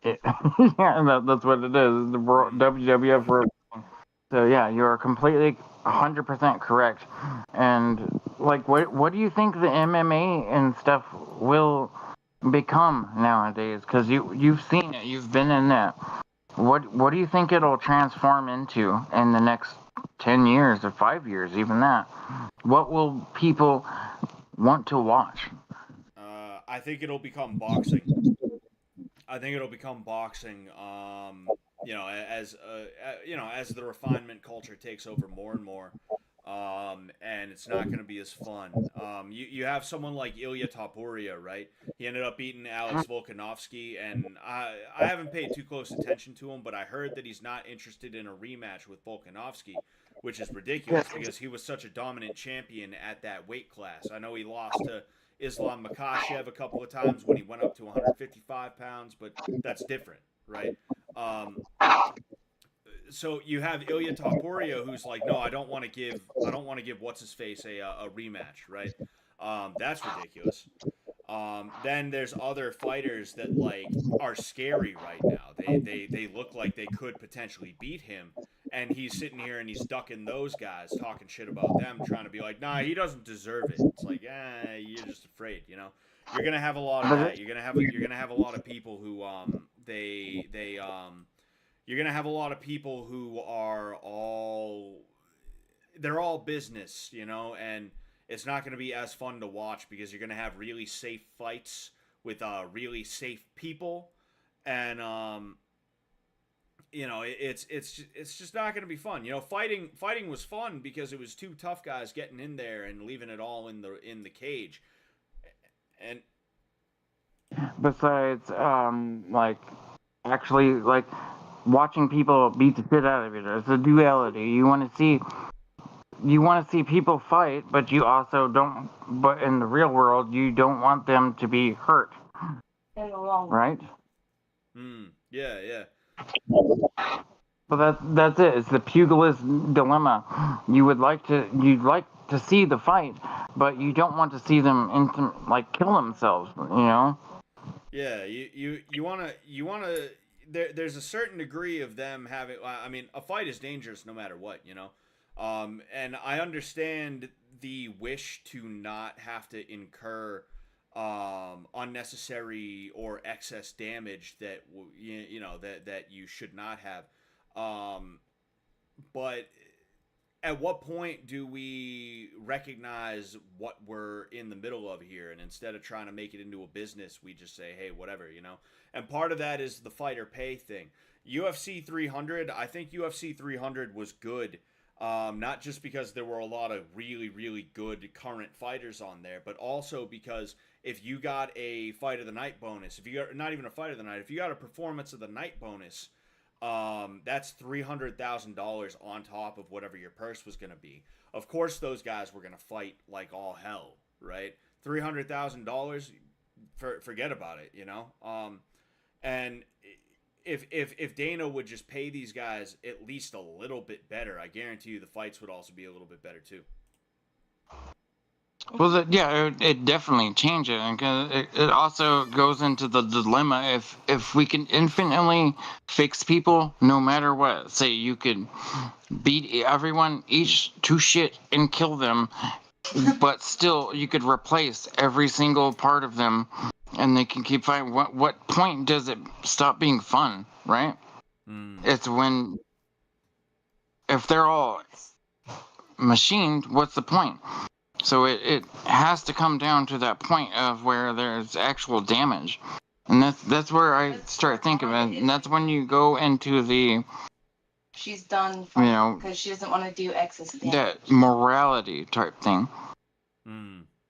[SPEAKER 7] it. Yeah, that's what it is, the WWF wrestling. So, yeah, you're completely 100% correct. And, like, what do you think the MMA and stuff will become nowadays? Because you've seen it, you've been in that. What do you think it'll transform into in the next 10 years or 5 years, even that? What will people want to watch?
[SPEAKER 1] I think it'll become boxing. As as the refinement culture takes over more and more. And it's not going to be as fun. You have someone like Ilya Topuria, right? He ended up beating Alex Volkanovski, and I haven't paid too close attention to him, but I heard that he's not interested in a rematch with Volkanovski, which is ridiculous because he was such a dominant champion at that weight class. I know he lost to Islam Makhachev a couple of times when he went up to 155 pounds, but that's different, right? So you have Ilya Topuria, who's like, no, I don't want to give what's his face a rematch, right? That's ridiculous. Then there's other fighters that like are scary right now. They look like they could potentially beat him, and he's sitting here and he's ducking those guys, talking shit about them, trying to be like, nah, he doesn't deserve it. It's like, you're just afraid, You're gonna have a lot of that. You're gonna have a lot of people who you're going to have a lot of people who are they're all business, and it's not going to be as fun to watch because you're going to have really safe fights with really safe people, and it's just not going to be fun. Fighting was fun because it was two tough guys getting in there and leaving it all in the cage. And
[SPEAKER 7] besides watching people beat the shit out of each other. It's a duality. You want to see you want to see people fight, but you also don't. But in the real world, you don't want them to be hurt,
[SPEAKER 8] In the long run.
[SPEAKER 7] right?
[SPEAKER 1] Yeah, yeah.
[SPEAKER 7] So that's it. It's the pugilist dilemma. You'd like to see the fight, but you don't want to see them kill themselves. You know.
[SPEAKER 1] Yeah, you wanna. There's a certain degree of them having. I mean, a fight is dangerous no matter what, you know. And I understand the wish to not have to incur unnecessary or excess damage that you know that you should not have. But at what point do we recognize what we're in the middle of here, and instead of trying to make it into a business, we just say, hey, whatever, you know? And part of that is the fighter pay thing. UFC 300, I think UFC 300 was good, not just because there were a lot of really, really good current fighters on there, but also because if you got a fight of the night bonus, if you got not even a fight of the night, if you got a performance of the night bonus, that's $300,000 on top of whatever your purse was going to be. Of course, those guys were going to fight like all hell, right? $300,000, forget about it, you know. And if Dana would just pay these guys at least a little bit better, I guarantee you the fights would also be a little bit better too.
[SPEAKER 7] Well, it definitely changes it, and it also goes into the dilemma if we can infinitely fix people, no matter what. Say you could beat everyone each to shit and kill them, but still you could replace every single part of them, and they can keep fighting. What point does it stop being fun, right? It's when if they're all machined, what's the point? So it has to come down to that point of where there's actual damage. And that's where I start thinking of it. And that's when you go into the...
[SPEAKER 8] She's done
[SPEAKER 7] you know,
[SPEAKER 8] because she doesn't want to do excess damage.
[SPEAKER 7] That morality type thing.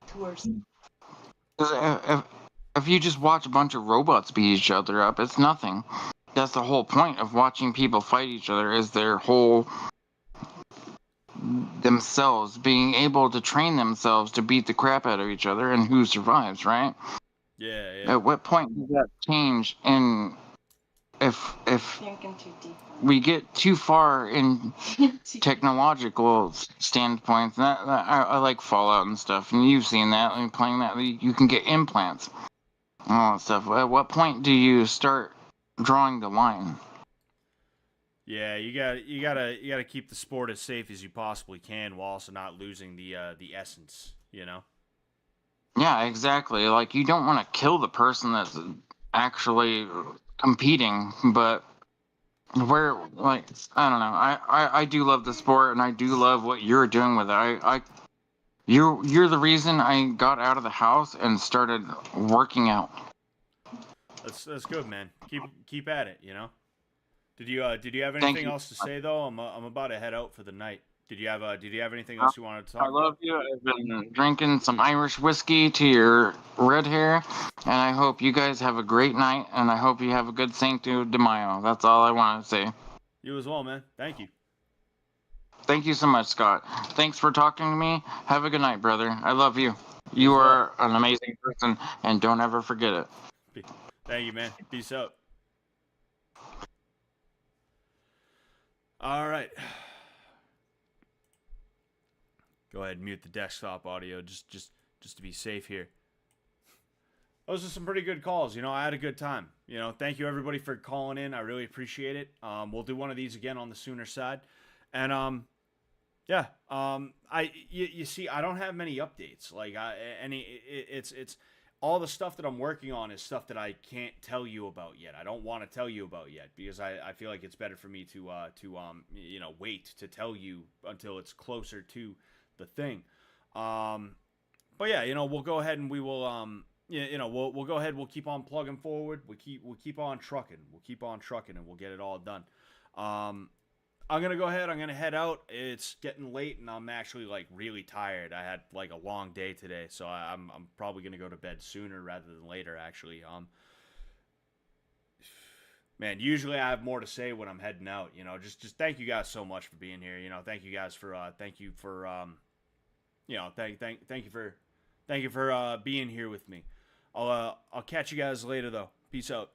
[SPEAKER 8] Towards.
[SPEAKER 7] If you just watch a bunch of robots beat each other up, it's nothing. That's the whole point of watching people fight each other, is their whole... themselves being able to train themselves to beat the crap out of each other, and who survives, right?
[SPEAKER 1] Yeah.
[SPEAKER 7] At what point does that change? And if
[SPEAKER 8] Thinking too deep.
[SPEAKER 7] we get too far in technological standpoints, I like Fallout and stuff, and you've seen that, and playing that, you can get implants and all that stuff. At what point do you start drawing the line?
[SPEAKER 1] Yeah, you gotta keep the sport as safe as you possibly can, while also not losing the essence, you know.
[SPEAKER 7] Yeah, exactly. Like, you don't want to kill the person that's actually competing, but where, like, I don't know. I do love the sport, and I do love what you're doing with it. You're the reason I got out of the house and started working out.
[SPEAKER 1] That's good, man. Keep at it, you know. Did you have anything else to say though? I'm about to head out for the night. Did you have anything else you wanted to talk about?
[SPEAKER 7] I love you. I've been drinking some Irish whiskey to your red hair, and I hope you guys have a great night, and I hope you have a good Cinco de Mayo. That's all I want to say.
[SPEAKER 1] You as well, man. Thank you.
[SPEAKER 7] Thank you so much, Scott. Thanks for talking to me. Have a good night, brother. I love you. You are an amazing person, and don't ever forget it.
[SPEAKER 1] Thank you, man. Peace out. All right. Go ahead and mute the desktop audio just to be safe here. Those are some pretty good calls. You know, I had a good time. You know, thank you everybody for calling in. I really appreciate it. We'll do one of these again on the Sooner side. And yeah, you see, I don't have many updates. Like it's all the stuff that I'm working on is stuff that I can't tell you about yet. I don't want to tell you about yet because I feel like it's better for me to you know, wait to tell you until it's closer to the thing. But yeah, you know, we'll go ahead and we will you know, we'll go ahead, we'll keep on plugging forward. We'll keep on trucking. We'll keep on trucking and we'll get it all done. I'm going to go ahead. I'm going to head out. It's getting late, and I'm actually, like, really tired. I had, like, a long day today, so I'm probably going to go to bed sooner rather than later, actually. man, usually I have more to say when I'm heading out. You know, just thank you guys so much for being here. You know, thank you guys for thank you for you know, thank you for being here with me. I'll catch you guys later though. Peace out.